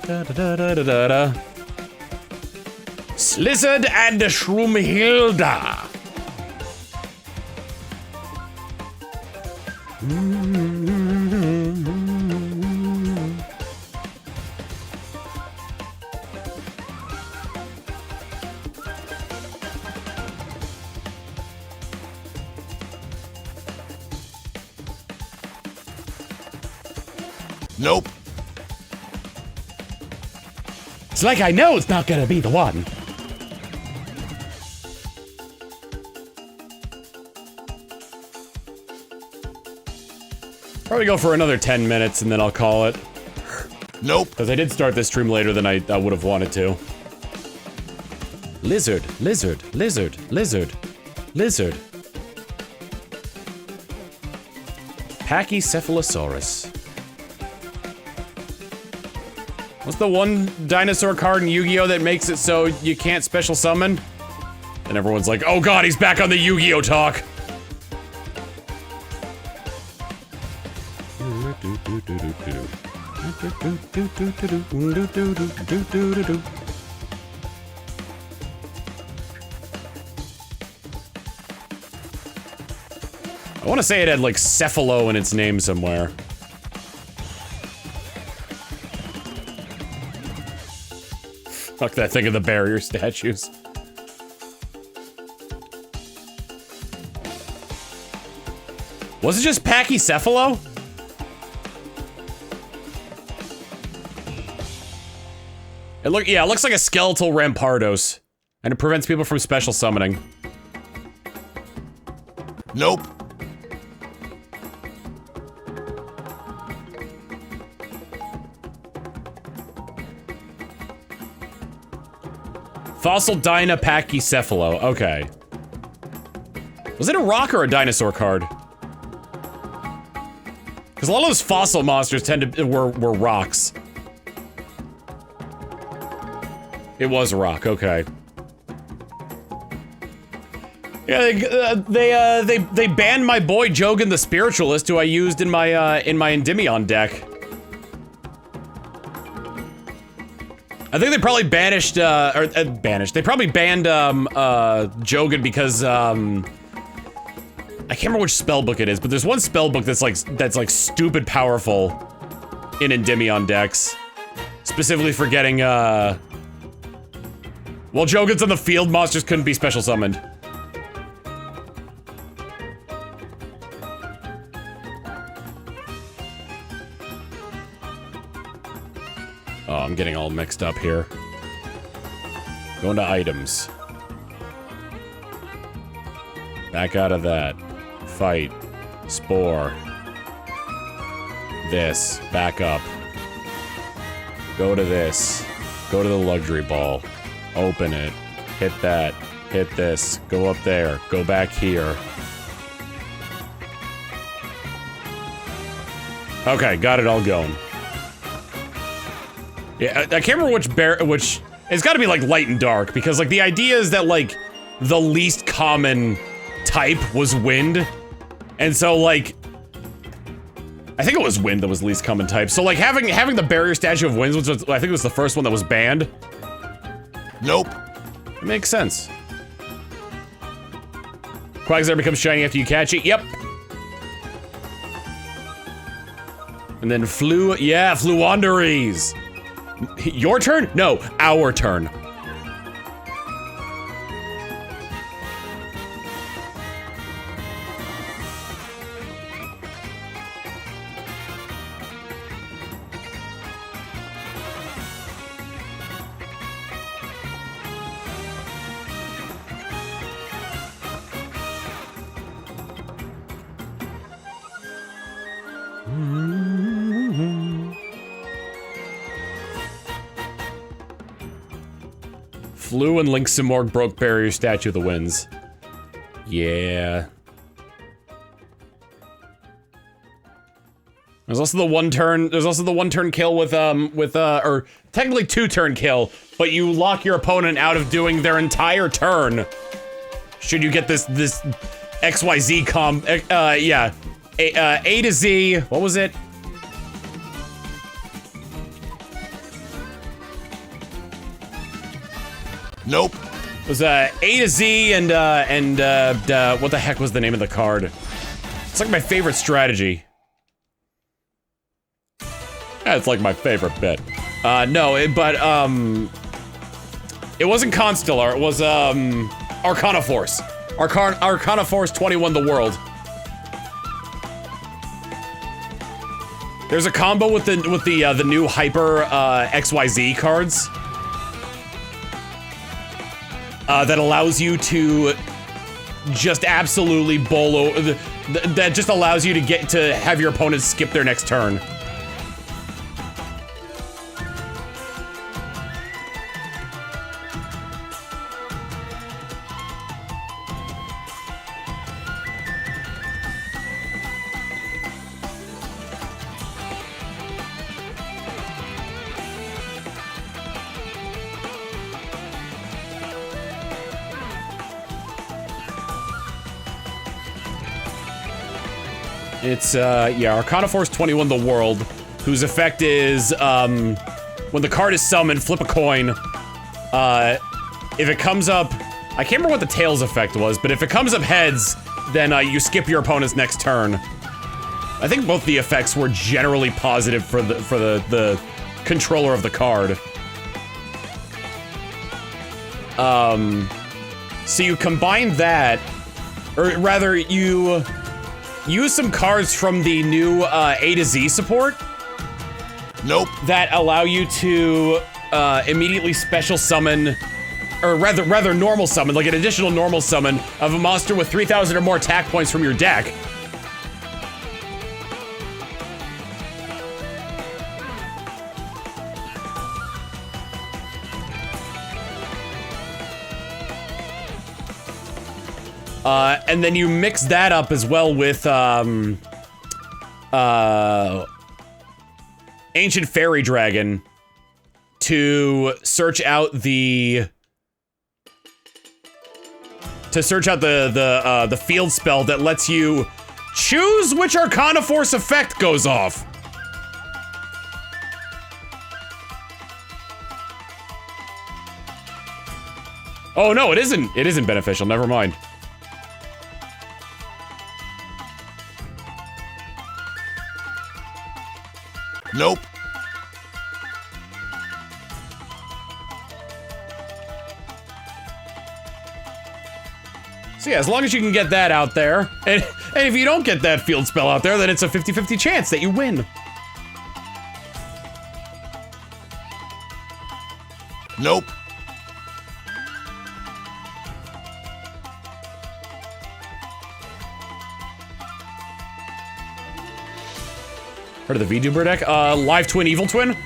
[SPEAKER 1] Da-da-da-da-da-da-da. Slizzard and Shroomhilda.
[SPEAKER 4] Nope.
[SPEAKER 1] It's like I know it's not gonna be the one. Probably go for another 10 minutes and then I'll call it.
[SPEAKER 4] Nope.
[SPEAKER 1] Because I did start this stream later than I would have wanted to. Lizard, lizard, lizard, lizard, lizard. Pachycephalosaurus. What's the one dinosaur card in Yu-Gi-Oh that makes it so you can't special summon? And everyone's like, oh god, he's back on the Yu-Gi-Oh talk! I want to say it had like Cephalo in its name somewhere. Fuck that thing of the barrier statues. Was it just Pachycephalo? It looks like a skeletal Rampardos. And it prevents people from special summoning.
[SPEAKER 4] Nope.
[SPEAKER 1] Fossil Dyna Pachycephalo. Okay. Was it a rock or a dinosaur card? Because a lot of those fossil monsters were rocks. It was a rock. Okay. Yeah, they banned my boy Jogan the Spiritualist, who I used in my Endymion deck. I think they probably banished, banished. They probably banned, Jogan because, I can't remember which spellbook it is, but there's one spellbook that's like stupid powerful in Endymion decks. Specifically for getting, while Jogan's on the field, monsters couldn't be special summoned. Oh, I'm getting all mixed up here. Going to items. Back out of that. Fight. Spore. This. Back up. Go to this. Go to the luxury ball. Open it. Hit that. Hit this. Go up there. Go back here. Okay, got it all going. Yeah, I can't remember which it's gotta be like light and dark, because like the idea is that like the least common type was wind. And so like I think it was wind that was least common type. So like having the barrier statue of winds, which was, I think it was the first one that was banned.
[SPEAKER 4] Nope.
[SPEAKER 1] It makes sense. Quagsire becomes shiny after you catch it. Yep. And then Fluwanderies. Your turn? No, our turn. Flew and Link Simorg broke barrier statue of the winds. Yeah. There's also the one turn kill with or technically 2-turn kill, but you lock your opponent out of doing their entire turn. Should you get this XYZ yeah. A to Z, what was it?
[SPEAKER 4] Nope.
[SPEAKER 1] It was A to Z and what the heck was the name of the card? It's like my favorite strategy. Yeah, it's like my favorite bit. No, it wasn't Constellar, it was Arcana Force. Arcana Force 21 the world. There's a combo with the new Hyper XYZ cards. That allows you to just absolutely bolo. That just allows you to have your opponent skip their next turn. It's, yeah, Arcana Force 21 the world, whose effect is, when the card is summoned, flip a coin. If it comes up, I can't remember what the tails effect was, but if it comes up heads, then, you skip your opponent's next turn. I think both the effects were generally positive for the controller of the card. So you combine that, or rather, you use some cards from the new A to Z support.
[SPEAKER 4] Nope.
[SPEAKER 1] That allow you to immediately special summon, or rather normal summon, like an additional normal summon of a monster with 3,000 or more attack points from your deck. And then you mix that up as well with, Ancient Fairy Dragon to search out the field spell that lets you choose which Arcana Force effect goes off. Oh no, it isn't. It isn't beneficial. Never mind.
[SPEAKER 4] Nope.
[SPEAKER 1] So yeah, as long as you can get that out there, and if you don't get that field spell out there, then it's a 50-50 chance that you win.
[SPEAKER 4] Nope.
[SPEAKER 1] Heard of the VTuber deck? Live Twin, Evil Twin?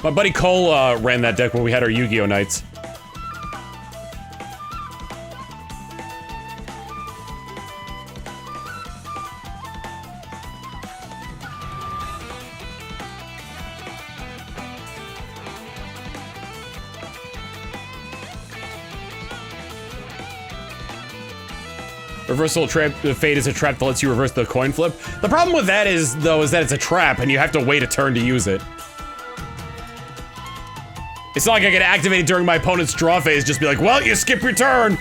[SPEAKER 1] My buddy Cole ran that deck when we had our Yu-Gi-Oh! Nights. Reversal trap, fate is a trap that lets you reverse the coin flip. The problem with that is, though, is that it's a trap and you have to wait a turn to use it. It's not like I can activate it during my opponent's draw phase, just be like, well, you skip your turn.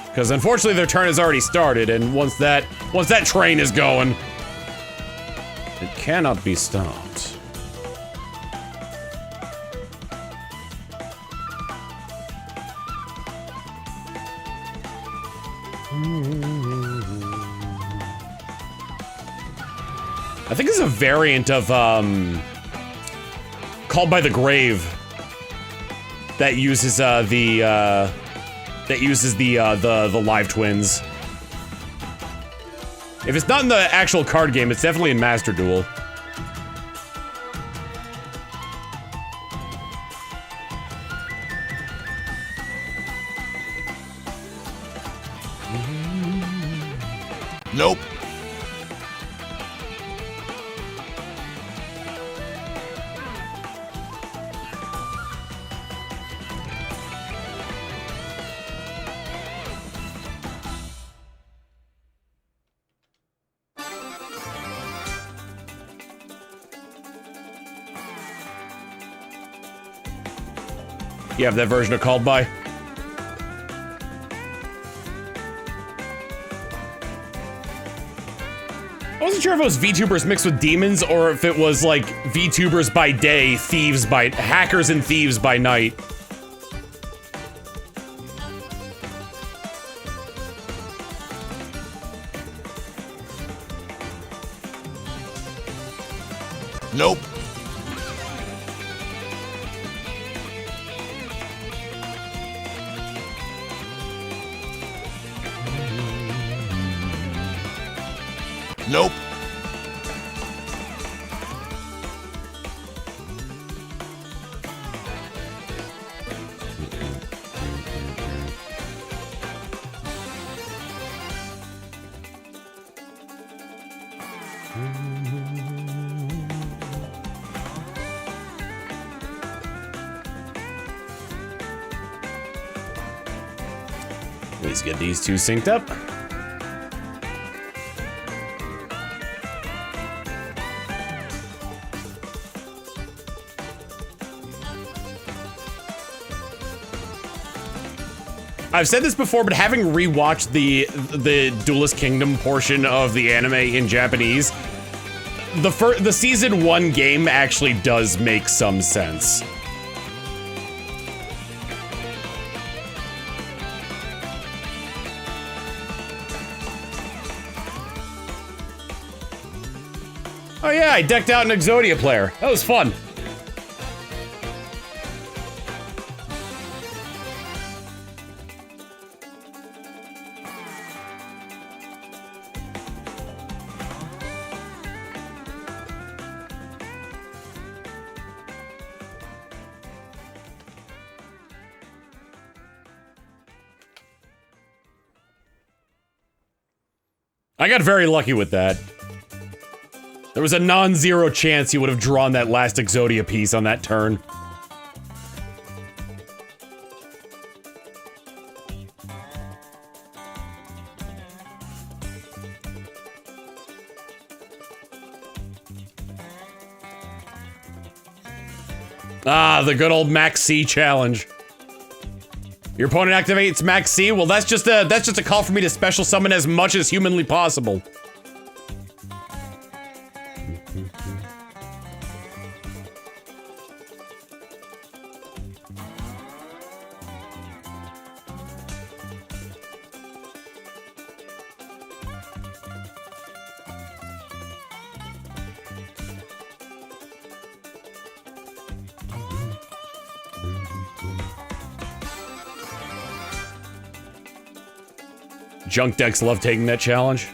[SPEAKER 1] Because unfortunately their turn has already started, and once that train is going, it cannot be stopped. I think this is a variant of, Called by the Grave that uses, the live twins. If it's not in the actual card game, it's definitely in Master Duel.
[SPEAKER 4] Nope.
[SPEAKER 1] You have that version of Called By? I wasn't sure if it was VTubers mixed with demons or if it was like VTubers by day, hackers and thieves by night.
[SPEAKER 4] Nope. Nope.
[SPEAKER 1] Let's get these two synced up. I've said this before, but having rewatched the Duelist Kingdom portion of the anime in Japanese, the season 1 game actually does make some sense. Oh yeah, I decked out an Exodia player. That was fun. I got very lucky with that. There was a non-zero chance he would have drawn that last Exodia piece on that turn. Ah, the good old Max C challenge. Your opponent activates Max C? Well, that's just a call for me to special summon as much as humanly possible. Junk decks love taking that challenge.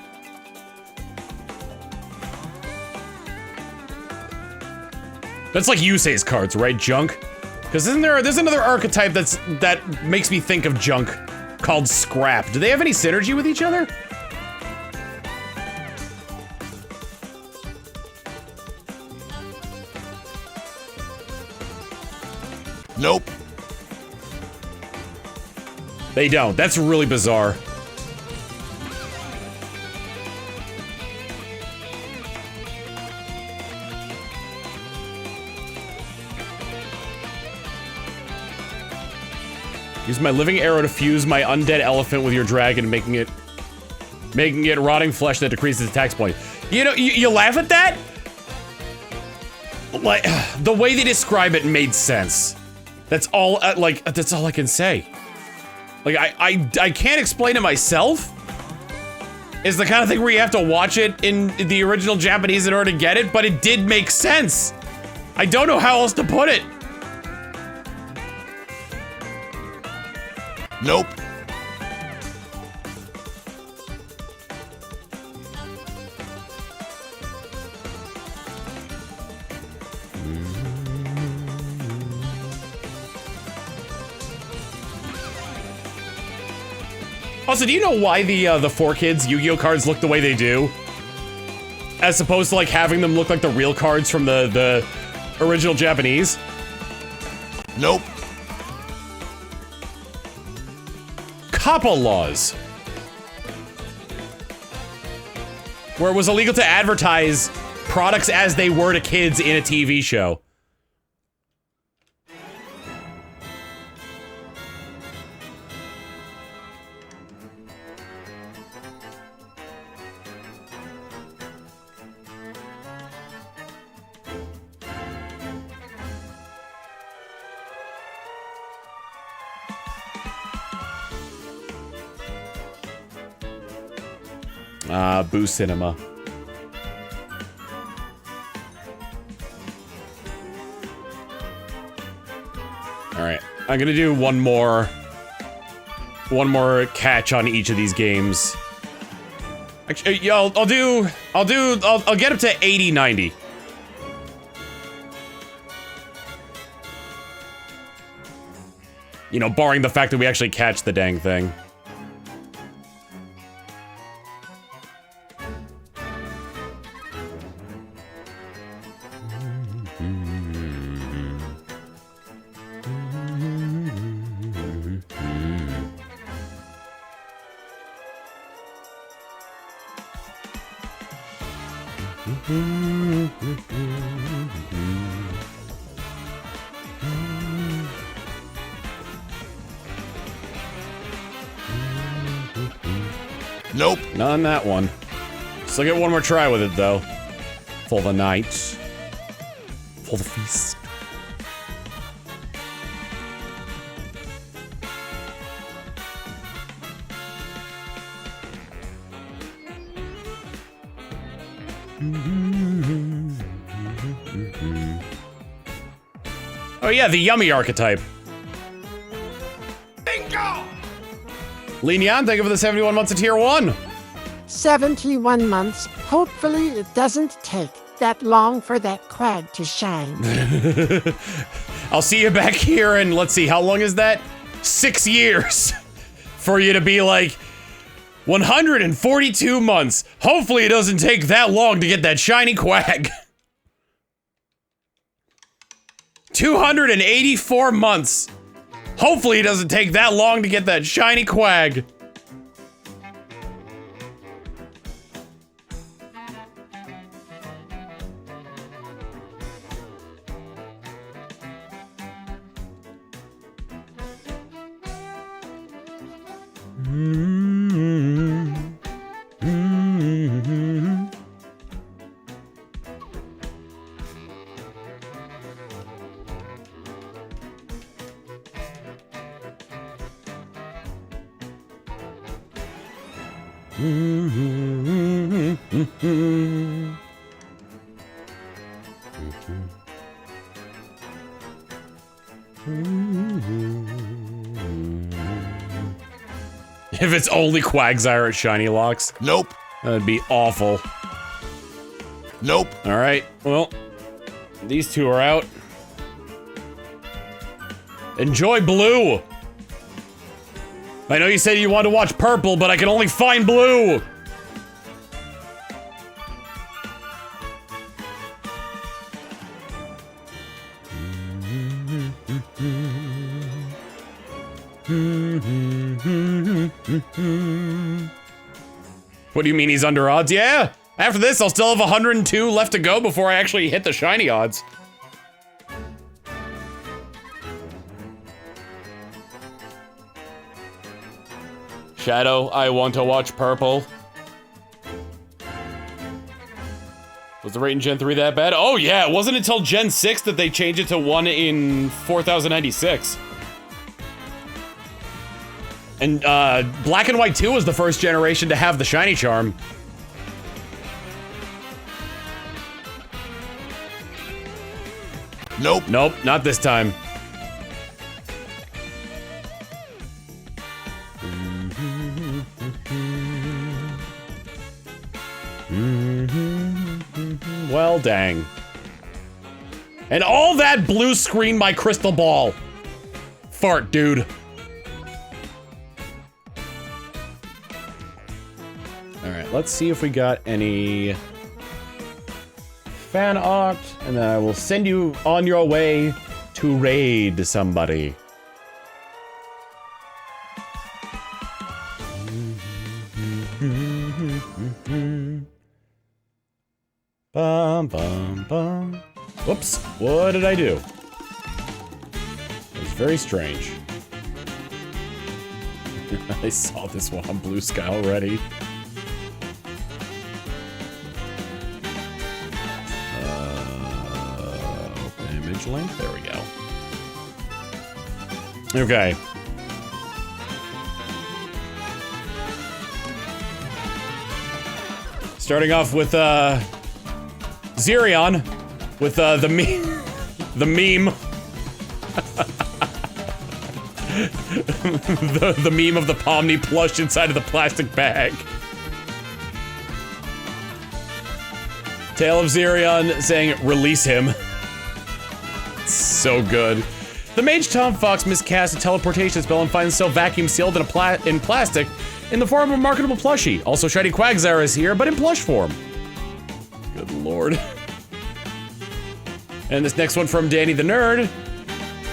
[SPEAKER 1] That's like Yusei's cards, right? Junk? Because there's another archetype that makes me think of junk called Scrap. Do they have any synergy with each other?
[SPEAKER 4] Nope.
[SPEAKER 1] They don't. That's really bizarre. Use my living arrow to fuse my undead elephant with your dragon, making it rotting flesh that decreases attack point. You know, you laugh at that? Like, the way they describe it made sense. That's all, that's all I can say. Like, I can't explain it myself. It's the kind of thing where you have to watch it in the original Japanese in order to get it, but it did make sense. I don't know how else to put it.
[SPEAKER 4] Nope.
[SPEAKER 1] Also, do you know why the 4Kids Yu-Gi-Oh cards look the way they do? As opposed to like having them look like the real cards from the original Japanese?
[SPEAKER 4] Nope.
[SPEAKER 1] Kappa laws. Where it was illegal to advertise products as they were to kids in a TV show. Boo Cinema. Alright, I'm gonna do one more catch on each of these games. Actually, yeah, I'll get up to 80, 90. You know, barring the fact that we actually catch the dang thing.
[SPEAKER 4] Nope.
[SPEAKER 1] Not on that one. Still get one more try with it, though. For the night. For the feast. Oh yeah, the yummy archetype.
[SPEAKER 3] Bingo!
[SPEAKER 1] Lean Yan, thank you for the 71 months of tier 1.
[SPEAKER 2] 71 months. Hopefully it doesn't take that long for that quag to shine.
[SPEAKER 1] I'll see you back here in, let's see, how long is that? 6 years. For you to be like, 142 months. Hopefully it doesn't take that long to get that shiny quag. 284 months. Hopefully it doesn't take that long to get that shiny quag. If it's only Quagsire at Shiny Locks,
[SPEAKER 4] Nope.
[SPEAKER 1] that'd be awful.
[SPEAKER 4] Nope.
[SPEAKER 1] Alright, well, these two are out. Enjoy blue! I know you said you wanted to watch purple, but I can only find blue! What do you mean he's under odds? Yeah! After this, I'll still have 102 left to go before I actually hit the shiny odds. Shadow, I want to watch purple. Was the rate in Gen 3 that bad? Oh yeah, it wasn't until Gen 6 that they changed it to 1 in 4096. And Black and White 2 was the first generation to have the shiny charm.
[SPEAKER 4] Nope.
[SPEAKER 1] Nope, not this time. Well, dang. And all that blue screened my crystal ball. Fart, dude. Alright, let's see if we got any fan art, and then I will send you on your way to raid somebody. Bum, bum, bum. Whoops, what did I do? It was very strange. I saw this one on Blue Sky already. Open image link, there we go. Okay. Starting off with, Zirion, with, the meme. the meme of the Pomni plush inside of the plastic bag. Tale of Zirion saying, release him. It's so good. The mage Tom Fawkes miscast a teleportation spell and finds himself vacuum sealed in plastic in the form of a marketable plushie. Also, Shiny Quagsire is here, but in plush form. Good lord. And this next one from Danny the Nerd.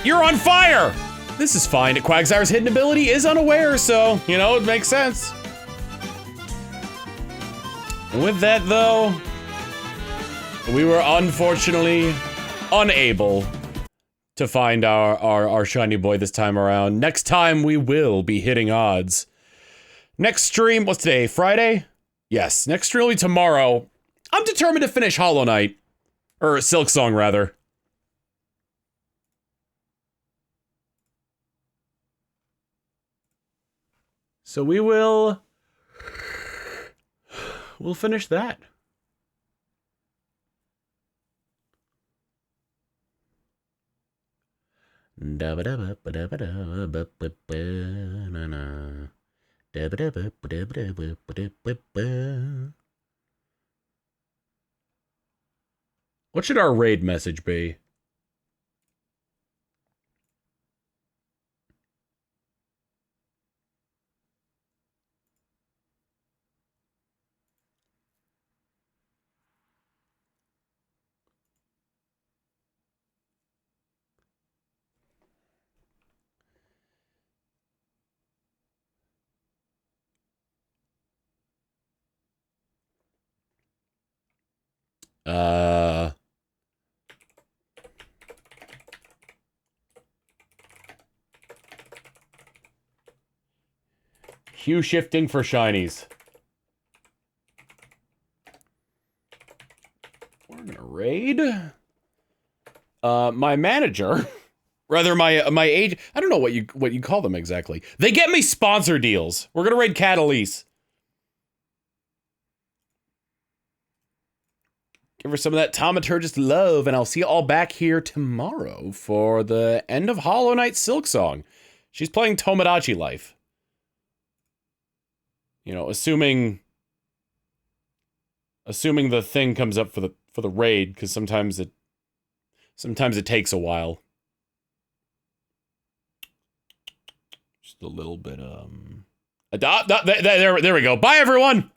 [SPEAKER 1] You're on fire! This is fine. Quagsire's hidden ability is unaware, so, you know, it makes sense. With that, though, we were unfortunately unable to find our shiny boy this time around. Next time, we will be hitting odds. Next stream, what's today, Friday? Yes, next stream will be tomorrow. I'm determined to finish Hollow Knight. Or Silk Song, rather. So we'll finish that. What should our raid message be? Hue shifting for shinies. We're gonna raid. My manager, rather my age. I don't know what you call them exactly. They get me sponsor deals. We're gonna raid Catalyse. Give her some of that Tomaturgist love, and I'll see you all back here tomorrow for the end of Hollow Knight Silk Song. She's playing Tomodachi Life. You know, assuming the thing comes up for the raid, because sometimes it takes a while. Just a little bit there we go. Bye everyone.